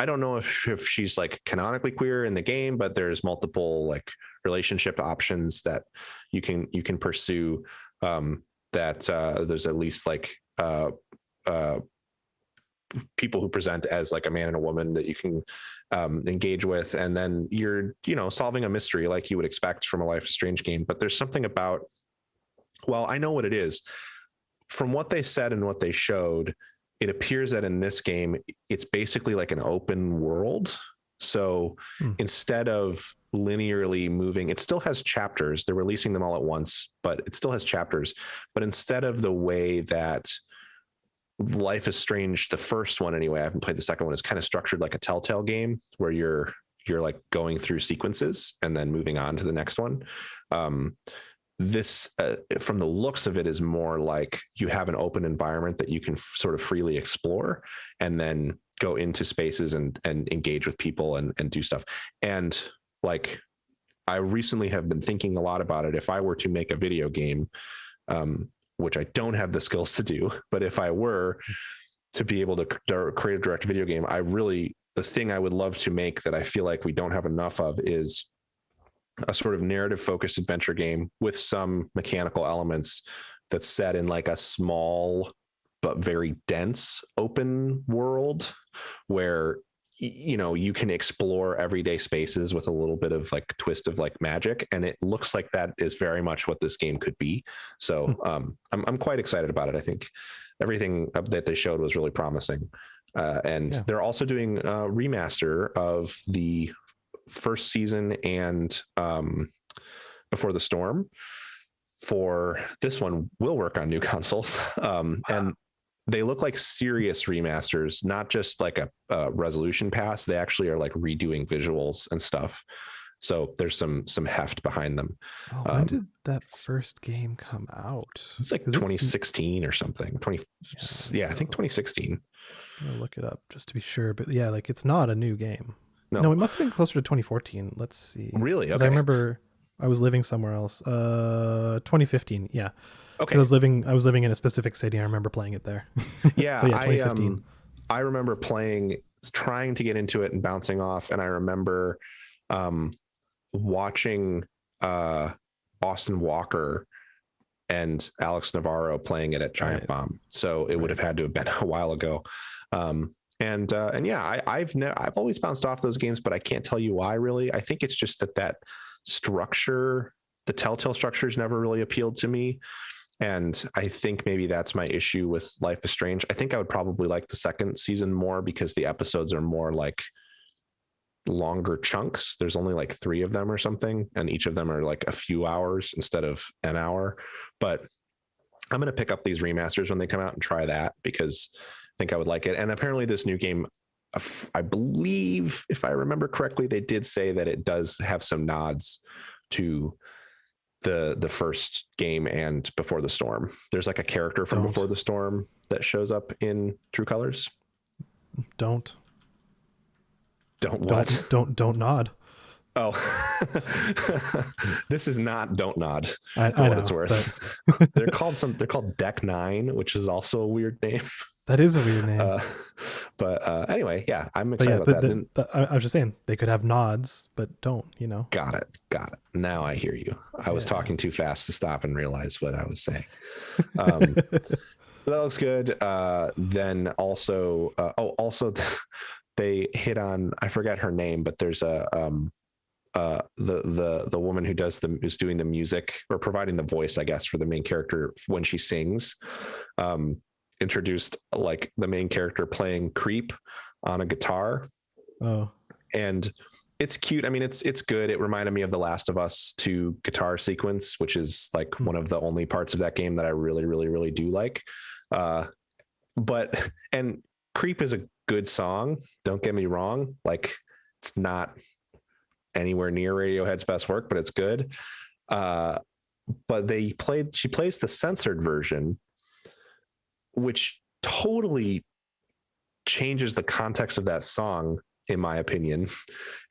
I don't know if she's like canonically queer in the game, but there's multiple like relationship options that you can pursue. There's at least like people who present as like a man and a woman that you can engage with, and then you're solving a mystery like you would expect from a Life is Strange game. But there's something about, well, I know what it is from what they said and what they showed. It appears that in this game, it's basically like an open world. So instead of linearly moving, it still has chapters. They're releasing them all at once, but it still has chapters. But instead of the way that Life is Strange, the first one anyway, I haven't played the second one, is kind of structured like a Telltale game where you're like going through sequences and then moving on to the next one. This from the looks of it is more like you have an open environment that you can sort of freely explore and then go into spaces and engage with people and do stuff. And like, I recently have been thinking a lot about it. If I were to make a video game, which I don't have the skills to do. But if I were to be able to create a direct video game, the thing I would love to make that I feel like we don't have enough of is a sort of narrative focused adventure game with some mechanical elements that's set in like a small but very dense open world where you can explore everyday spaces with a little bit of like twist of like magic, and it looks like that is very much what this game could be. So I'm quite excited about it. I think everything that they showed was really promising, and they're also doing a remaster of the first season and Before the Storm. For this one will work on new consoles, and they look like serious remasters, not just like a resolution pass. They actually are like redoing visuals and stuff. So there's some heft behind them. Oh, when did that first game come out? It's like 2016 or something. I think 2016. I'm gonna look it up just to be sure. But yeah, like it's not a new game. No, it must have been closer to 2014. Let's see. Really? Okay. I remember I was living somewhere else. 2015. Yeah. Okay. I was living in a specific city. I remember playing it there. Yeah. So yeah, 2015. I remember trying to get into it and bouncing off. And I remember watching Austin Walker and Alex Navarro playing it at Giant Bomb. So it would have had to have been a while ago. And yeah, I've always bounced off those games, but I can't tell you why really. I think it's just that structure, the Telltale structures never really appealed to me. And I think maybe that's my issue with Life is Strange. I think I would probably like the second season more because the episodes are more like longer chunks. There's only like 3 of them or something, and each of them are like a few hours instead of an hour. But I'm going to pick up these remasters when they come out and try that because I think I would like it. And apparently this new game, I believe, if I remember correctly, they did say that it does have some nods to the first game and Before the Storm. There's like a character from Before the Storm that shows up in True Colors. Don't nod. Oh, this is not Don't Nod. I for what know, it's worth. They're called Deck 9, which is also a weird name. That is a weird name. But anyway, yeah, I'm excited about that. I was just saying they could have nods, but don't. Got it. Now I hear you. I was talking too fast to stop and realize what I was saying. That looks good. Then also, they hit on, I forget her name, but there's the woman who's doing the music or providing the voice, I guess, for the main character when she sings. Introduced like the main character playing Creep on a guitar. Oh, and it's cute. I mean, it's good. It reminded me of the Last of Us 2 guitar sequence, which is like one of the only parts of that game that I really, really, really do like. And Creep is a good song. Don't get me wrong. Like it's not anywhere near Radiohead's best work, but it's good. But she plays the censored version, which totally changes the context of that song, in my opinion,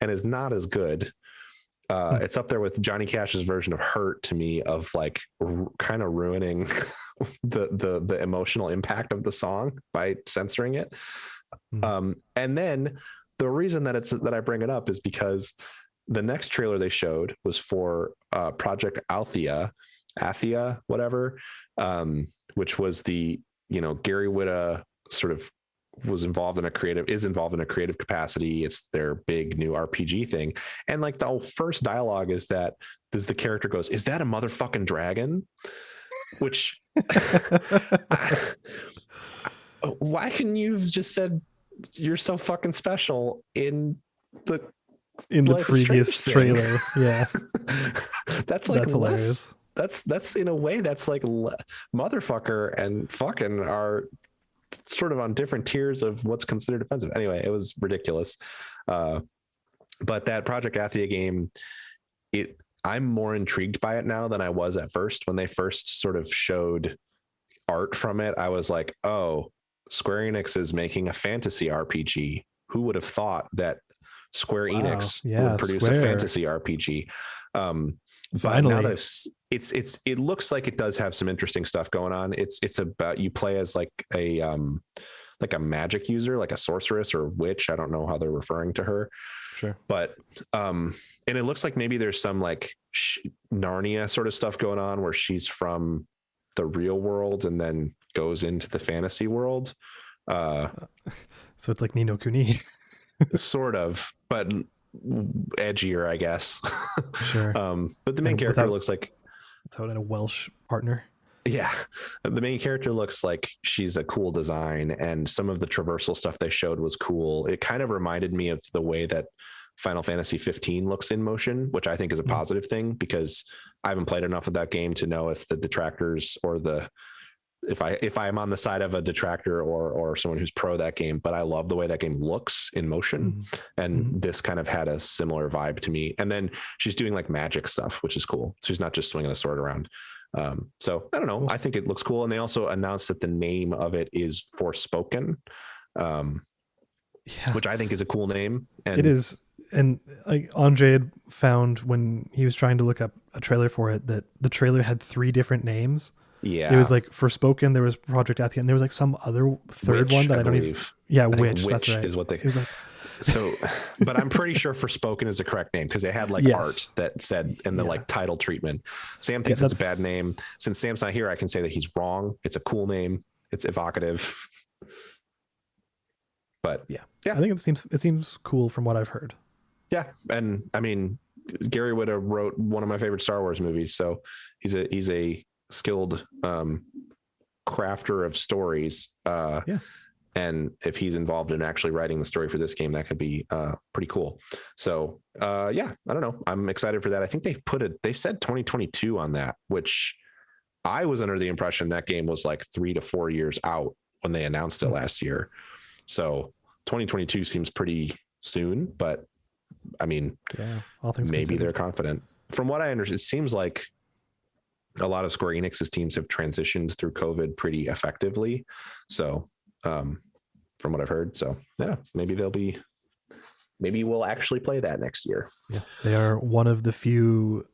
and is not as good. It's up there with Johnny Cash's version of Hurt to me, of like kind of ruining the emotional impact of the song by censoring it. And then the reason that I bring it up is because the next trailer they showed was for Project Althea, whatever, which was the Gary Whitta sort of is involved in a creative capacity. It's their big new RPG thing. And like the whole first dialogue is that the character goes, "Is that a motherfucking dragon?" Which why couldn't you have just said you're so fucking special in the previous trailer? Yeah. That's hilarious. That's in a way that's like motherfucker and fucking are sort of on different tiers of what's considered offensive. Anyway, it was ridiculous. But that Project Athia game, I'm more intrigued by it now than I was at first. When they first sort of showed art from it, I was like, oh, Square Enix is making a fantasy RPG. Who would have thought that Square Enix yeah, would produce Square. a fantasy RPG. Finally, now it looks like it does have some interesting stuff going on. It's about, you play as like a magic user, like a sorceress or witch. I don't know how they're referring to her. Sure. But and it looks like maybe there's some like Narnia sort of stuff going on where she's from the real world and then goes into the fantasy world. So it's like Ni no Kuni. Sort of, but edgier, I guess. Sure. But the main character looks like without a Welsh partner. Yeah, the main character looks like she's a cool design, and some of the traversal stuff they showed was cool. It kind of reminded me of the way that Final Fantasy 15 looks in motion, which I think is a positive thing, because I haven't played enough of that game to know if the detractors or if I'm on the side of a detractor or someone who's pro that game. But I love the way that game looks in motion, and this kind of had a similar vibe to me. And then she's doing like magic stuff, which is cool. She's not just swinging a sword around. So I don't know. I think it looks cool. And they also announced that the name of it is Forspoken, which I think is a cool name. And it is. And like Andre had found when he was trying to look up a trailer for it, that the trailer had 3 different names. Yeah. It was like Forspoken, there was Project Athia, and there was like some other third one that I don't even. Yeah, Witch. That's right. Is what they. It was like, so, but I'm pretty sure Forspoken is the correct name, because they had like art that said in the like title treatment. Sam thinks it's a bad name. Since Sam's not here, I can say that he's wrong. It's a cool name. It's evocative. But yeah, I think it seems cool from what I've heard. Yeah, and I mean, Gary Whitta wrote one of my favorite Star Wars movies, so he's a skilled crafter of stories. And if he's involved in actually writing the story for this game, that could be pretty cool. So yeah, I don't know. I'm excited for that. I think they said 2022 on that, which I was under the impression that game was like 3 to 4 years out when they announced it last year. So 2022 seems pretty soon, but I mean, all things maybe considered. they're confident. From what I understand, it seems like a lot of Square Enix's teams have transitioned through COVID pretty effectively. So from what I've heard, so yeah, maybe we'll actually play that next year. Yeah, they are one of the few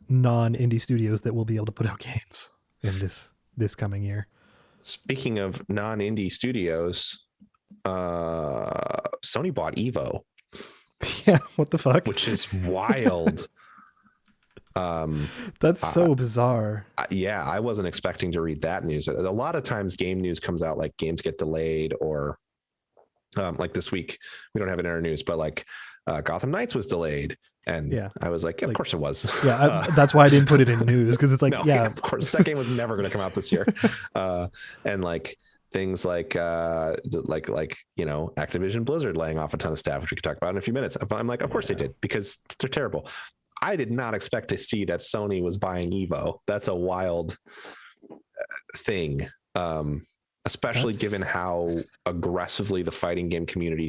non-indie studios that will be able to put out games in this coming year. Speaking of non-indie studios, Sony bought Evo. Yeah, what the fuck? Which is wild. That's so bizarre. Yeah, I wasn't expecting to read that news. A lot of times game news comes out like games get delayed, or like this week we don't have it in our news, but like Gotham Knights was delayed, and I was like, of course it was. Yeah, that's why I didn't put it in news, because it's like, no, yeah, of course that game was never going to come out this year. And like things like Activision Blizzard laying off a ton of staff, which we could talk about in a few minutes. I'm like, of course they did, because they're terrible. I did not expect to see that Sony was buying Evo. That's a wild thing, especially given how aggressively the fighting game community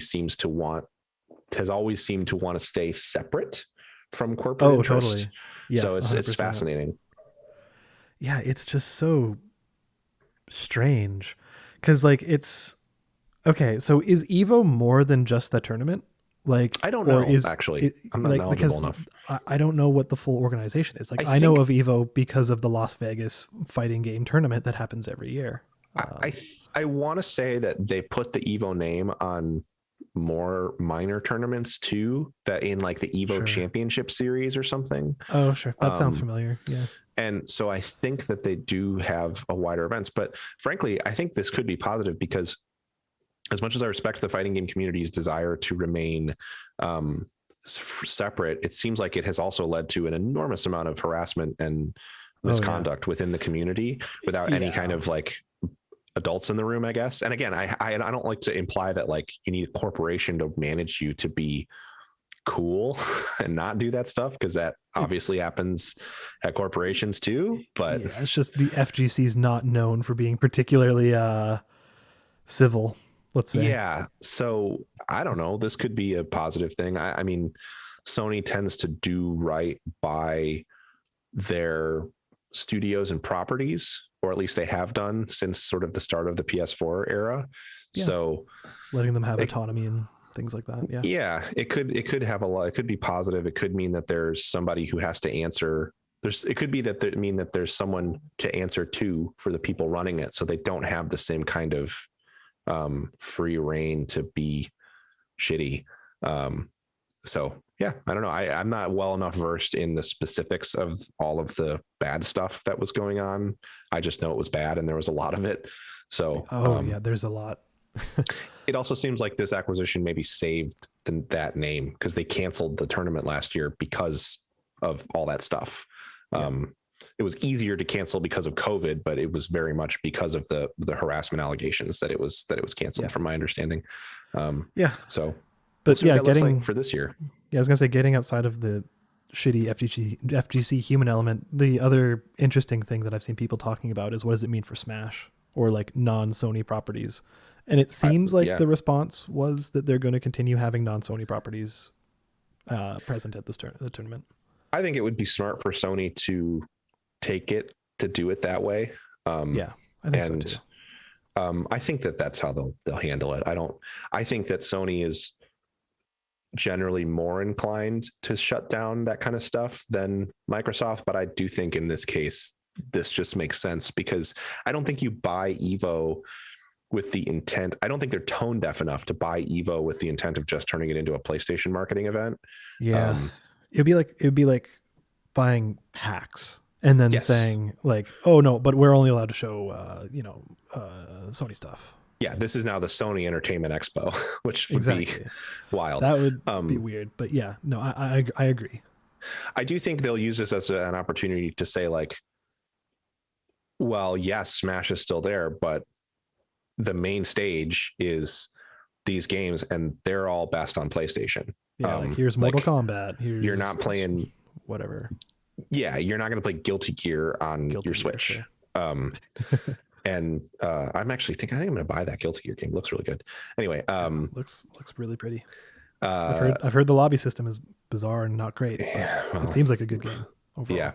has always seemed to want to stay separate from corporate interest. Totally. Yes, so it's fascinating. Yeah, it's just so strange, because like it's okay. So is Evo more than just the tournament? Like, I don't know. Actually, I'm not knowledgeable enough. I don't know what the full organization is. Like, I know of Evo because of the Las Vegas fighting game tournament that happens every year. I want to say that they put the Evo name on more minor tournaments too, that in like the Evo Championship Series or something. Oh, sure. That sounds familiar. Yeah. And so I think that they do have a wider events, but frankly, I think this could be positive, because as much as I respect the fighting game community's desire to remain separate, it seems like it has also led to an enormous amount of harassment and misconduct within the community without any kind of like adults in the room, I guess. And again, I don't like to imply that like you need a corporation to manage you to be cool and not do that stuff, because that obviously happens at corporations too. But it's just the FGC is not known for being particularly civil, let's say. Yeah. So I don't know. This could be a positive thing. I mean, Sony tends to do right by their studios and properties, or at least they have done since sort of the start of the PS4 era. Yeah. So letting them have autonomy and things like that. Yeah, it could have a lot. It could be positive. It could mean that there's somebody who has to answer. It could be that mean that there's someone to answer to for the people running it, so they don't have the same kind of free reign to be shitty. So yeah, I don't know. I'm not well enough versed in the specifics of all of the bad stuff that was going on. I just know it was bad and there was a lot of it. So yeah, there's a lot. It also seems like this acquisition maybe saved that name because they canceled the tournament last year because of all that stuff. It was easier to cancel because of COVID, but it was very much because of the harassment allegations that it was canceled, from my understanding. So, but we'll yeah, getting like for this year. Yeah, I was gonna say, getting outside of the shitty FGC human element, the other interesting thing that I've seen people talking about is what does it mean for Smash or like non-Sony properties? And it seems like the response was that they're going to continue having non-Sony properties present at the tournament. I think it would be smart for Sony to do it that way. I think so too. I think that's how they'll handle it. I think that Sony is generally more inclined to shut down that kind of stuff than Microsoft, but I do think in this case this just makes sense because I don't think you buy Evo with the intent. I don't think they're tone deaf enough to buy Evo with the intent of just turning it into a PlayStation marketing event. It'd be like buying PAX and then saying like, oh no, but we're only allowed to show Sony stuff. Yeah, this is now the Sony Entertainment Expo, which would be wild. That would be weird, but yeah, no, I agree. I do think they'll use this as an opportunity to say like, well, yes, Smash is still there, but the main stage is these games and they're all best on PlayStation. Here's Mortal Kombat. You're not playing whatever. Yeah, you're not going to play Guilty Gear on your Switch. Sure. And I think I'm going to buy that Guilty Gear game. Looks really good. Anyway, looks really pretty. I've heard the lobby system is bizarre and not great. But it seems like a good game overall. Yeah.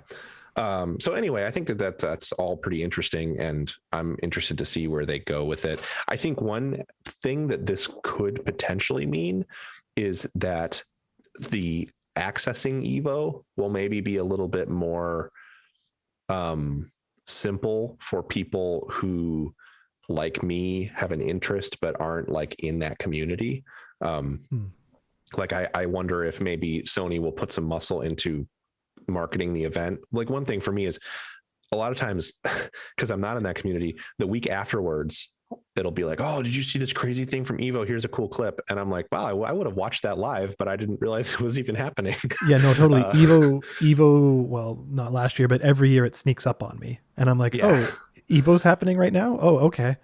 So anyway, I think that's all pretty interesting, and I'm interested to see where they go with it. I think one thing that this could potentially mean is that the accessing Evo will maybe be a little bit more simple for people who, like me, have an interest but aren't like in that community. Like I wonder if maybe Sony will put some muscle into marketing the event. Like one thing for me is a lot of times, because I'm not in that community, the week afterwards it'll be like, oh, did you see this crazy thing from Evo? Here's a cool clip. And I'm like, wow, I would have watched that live, but I didn't realize it was even happening. Yeah, no, totally. Evo, well, not last year, but every year it sneaks up on me. And I'm like, oh, Evo's happening right now? Oh, okay.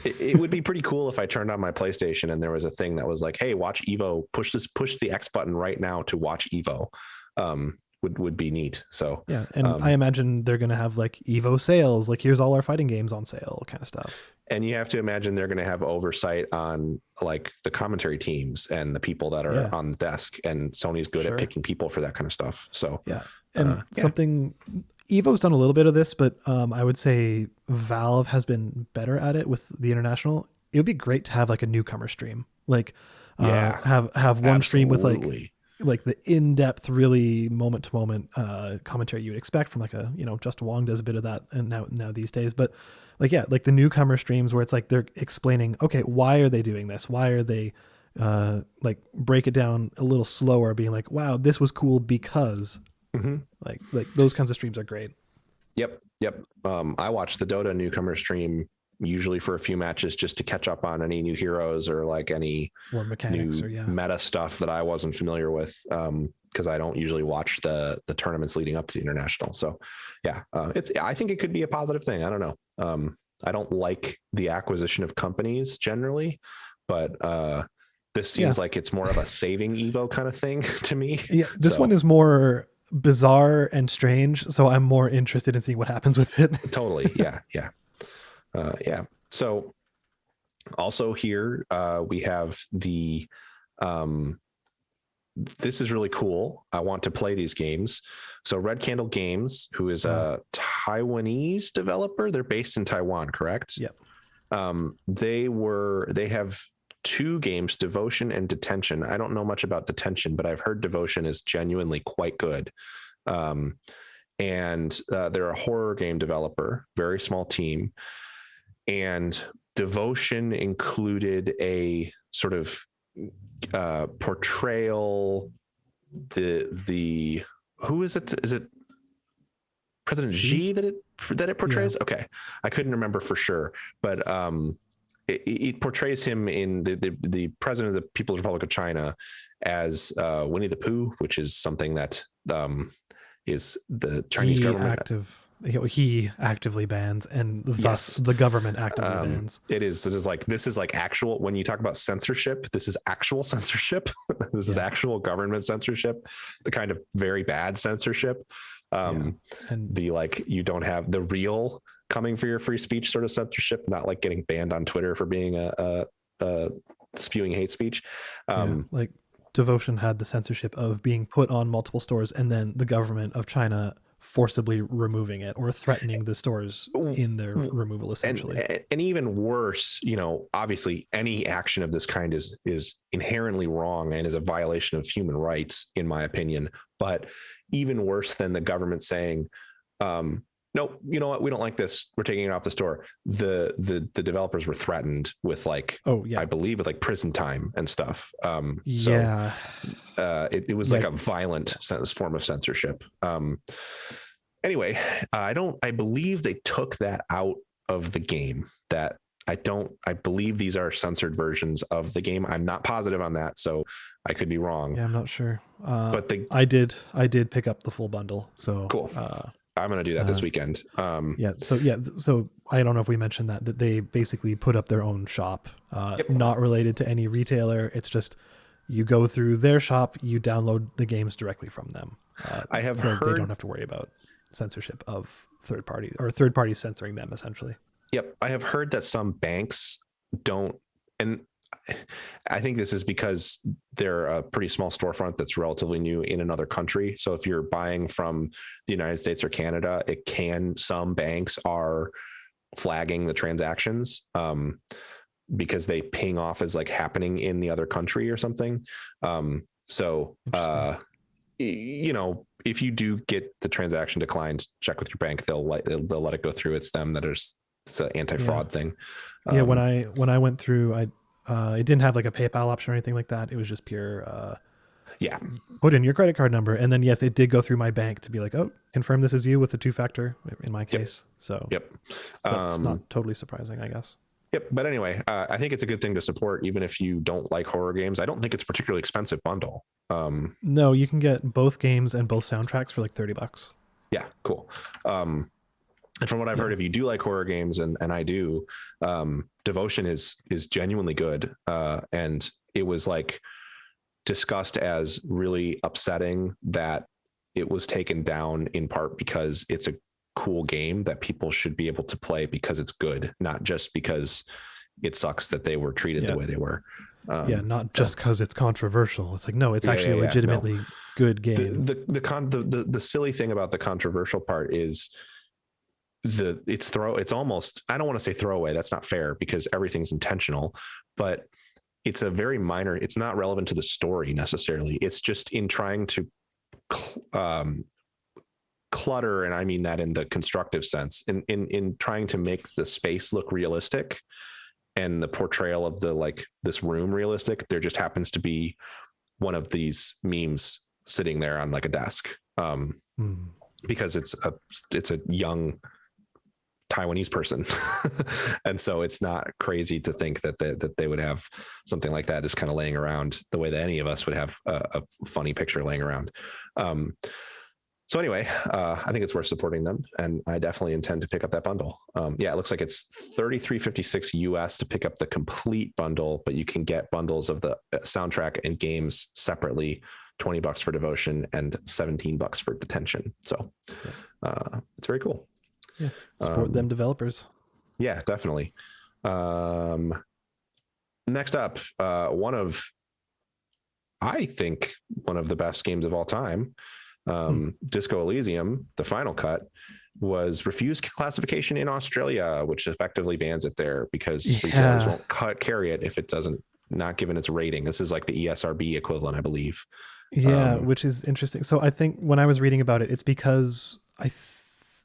It would be pretty cool if I turned on my PlayStation and there was a thing that was like, hey, watch Evo, push the X button right now to watch Evo. Would be neat. So yeah, and I imagine they're gonna have like Evo sales, like here's all our fighting games on sale kind of stuff. And you have to imagine they're gonna have oversight on like the commentary teams and the people that are on the desk, and Sony's good at picking people for that kind of stuff. So something Evo's done a little bit of this, but I would say Valve has been better at it with the international. It would be great to have like a newcomer stream, like have one stream with like the in-depth, really moment-to-moment commentary you would expect from like Justin Wong does a bit of that and now these days. But like the newcomer streams where it's like they're explaining, okay, why are they doing this? Why are they like break it down a little slower, being like, wow, this was cool because like those kinds of streams are great. Yep. I watched the Dota newcomer stream usually for a few matches just to catch up on any new heroes or like any more mechanics new meta stuff that I wasn't familiar with, because I don't usually watch the tournaments leading up to the international. So I think it could be a positive thing. I don't know. I don't like the acquisition of companies generally, but this seems like it's more of a saving Evo kind of thing to me. Yeah, this one is more bizarre and strange, so I'm more interested in seeing what happens with it. Totally. Yeah. So also here we have the this is really cool. I want to play these games. So Red Candle Games, who is a Taiwanese developer, they're based in Taiwan, correct? Yep. They have two games, Devotion and Detention. I don't know much about Detention, but I've heard Devotion is genuinely quite good. And they're a horror game developer, very small team. And Devotion included a sort of portrayal. The who is it? Is it President Xi that it portrays? Yeah. Okay, I couldn't remember for sure, but it portrays him in the president of the People's Republic of China as Winnie the Pooh, which is something that is the Chinese government. He actively bans, and thus the government actively bans. It is like, this is like actual, when you talk about censorship, this is actual censorship. This is actual government censorship, the kind of very bad censorship. And the, like, you don't have the real coming for your free speech sort of censorship, not like getting banned on Twitter for being a spewing hate speech. Like Devotion had the censorship of being put on multiple stores, and then the government of China forcibly removing it or threatening the stores in their removal, essentially. And even worse, you know, obviously any action of this kind is inherently wrong and is a violation of human rights, in my opinion. But even worse than the government saying, no, you know what, we don't like this, we're taking it off the store. The developers were threatened with, like, I believe with like prison time and stuff. It was like a violent form of censorship. Anyway, I believe they took that out of the game. I believe these are censored versions of the game. I'm not positive on that, so I could be wrong. Yeah, I'm not sure. But I did pick up the full bundle. So cool. I'm going to do that this weekend. So I don't know if we mentioned that they basically put up their own shop, not related to any retailer. It's just, you go through their shop, you download the games directly from them. I have heard they don't have to worry about censorship of third parties censoring them, essentially. Yep. I have heard that some banks don't, and I think this is because they're a pretty small storefront that's relatively new in another country. So if you're buying from the United States or Canada, some banks are flagging the transactions because they ping off as like happening in the other country or something. You know, if you do get the transaction declined, check with your bank. They'll let it go through. It's them it's an anti-fraud thing. When I went through, it didn't have like a PayPal option or anything like that. It was just pure, put in your credit card number. And then, yes, it did go through my bank to be like, oh, confirm this is you with the 2-factor in my case. So that's not totally surprising, I guess. Yep. But anyway, I think it's a good thing to support, even if you don't like horror games. I don't think it's a particularly expensive bundle. No, you can get both games and both soundtracks for like $30. Yeah, cool. And from what I've heard, if you do like horror games, and I do, Devotion is genuinely good. And it was like discussed as really upsetting that it was taken down, in part because it's a cool game that people should be able to play because it's good, not just because it sucks that they were treated the way they were. Not just because it's controversial. It's like, no, it's actually a legitimately good game. The silly thing about the controversial part is it's almost, I don't want to say throwaway, that's not fair because everything's intentional, but it's a very minor, it's not relevant to the story necessarily. It's just in trying to clutter, and I mean that in the constructive sense, in trying to make the space look realistic and the portrayal of the, like, this room realistic. There just happens to be one of these memes sitting there on like a desk, because it's a young Taiwanese person. And so it's not crazy to think that they would have something like that just kind of laying around the way that any of us would have a funny picture laying around. So anyway, I think it's worth supporting them, and I definitely intend to pick up that bundle. It looks like it's $33.56 US to pick up the complete bundle, but you can get bundles of the soundtrack and games separately, $20 for Devotion and $17 for Detention. So it's very cool. Yeah, support them developers. Yeah, definitely. Next up, I think one of the best games of all time, Disco Elysium, the final cut, was refused classification in Australia, which effectively bans it there because retailers won't carry it if it doesn't not given its rating. This is like the ESRB equivalent, I believe. Yeah, which is interesting. So I think when I was reading about it, it's because I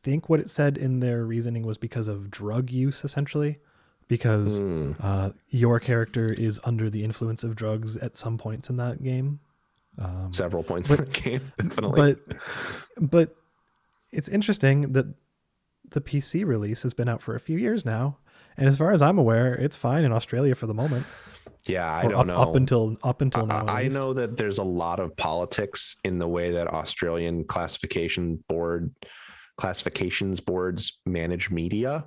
think what it said in their reasoning was because of drug use, essentially, because your character is under the influence of drugs at some points in that game. Several points in the game, definitely. But it's interesting that the PC release has been out for a few years now, and as far as I'm aware, it's fine in Australia for the moment. Yeah, I don't know. Up until now. I know that there's a lot of politics in the way that Australian classifications boards manage media.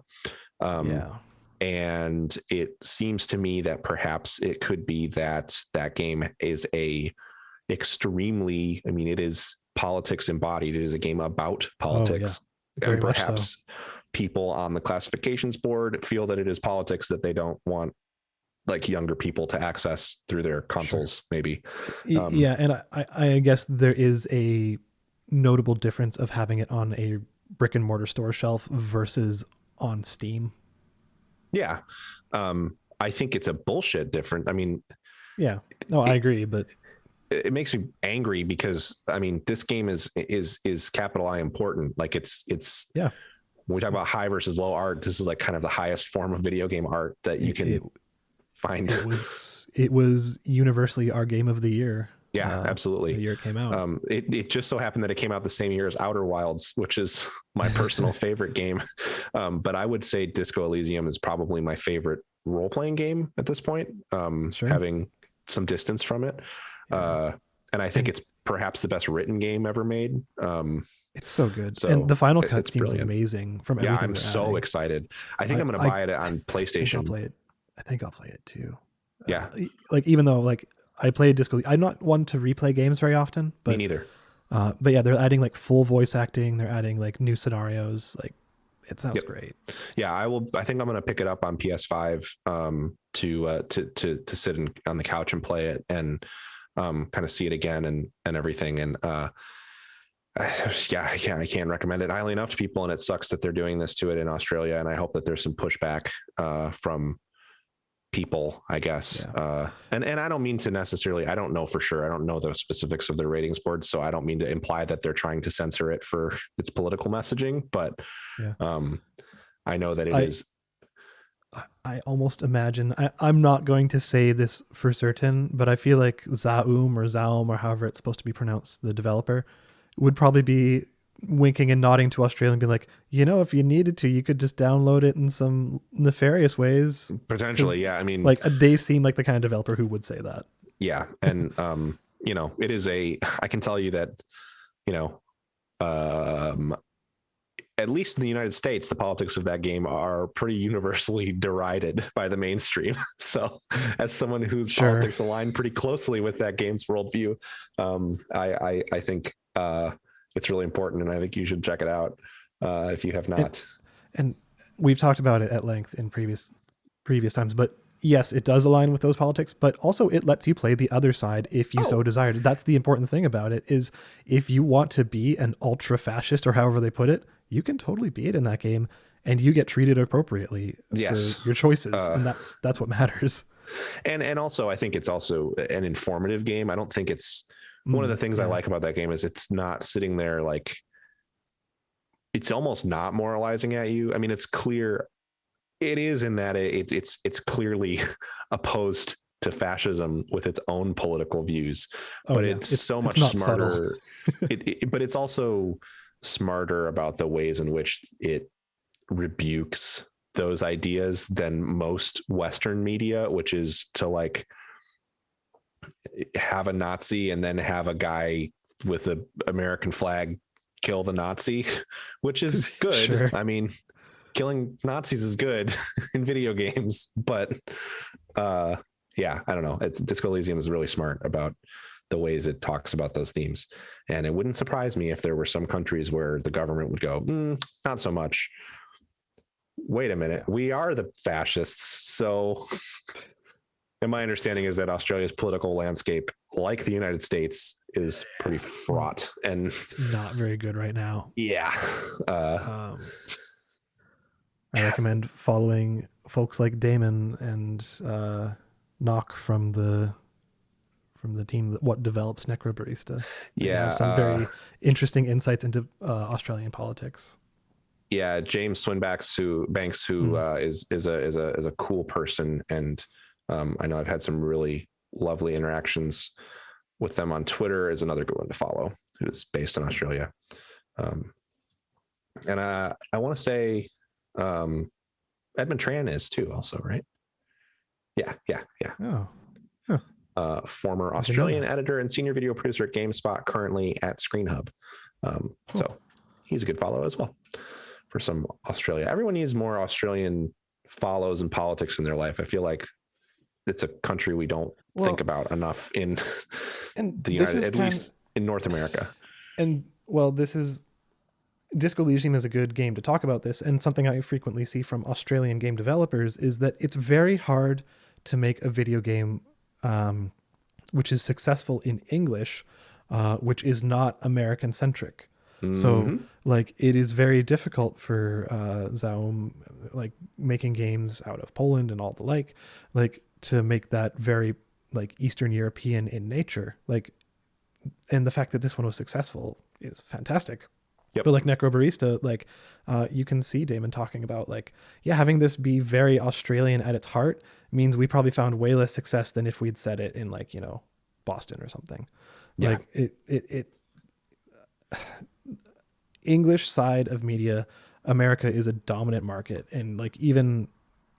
And it seems to me that perhaps it could be that that game is it is politics embodied. It is a game about politics. And perhaps people on the classifications board feel that it is politics that they don't want like younger people to access through their consoles, maybe. And I guess there is a notable difference of having it on a brick and mortar store shelf versus on Steam. Yeah. I think it's a bullshit different. I mean, yeah, no, I agree, but it makes me angry because I mean, this game is capital I important. Like it's when we talk about high versus low art, this is like kind of the highest form of video game art that you can find. It was universally our game of the year. Yeah, absolutely. The year it came out. It just so happened that it came out the same year as Outer Wilds, which is my personal favorite game. But I would say Disco Elysium is probably my favorite role-playing game at this point, having some distance from it. And I think it's perhaps the best written game ever made. It's so good. And the final cut seems brilliant. Amazing from everything. Yeah, I'm so excited. I think I'm going to buy it on PlayStation. I think I'll play it too. Yeah. Like, even though like I played Disco, I'm not one to replay games very often. But, me neither. But yeah, they're adding like full voice acting. They're adding like new scenarios. Like, it sounds great. Yeah, I think I'm going to pick it up on PS5 to sit on the couch and play it and kind of see it again and everything. And I can't recommend it highly enough to people. And it sucks that they're doing this to it in Australia. And I hope that there's some pushback from people, I guess. And I don't mean to necessarily, I don't know for sure. I don't know the specifics of their ratings board. So I don't mean to imply that they're trying to censor it for its political messaging, but I know that it is. I almost imagine, I'm not going to say this for certain, but I feel like Zaum or however it's supposed to be pronounced, the developer, would probably be winking and nodding to Australia and be like, if you needed to, you could just download it in some nefarious ways. Potentially, yeah. I mean, like they seem like the kind of developer who would say that. Yeah, and it is I can tell you that, at least in the United States, the politics of that game are pretty universally derided by the mainstream. So as someone whose politics align pretty closely with that game's worldview, I think it's really important, and I think you should check it out if you have not. And we've talked about it at length in previous times, but yes, it does align with those politics, but also it lets you play the other side if you so desired. That's the important thing about it, is if you want to be an ultra fascist or however they put it, you can totally be it in that game, and you get treated appropriately for your choices. And that's what matters. And also, I think it's also an informative game. I don't think it's one of the things I like about that game is it's not sitting there like, it's almost not moralizing at you. I mean, it's clear it is in that it's clearly opposed to fascism with its own political views, but it's so much smarter. But it's also smarter about the ways in which it rebukes those ideas than most Western media, which is to like have a Nazi and then have a guy with the American flag kill the Nazi, which is good. Sure. I mean, killing Nazis is good in video games, but I don't know. Disco Elysium is really smart about the ways it talks about those themes. And it wouldn't surprise me if there were some countries where the government would go, not so much. Wait a minute. We are the fascists. So, and my understanding is that Australia's political landscape, like the United States, is pretty fraught and it's not very good right now. Yeah. I recommend following folks like Damon and knock from the team that develops Necrobarista. They have some very interesting insights into Australian politics. Yeah, James Swinbanks, who is a cool person, and I know I've had some really lovely interactions with them on Twitter. Is another good one to follow, who's based in Australia. And I want to say Edmund Tran is too, also, right? Yeah. Oh. Huh. Former Australian editor and senior video producer at GameSpot, currently at ScreenHub. Cool. So he's a good follow as well for some Australia. Everyone needs more Australian follows and politics in their life. I feel like it's a country we don't think about enough in the United, at least in North America. And Disco Elysium is a good game to talk about this. And something I frequently see from Australian game developers is that it's very hard to make a video game which is successful in English, which is not American centric. Mm-hmm. So like it is very difficult for Zaum, like making games out of Poland and all the like to make that very like Eastern European in nature. Like, and the fact that this one was successful is fantastic. Yep. But like Necrobarista, like you can see Damon talking about like, yeah, having this be very Australian at its heart means we probably found way less success than if we'd set it in like, you know, Boston or something. Yeah. Like it English side of media, America is a dominant market. And like, even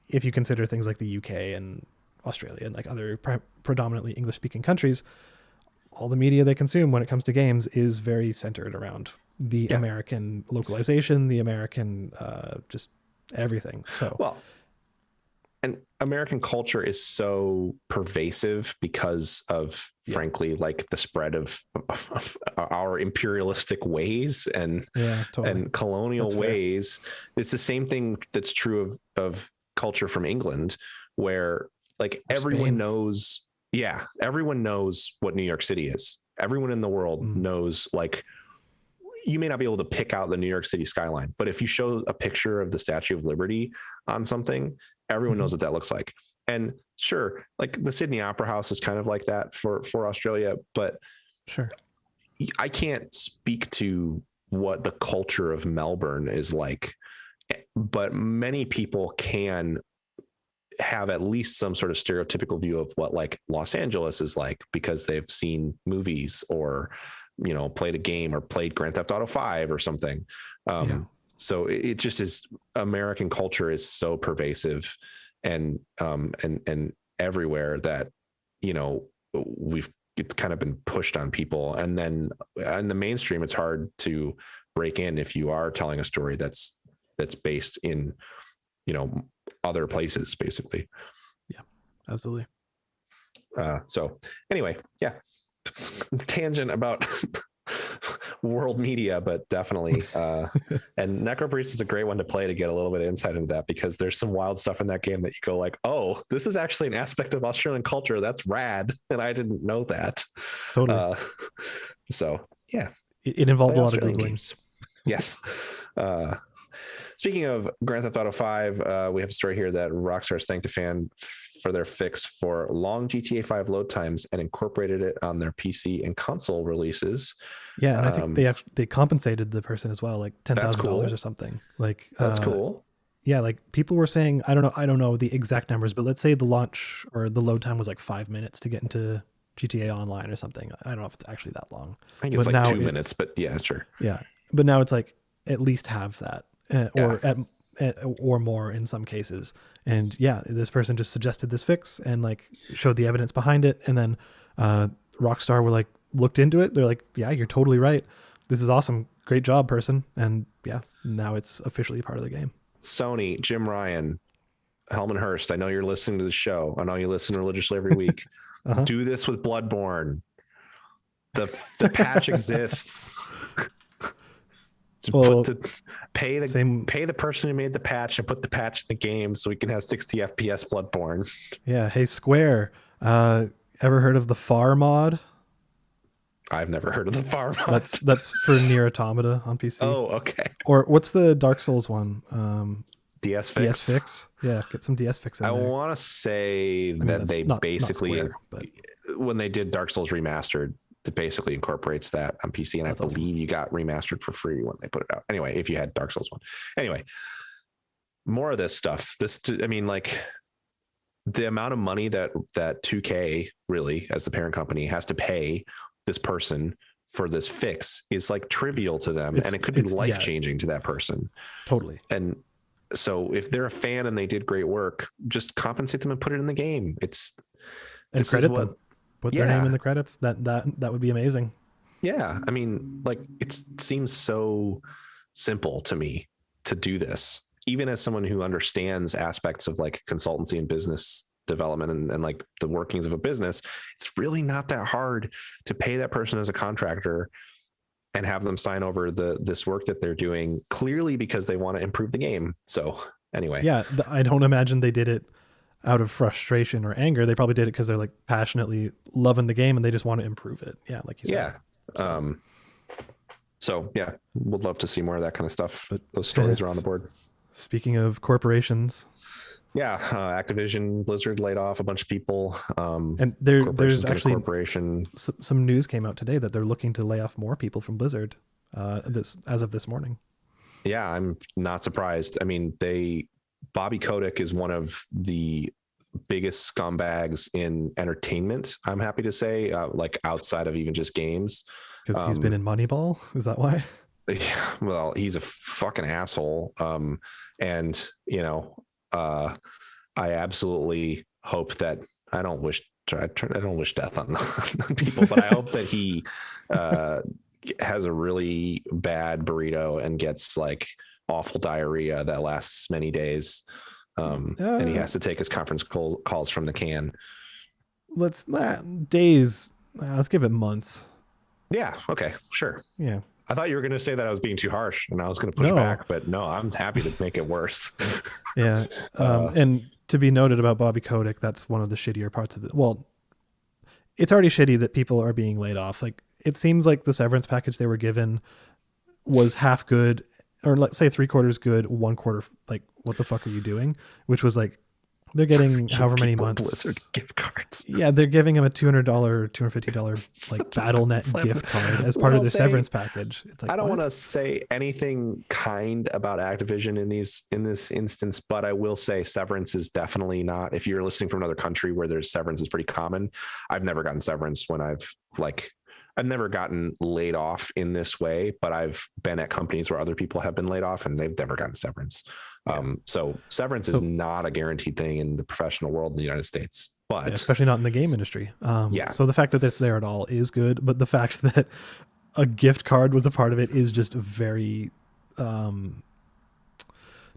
if you consider things like the UK and Australia and like other predominantly English speaking countries, all the media they consume when it comes to games is very centered around the American localization, the American, just everything. So, well, and American culture is so pervasive because of, frankly, like the spread of our imperialistic ways and and colonial ways. It's the same thing that's true of culture from England, where like everyone knows what New York City is. Everyone in the world knows, like, you may not be able to pick out the New York City skyline, but if you show a picture of the Statue of Liberty on something, everyone knows what that looks like. And sure, like the Sydney Opera House is kind of like that for Australia, but sure, I can't speak to what the culture of Melbourne is like, but many people can have at least some sort of stereotypical view of what like Los Angeles is like because they've seen movies or, you know, played a game or played Grand Theft Auto 5 or something. So it just is, American culture is so pervasive and everywhere that, you know, it's kind of been pushed on people. And then in the mainstream, it's hard to break in if you are telling a story that's based in, you know, other places, basically. Yeah, absolutely. So anyway, tangent about world media, but definitely and Necrobarista is a great one to play to get a little bit of insight into that, because there's some wild stuff in that game that you go like, oh, this is actually an aspect of Australian culture that's rad, and I didn't know that. Totally. So yeah, it involved a lot of Googling games. Yes. Speaking of Grand Theft Auto 5, we have a story here that Rockstar's thanked a fan for their fix for long GTA 5 load times and incorporated it on their PC and console releases. Yeah, and I think they compensated the person as well, like $10,000 or something. Like that's cool. Yeah, like people were saying, I don't know the exact numbers, but let's say the launch or the load time was like 5 minutes to get into GTA Online or something. I don't know if it's actually that long. I think it's like 2 minutes, but yeah, sure. Yeah, but now it's like at least half that. Or more in some cases. And yeah, this person just suggested this fix and like showed the evidence behind it. And then Rockstar were like, looked into it. They're like, yeah, you're totally right. This is awesome. Great job, person. And yeah, now it's officially part of the game. Sony, Jim Ryan, Hellman Hurst, I know you're listening to the show. I know you listen religiously every week. Do this with Bloodborne. The patch exists. Pay the person who made the patch and put the patch in the game so we can have 60 FPS Bloodborne. Yeah. Hey, Square, ever heard of the FAR mod? I've never heard of the FAR mod. That's for Nier Automata on PC. Oh, okay. Or what's the Dark Souls one? DS Fyx. DS Fyx. Yeah, get some DS Fyx in I there. want to say that they basically, not Square, but when they did Dark Souls Remastered, it basically incorporates that on PC, and I believe you got remastered for free when they put it out. Anyway, if you had Dark Souls 1. Anyway, more of this stuff. I mean, like, the amount of money that 2K really, as the parent company, has to pay this person for this fix is like trivial to them, and it could be life-changing to that person. Totally. And so if they're a fan and they did great work, just compensate them and put it in the game. And credit them. Put their name in the credits. That would be amazing. Yeah. I mean, like, it seems so simple to me to do this, even as someone who understands aspects of like consultancy and business development and like the workings of a business. It's really not that hard to pay that person as a contractor and have them sign over this work that they're doing, clearly because they want to improve the game. So anyway. Yeah. I don't imagine they did it out of frustration or anger. They probably did it because they're like passionately loving the game and they just want to improve it. Yeah. Like you said. Yeah. So yeah, would love to see more of that kind of stuff. But those stories are on the board. Speaking of corporations, Activision Blizzard laid off a bunch of people. And there's actually some news came out today that they're looking to lay off more people from Blizzard. As of this morning. Yeah, I'm not surprised. I mean, Bobby Kotick is one of the biggest scumbags in entertainment, I'm happy to say, like outside of even just games. Because he's been in Moneyball. Is that why? Yeah, well, he's a fucking asshole. And I absolutely hope that I don't wish death on people, but I hope that he has a really bad burrito and gets like awful diarrhea that lasts many days. And he has to take his conference calls from the can. Let's give it months. Yeah. Okay. Sure. Yeah. I thought you were going to say that I was being too harsh and I was going to push back, but no, I'm happy to make it worse. Yeah. And to be noted about Bobby Kotick, that's one of the shittier parts of it. Well, it's already shitty that people are being laid off. Like, it seems like the severance package they were given was half good, or let's say 3/4 good, 1/4 like, what the fuck are you doing? Which was like, they're getting however many months Blizzard gift cards. Yeah, they're giving him a $200, $250 like BattleNet gift card as part of their severance package. It's like, I don't want to say anything kind about Activision in this instance, but I will say severance is definitely not. If you're listening from another country where there's severance is pretty common, I've never gotten severance when I've never gotten laid off in this way, but I've been at companies where other people have been laid off and they've never gotten severance. So severance is not a guaranteed thing in the professional world in the United States, but especially not in the game industry. So the fact that it's there at all is good, but the fact that a gift card was a part of it is just very tone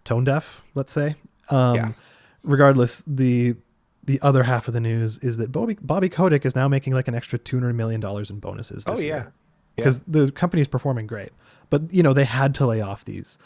deaf, let's say. Regardless, the other half of the news is that Bobby Kotick is now making like an extra $200 million in bonuses this year. Because the company is performing great. But, they had to lay off these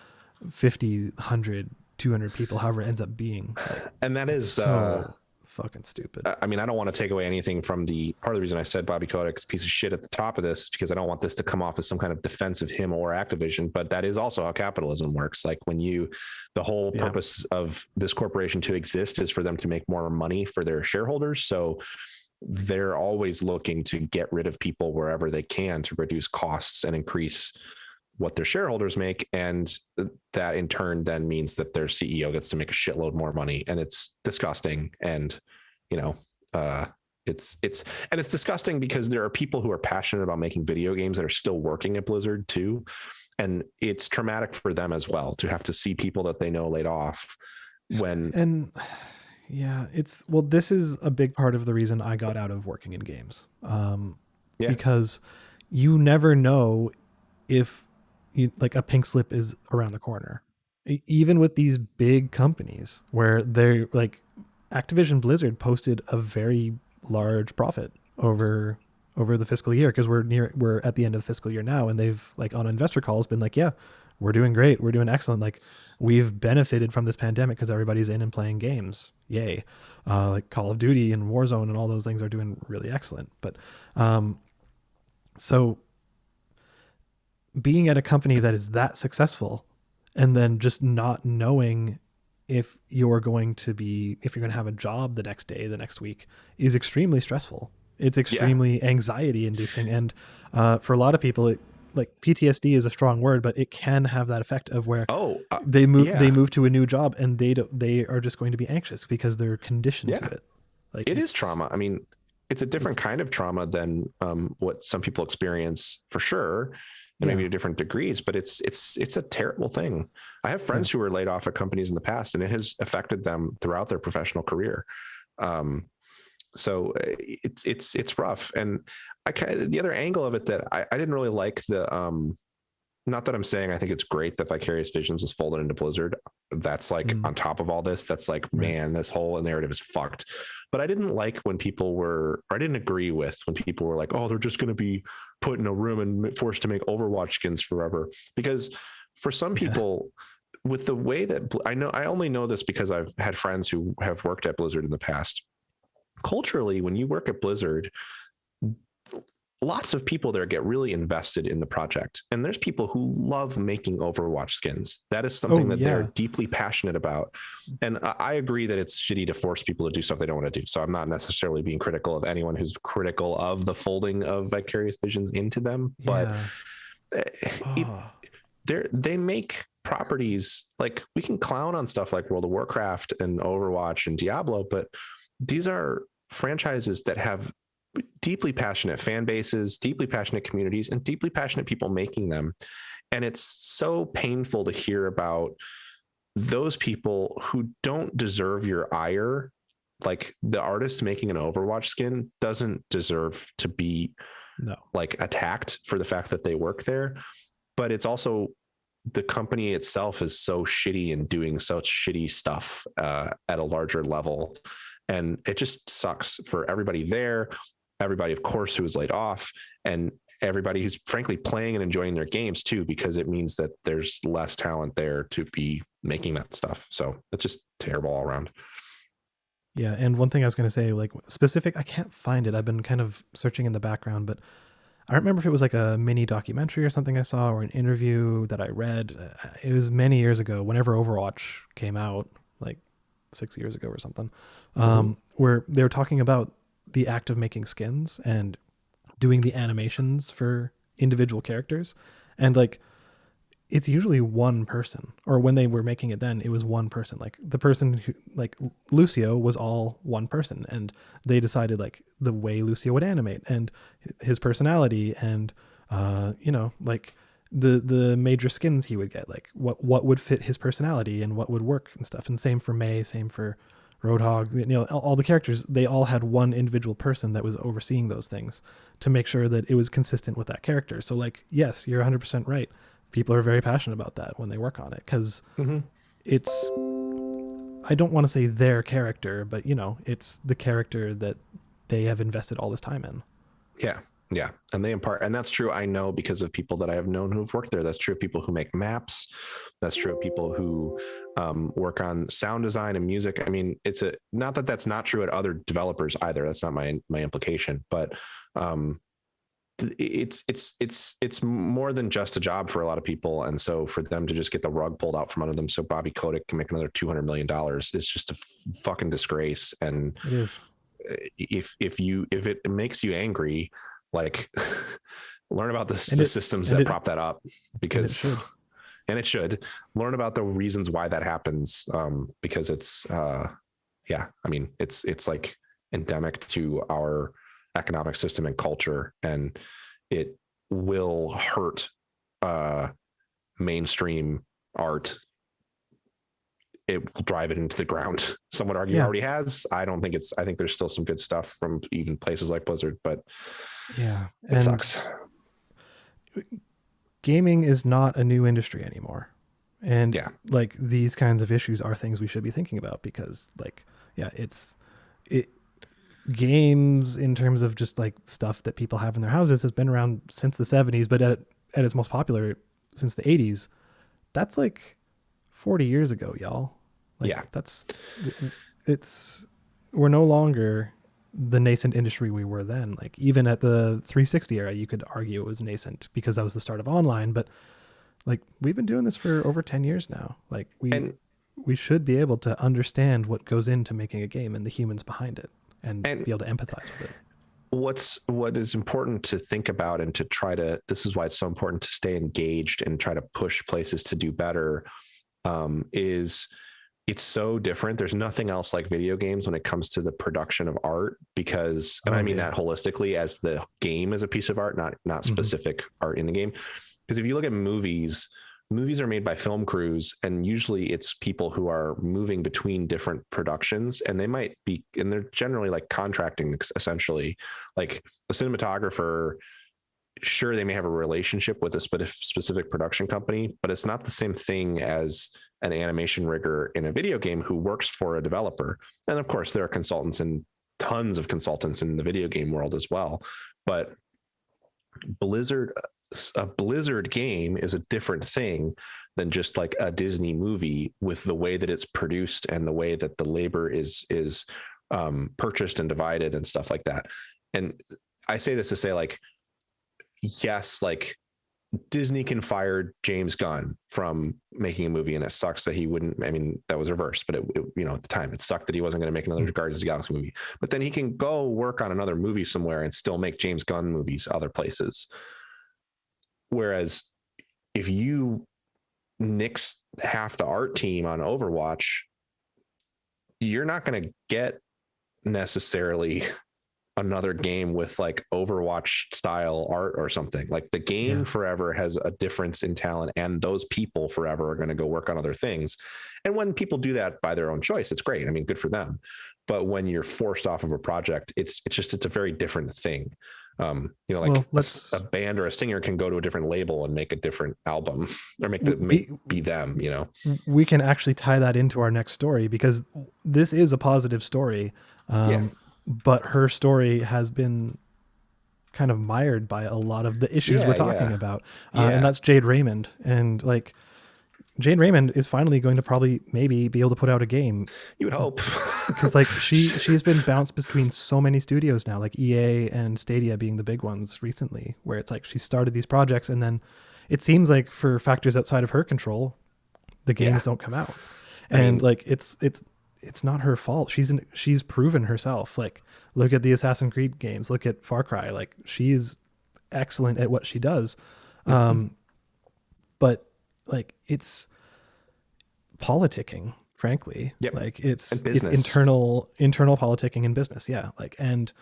50, 100, 200 people, however it ends up being. And that is so fucking stupid. I mean, I don't want to take away anything from part of the reason I said Bobby Kotick's piece of shit at the top of this, because I don't want this to come off as some kind of defense of him or Activision, but that is also how capitalism works. Like the whole purpose of this corporation to exist is for them to make more money for their shareholders. So they're always looking to get rid of people wherever they can to reduce costs and increase what their shareholders make. And that in turn then means that their CEO gets to make a shitload more money. And it's disgusting. And, it's disgusting because there are people who are passionate about making video games that are still working at Blizzard too. And it's traumatic for them as well to have to see people that they know laid off this is a big part of the reason I got out of working in games. Because you never know if like a pink slip is around the corner, even with these big companies where they're like Activision Blizzard posted a very large profit over the fiscal year, because we're at the end of the fiscal year now, and they've like on investor calls been like, yeah, we're doing great, we're doing excellent, like we've benefited from this pandemic because everybody's in and playing games, yay. Like Call of Duty and Warzone and all those things are doing really excellent. But so being at a company that is that successful and then just not knowing if you're going to have a job the next day, the next week, is extremely stressful. It's extremely anxiety inducing. And for a lot of people, like PTSD is a strong word, but it can have that effect of where they move to a new job and they are just going to be anxious because they're conditioned to it. Like it is trauma. I mean, it's a different kind of trauma than what some people experience for sure. And maybe to different degrees, but it's a terrible thing. I have friends who were laid off at companies in the past, and it has affected them throughout their professional career. So it's rough. And the other angle of it that I didn't really like not that I'm saying I think it's great that Vicarious Visions was folded into Blizzard. That's like on top of all this, that's like, man, this whole narrative is fucked. But I didn't like when I didn't agree with when people were like, oh, they're just going to be put in a room and forced to make Overwatch skins forever. Because for some people, with the way that I only know this because I've had friends who have worked at Blizzard in the past. Culturally, when you work at Blizzard, lots of people there get really invested in the project. And there's people who love making Overwatch skins. That is something they're deeply passionate about. And I agree that it's shitty to force people to do stuff they don't want to do. So I'm not necessarily being critical of anyone who's critical of the folding of Vicarious Visions into them. But they make properties, like we can clown on stuff like World of Warcraft and Overwatch and Diablo, but these are franchises that have deeply passionate fan bases, deeply passionate communities, and deeply passionate people making them. And it's so painful to hear about those people who don't deserve your ire. Like the artist making an Overwatch skin doesn't deserve to be like attacked for the fact that they work there. But it's also the company itself is so shitty and doing such shitty stuff at a larger level. And it just sucks for everybody there. Everybody, of course, who was laid off, and everybody who's frankly playing and enjoying their games too, because it means that there's less talent there to be making that stuff. So it's just terrible all around. Yeah. And one thing I was going to say, like specific, I can't find it. I've been kind of searching in the background, but I don't remember if it was like a mini documentary or something I saw or an interview that I read. It was many years ago, whenever Overwatch came out, like 6 years ago or something, where they were talking about the act of making skins and doing the animations for individual characters. And like, it's usually one person, or when they were making it then, it was one person. Like the person who, like Lucio was all one person, and they decided like the way Lucio would animate and his personality and, like the major skins he would get, like what would fit his personality and what would work and stuff. And same for May, same for Roadhog, all the characters, they all had one individual person that was overseeing those things to make sure that it was consistent with that character. So like, yes, you're 100% right. People are very passionate about that when they work on it, because it's, I don't want to say their character, but it's the character that they have invested all this time in. Yeah. Yeah. And they impart, and that's true. I know because of people that I have known who've worked there. That's true of people who make maps. That's true of people who work on sound design and music. I mean, not that that's not true at other developers either. That's not my implication, but it's more than just a job for a lot of people. And so for them to just get the rug pulled out from under them so Bobby Kotick can make another $200 million is just a fucking disgrace. And it is. If it makes you angry, like learn about the systems that prop that up, because and it should learn about the reasons why that happens, because it's I mean it's like endemic to our economic system and culture, and it will hurt mainstream art. It will drive it into the ground. Some would argue it already has. I think there's still some good stuff from even places like Blizzard, but it sucks. Gaming is not a new industry anymore. And like these kinds of issues are things we should be thinking about, because like, games in terms of just like stuff that people have in their houses has been around since the 70s, but at its most popular since the 80s. That's like 40 years ago, y'all. Like, we're no longer the nascent industry we were then. Like even at the 360 era, you could argue it was nascent because that was the start of online, but like we've been doing this for over 10 years now. Like we should be able to understand what goes into making a game and the humans behind it, and be able to empathize with it. What is important to think about, and to try to, this is why it's so important to stay engaged and try to push places to do better, is it's so different. There's nothing else like video games when it comes to the production of art, because, and I mean that holistically, as the game as a piece of art, not specific art in the game. Because if you look at movies are made by film crews, and usually it's people who are moving between different productions, and they're generally like contracting, essentially. Like a cinematographer, sure, they may have a relationship with a specific production company, but it's not the same thing as an animation rigger in a video game who works for a developer. And of course, there are consultants, and tons of consultants in the video game world as well. But a Blizzard game is a different thing than just like a Disney movie, with the way that it's produced and the way that the labor is purchased and divided and stuff like that. And I say this to say, like, yes, like Disney can fire James Gunn from making a movie, and it sucks that he wouldn't. I mean, that was reversed, but it at the time it sucked that he wasn't going to make another Guardians of the Galaxy movie. But then he can go work on another movie somewhere and still make James Gunn movies other places. Whereas if you nix half the art team on Overwatch, you're not going to get necessarily another game with like Overwatch style art or something. Like the game forever has a difference in talent, and those people forever are going to go work on other things. And when people do that by their own choice, it's great. I mean, good for them. But when you're forced off of a project, it's a very different thing. Like a band or a singer can go to a different label and make a different album, or be them, We can actually tie that into our next story, because this is a positive story. But her story has been kind of mired by a lot of the issues we're talking about. And that's Jade Raymond. And like, Jade Raymond is finally going to probably maybe be able to put out a game. You would hope. Because like she's been bounced between so many studios now, like EA and Stadia being the big ones recently, where it's like she started these projects, and then it seems like for factors outside of her control, the games don't come out. And like it's not her fault. She's proven herself. Like, look at the Assassin's Creed games, look at Far Cry. Like, she's excellent at what she does. But like, it's politicking, frankly. Like it's internal politicking in business. Like, and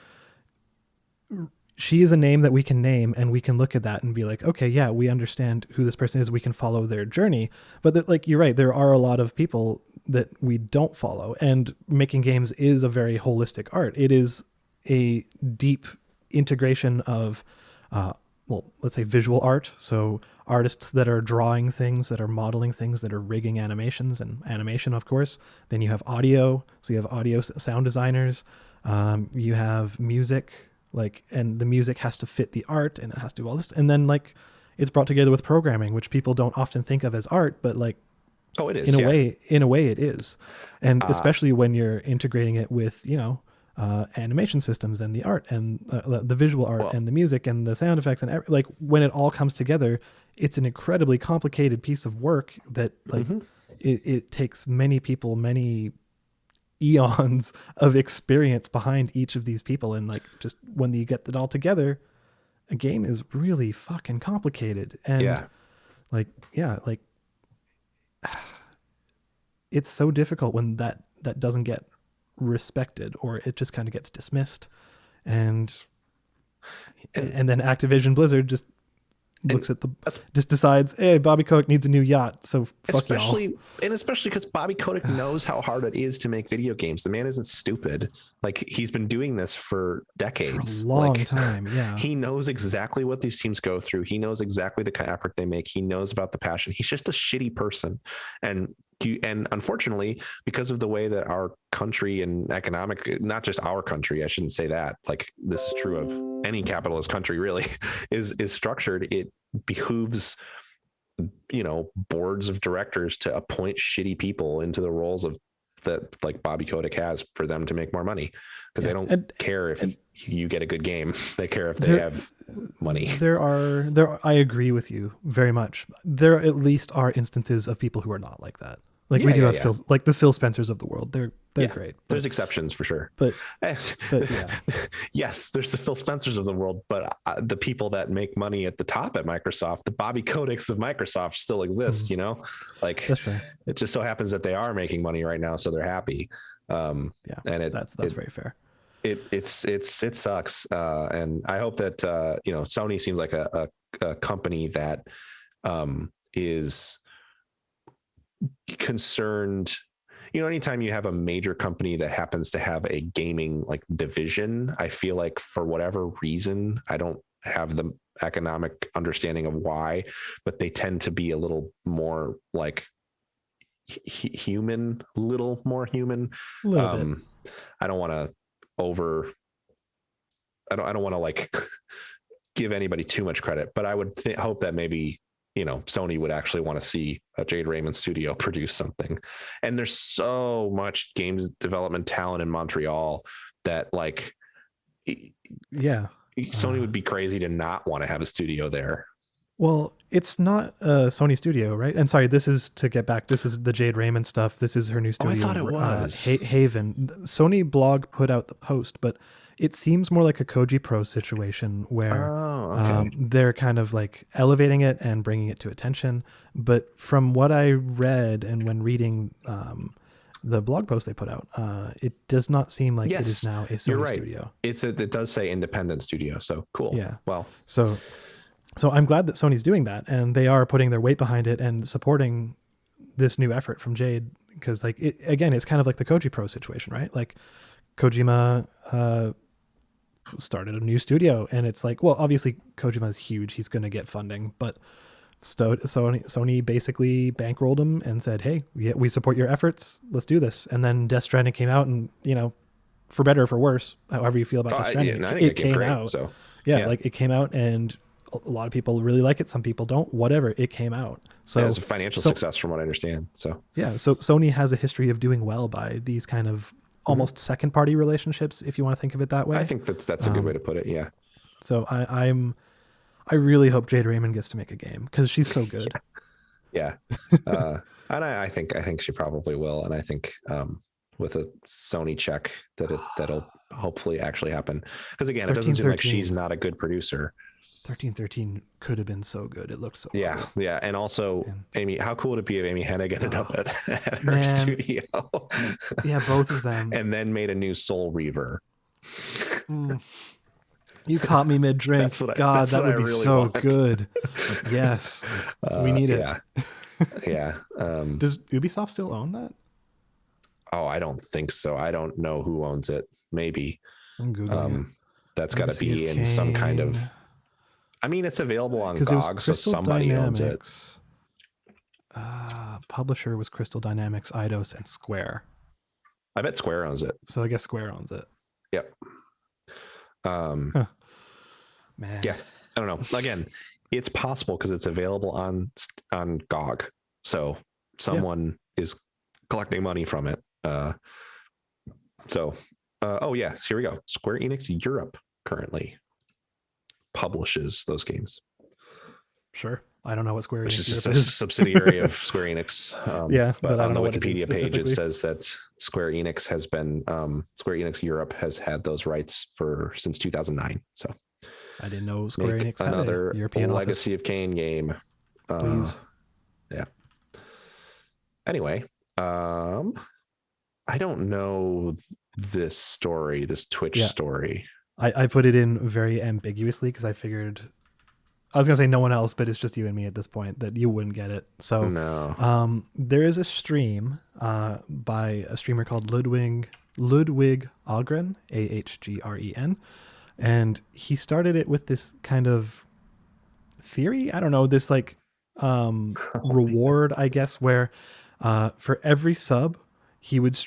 she is a name that we can name, and we can look at that and be like, okay, we understand who this person is. We can follow their journey. But like, you're right, there are a lot of people that we don't follow, and making games is a very holistic art. It is a deep integration of, let's say visual art. So artists that are drawing things, that are modeling things, that are rigging animations, and animation, of course. Then you have audio. So you have audio sound designers. You have music, like, and the music has to fit the art, and it has to do all this. And then like, it's brought together with programming, which people don't often think of as art, but like, oh, it is. In a way it is. And especially when you're integrating it with, animation systems and the art and the visual art and the music and the sound effects and like, when it all comes together, it's an incredibly complicated piece of work that like it takes many people, many eons of experience behind each of these people. And like, just when you get it all together, a game is really fucking complicated. And it's so difficult when that doesn't get respected, or it just kind of gets dismissed, and then Activision Blizzard just looks at just decides, hey, Bobby Kotick needs a new yacht, so fuck y'all. Especially because Bobby Kotick knows how hard it is to make video games. The man isn't stupid. Like, he's been doing this for decades, for a long time. He knows exactly what these teams go through. He knows exactly the kind of effort they make. He knows about the passion. He's just a shitty person. And unfortunately, because of the way that our country and economic, not just our country, I shouldn't say that, like, this is true of any capitalist country really, is structured, it behooves, boards of directors to appoint shitty people into the roles of that, like Bobby Kotick has, for them to make more money, because they don't care if you get a good game. They care if they have money. I agree with you very much. There at least are instances of people who are not like that. Like we do have Phil, like the Phil Spencers of the world. They're great. There's exceptions for sure. But yeah. Yes, there's the Phil Spencers of the world, but the people that make money at the top at Microsoft, the Bobby Kodaks of Microsoft still exist, you know? Like that's fair. It just so happens that they are making money right now, so they're happy. And that's very fair. It sucks. And I hope that Sony seems like a company that is concerned. Anytime you have a major company that happens to have a gaming like division, I feel like for whatever reason, I don't have the economic understanding of why, but they tend to be a little more like human, little more human. I don't want to I don't want to like give anybody too much credit, but I would hope that maybe Sony would actually want to see a Jade Raymond studio produce something. And there's so much games development talent in Montreal that like, Sony would be crazy to not want to have a studio there. Well, it's not a Sony studio, right? And sorry, this is to get back. This is the Jade Raymond stuff. This is her new studio. I thought it was Haven. Sony blog put out the post, but it seems more like a Koji Pro situation where they're kind of like elevating it and bringing it to attention. But from what I read and when reading the blog post they put out, it does not seem like it is now a Sony studio. It does say independent studio. So cool. Yeah. Well, so I'm glad that Sony's doing that and they are putting their weight behind it and supporting this new effort from Jade. Because like it's kind of like the Koji Pro situation, right? Like Kojima started a new studio and it's like, well, obviously Kojima's huge. He's going to get funding, but Sony basically bankrolled him and said, hey, we support your efforts. Let's do this. And then Death Stranding came out and, for better or for worse, however you feel about Death Stranding, it came out. So like it came out and a lot of people really like it. Some people don't, whatever, it came out. So it was a financial success from what I understand. So so Sony has a history of doing well by these kind of almost second party relationships, if you want to think of it that way. I think that's a good way to put it. Yeah. So I really hope Jade Raymond gets to make a game because she's so good. Yeah. And I think she probably will. And I think with a Sony check that'll hopefully actually happen. Because again, it doesn't seem like she's not a good producer. 1313 could have been so good. It looked so cool. Yeah. And also, Amy, how cool would it be if Amy Hennig ended up at her studio? Yeah, both of them. And then made a new Soul Reaver. You caught me mid-drink. God, that would be really so good. Yes. We need it. Yeah. Does Ubisoft still own that? Oh, I don't think so. I don't know who owns it. Maybe. I'm Googling it. That's got to be in some kind of... I mean, it's available on GOG, so somebody owns it. Publisher was Crystal Dynamics, Eidos, and Square. I bet Square owns it. So I guess Square owns it. Yep. Man. Yeah, I don't know. Again, it's possible because it's available on GOG. So someone is collecting money from it. So here we go. Square Enix Europe currently publishes those games. Sure. I don't know what Square Enix is. It's just a subsidiary of Square Enix. But on the Wikipedia page, it says that Square Enix has been Square Enix Europe has had those rights since 2009. So I didn't know Square Enix had another a European Legacy of Kain game. Please. Yeah. Anyway, I don't know this Twitch story. I put it in very ambiguously because I figured I was going to say no one else, but it's just you and me at this point that you wouldn't get it. So no. There is a stream by a streamer called Ludwig Ahgren, Ahgren. And he started it with this kind of theory. I don't know, this like reward, I guess, where for every sub, he would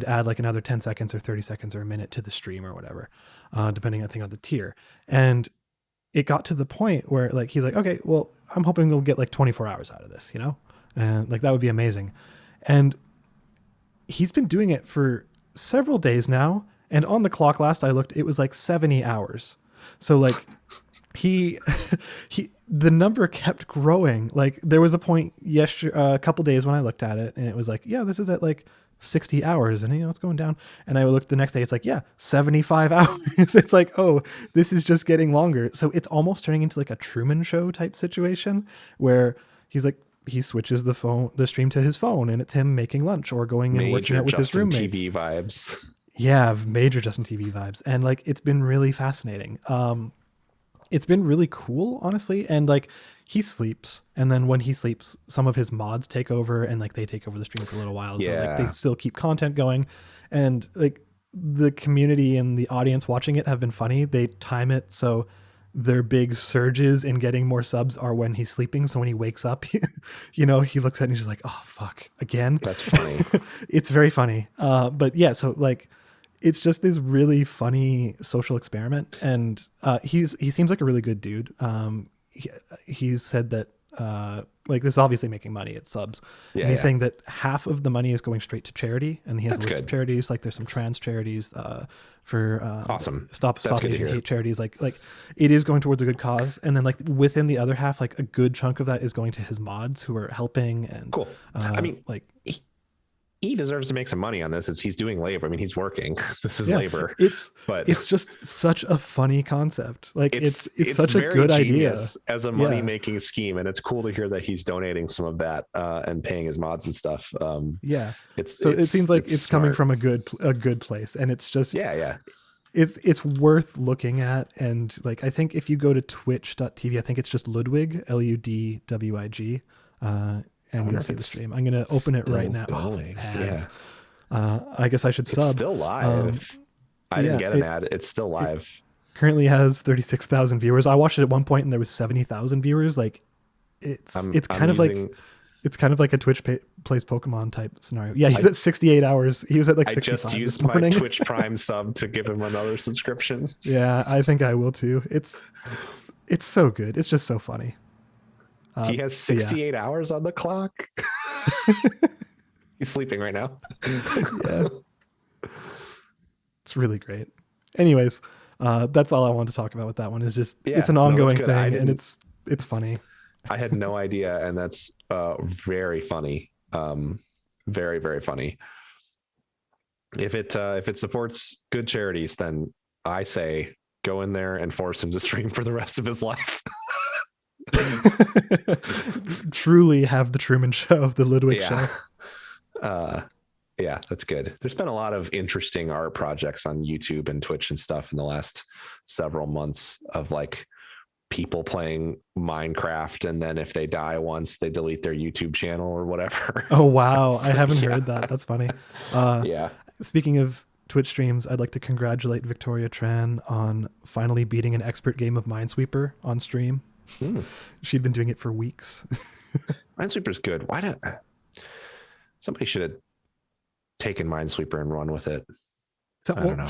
add like another 10 seconds or 30 seconds or a minute to the stream or whatever, depending, I think, on the tier. And it got to the point where like, he's like, okay, well, I'm hoping we'll get like 24 hours out of this, and like, that would be amazing. And he's been doing it for several days now. And on the clock last I looked, it was like 70 hours. So like the number kept growing. Like there was a point a couple days when I looked at it and it was like, yeah, this is at like 60 hours and it's going down. And I looked the next day, it's like, yeah, 75 hours. It's like, oh, this is just getting longer. So it's almost turning into like a Truman Show type situation where he's like, he switches the stream to his phone and it's him making lunch or going and working out with his roommates. TV vibes. Yeah, major Justin TV vibes. And like, it's been really fascinating. It's been really cool, honestly. And like he sleeps, and then when he sleeps, some of his mods take over and like they take over the stream for a little while. So like they still keep content going, and like the community and the audience watching it have been funny. They time it so their big surges in getting more subs are when he's sleeping. So when he wakes up, he looks at it and he's just like, oh fuck, again. That's funny. It's very funny. But yeah, so like it's just this really funny social experiment, and he seems like a really good dude. He said that like this is obviously making money at subs, and he's saying that half of the money is going straight to charity, and he has a list of charities. Like there's some trans charities for awesome stop Asian hate charities. Like it is going towards a good cause, and then like within the other half, like a good chunk of that is going to his mods who are helping. And cool. I mean, like he deserves to make some money on this. He's doing labor. I mean, he's working. This is labor. It's just such a funny concept. Like it's such a good idea as a money making scheme, and it's cool to hear that he's donating some of that and paying his mods and stuff. It seems like it's coming from a good place, and it's just it's worth looking at. And like I think if you go to twitch.tv, I think it's just Ludwig, Ludwig. And you'll see the stream. I'm going to open it right now. I guess I should sub. It's still live. I didn't get an ad. It's still live. Currently has 36,000 viewers. I watched it at one point and there was 70,000 viewers. Like it's kind of like a Twitch plays Pokemon type scenario. Yeah, he's at 68 hours. He was at like 65 I just used this morning. my Twitch Prime sub to give him another subscription. Yeah, I think I will too. It's so good. It's just so funny. He has 68 hours on the clock. He's sleeping right now. It's really great. Anyways, that's all I want to talk about with that one. Is just it's an ongoing thing, and it's funny. I had no idea, and that's very funny. Very, very funny. If it supports good charities, then I say go in there and force him to stream for the rest of his life. Truly have the Truman Show, the Ludwig Show. That's good. There's been a lot of interesting art projects on YouTube and Twitch and stuff in the last several months of like people playing Minecraft, and then if they die once, they delete their YouTube channel or whatever. Oh wow, I haven't heard that. That's funny. Speaking of Twitch streams, I'd like to congratulate Victoria Tran on finally beating an expert game of Minesweeper on stream. She'd been doing it for weeks. Minesweeper's good. Somebody should have taken Minesweeper and run with it. I don't know.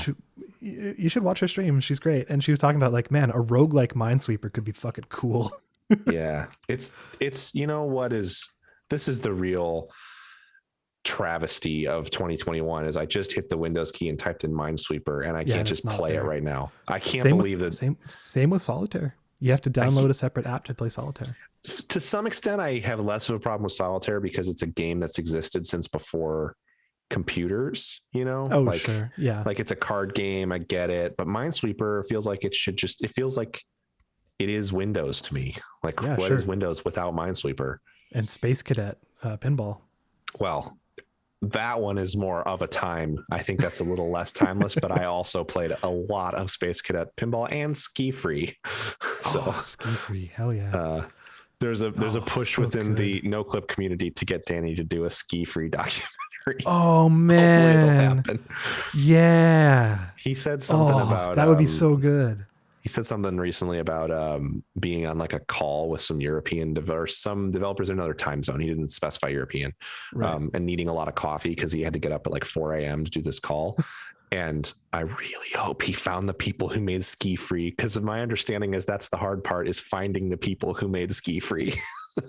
You should watch her stream. She's great. And she was talking about like, man, a roguelike Minesweeper could be fucking cool. Yeah. It's this is the real travesty of 2021 is I just hit the Windows key and typed in Minesweeper and I can't just play it right now. I can't believe that. Same with Solitaire. You have to download a separate app to play Solitaire. To some extent, I have less of a problem with Solitaire because it's a game that's existed since before computers, Oh, sure. Yeah. Like it's a card game. I get it. But Minesweeper feels like it feels like it is Windows to me. Like what is Windows without Minesweeper? And Space Cadet pinball. Well, that one is more of a time. I think that's a little less timeless, but I also played a lot of Space Cadet pinball and Ski Free. So Ski Free, hell yeah. There's a push within the No Clip community to get Danny to do a Ski Free documentary. Oh man, hopefully it'll happen. Yeah, he said something about that would be so good. He said something recently about being on like a call with some European some developers in another time zone. He didn't specify European, right. And needing a lot of coffee because he had to get up at like 4 a.m. to do this call. And I really hope he found the people who made Ski Free, because my understanding is that's the hard part, is finding the people who made Ski Free.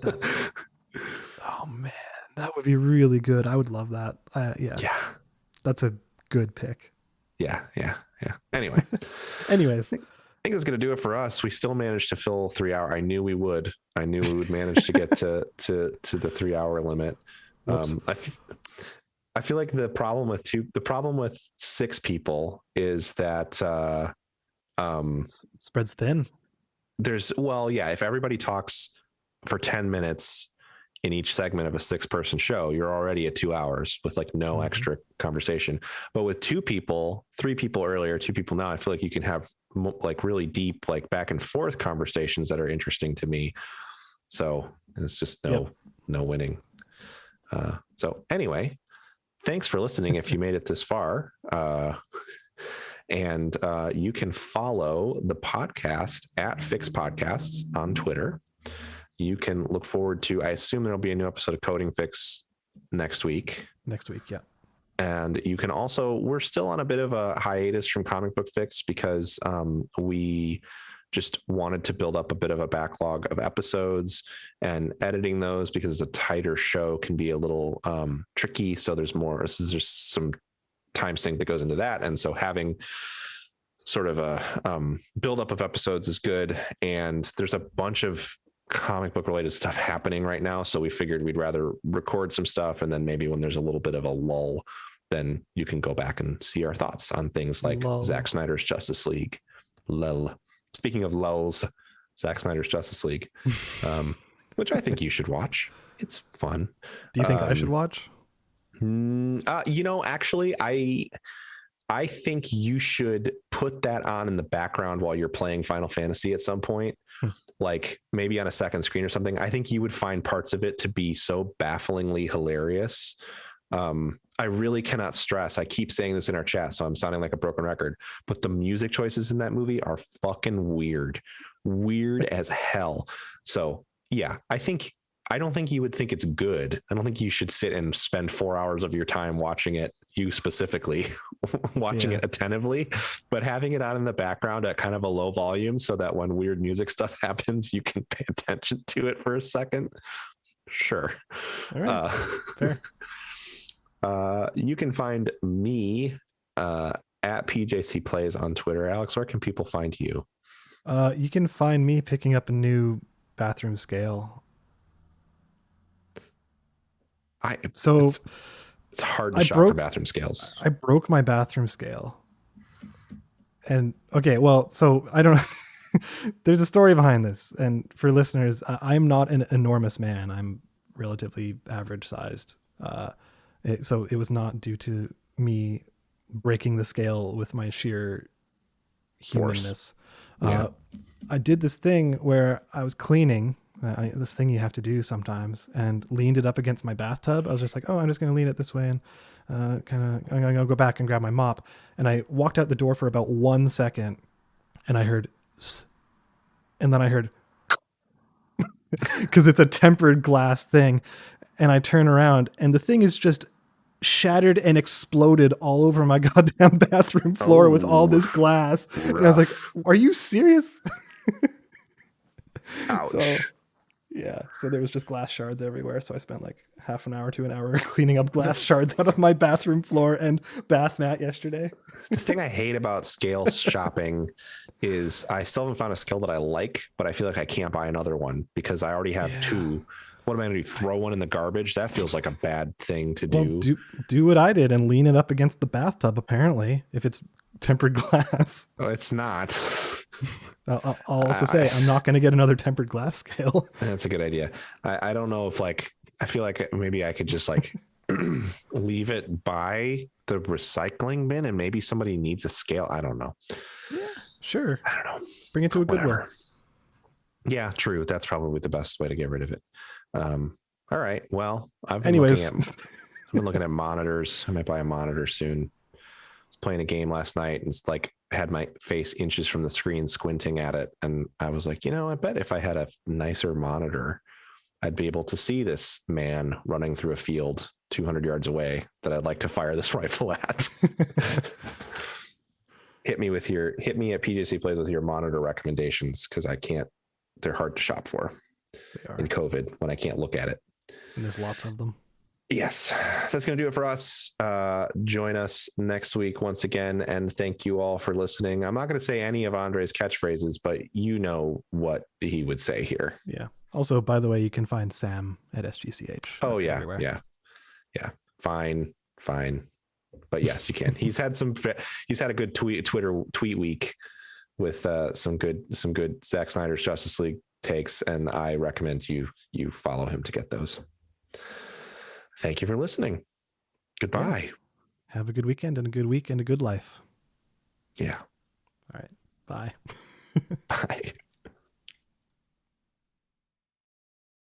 Oh man, that would be really good. I would love that. Yeah, that's a good pick. Yeah. Anyway, anyways. think that's going to do it for us. We still managed to fill 3 hour. I knew we would manage to get to the 3 hour limit. I feel like the problem with 6 people is that it spreads thin. If everybody talks for 10 minutes in each segment of a 6-person show, you're already at 2 hours with like no extra conversation. But with 2 people, 3 people earlier, 2 people now, I feel like you can have like really deep, like back and forth conversations that are interesting to me. So it's just no winning. So anyway, thanks for listening. If you made it this far, and you can follow the podcast at Fyx Podcasts on Twitter. You can look forward to, I assume there'll be a new episode of Coding Fyx next week. Yeah. And you can also, we're still on a bit of a hiatus from Comic Book Fyx because we just wanted to build up a bit of a backlog of episodes, and editing those, because it's a tighter show, can be a little tricky. So there's some time sink that goes into that. And so having sort of a buildup of episodes is good. And there's a bunch of comic book related stuff happening right now. So we figured we'd rather record some stuff, and then maybe when there's a little bit of a lull, then you can go back and see our thoughts on things like Zack Snyder's Justice League. Lull. Speaking of lulls, Zack Snyder's Justice League, which I think you should watch. It's fun. Do you think I should watch? Actually, I think you should put that on in the background while you're playing Final Fantasy at some point, like maybe on a second screen or something. I think you would find parts of it to be so bafflingly hilarious. I really cannot stress, I keep saying this in our chat, so I'm sounding like a broken record, but the music choices in that movie are fucking weird as hell. So yeah, I don't think you would think it's good. I don't think you should sit and spend 4 hours of your time watching it, you specifically watching it attentively, but having it on in the background at kind of a low volume so that when weird music stuff happens, you can pay attention to it for a second. Sure. All right. Fair. You can find me at PJC Plays on Twitter. Alex, where can people find you? You can find me picking up a new bathroom scale. It's hard to shop for bathroom scales. I broke my bathroom scale. And okay, well, so I don't know. There's a story behind this. And for listeners, I'm not an enormous man. I'm relatively average sized. So it was not due to me breaking the scale with my sheer humanness. I did this thing where I was cleaning, this thing you have to do sometimes, and leaned it up against my bathtub. I was just like, I'm just going to lean it this way, and I'm going to go back and grab my mop. And I walked out the door for about 1 second, and I heard, and then I heard, because it's a tempered glass thing. And I turn around, and the thing is just shattered and exploded all over my goddamn bathroom floor with all this glass. Rough. And I was like, are you serious? Ouch. So there was just glass shards everywhere. So I spent like half an hour to an hour cleaning up glass shards out of my bathroom floor and bath mat yesterday. The thing I hate about scale shopping is I still haven't found a scale that I like, but I feel like I can't buy another one because I already have 2. What am I going to do? Throw one in the garbage? That feels like a bad thing to do. Well, do what I did and lean it up against the bathtub, apparently, if it's tempered glass. Oh, it's not. I'll also say I'm not going to get another tempered glass scale. That's a good idea. I don't know if I feel like maybe I could just leave it by the recycling bin and maybe somebody needs a scale. I don't know. Yeah, sure. I don't know. Bring it to a Goodwill. Yeah, true. That's probably the best way to get rid of it. All right. Well, I've been looking at monitors. I might buy a monitor soon. I was playing a game last night and it's like had my face inches from the screen squinting at it. And I was like, I bet if I had a nicer monitor, I'd be able to see this man running through a field 200 yards away that I'd like to fire this rifle at. Hit me at PJC Plays with your monitor recommendations, because they're hard to shop for in COVID when I can't look at it. And there's lots of them. Yes, that's going to do it for us. Join us next week once again. And thank you all for listening. I'm not going to say any of Andre's catchphrases, but you know what he would say here. Yeah. Also, by the way, you can find Sam at SGCH. Oh, yeah. Everywhere. Yeah. Fine. But yes, you can. He's had a good tweet week with some good Zack Snyder's Justice League takes. And I recommend you follow him to get those. Thank you for listening. Goodbye. Yeah. Have a good weekend and a good week and a good life. Yeah. All right. Bye. Bye.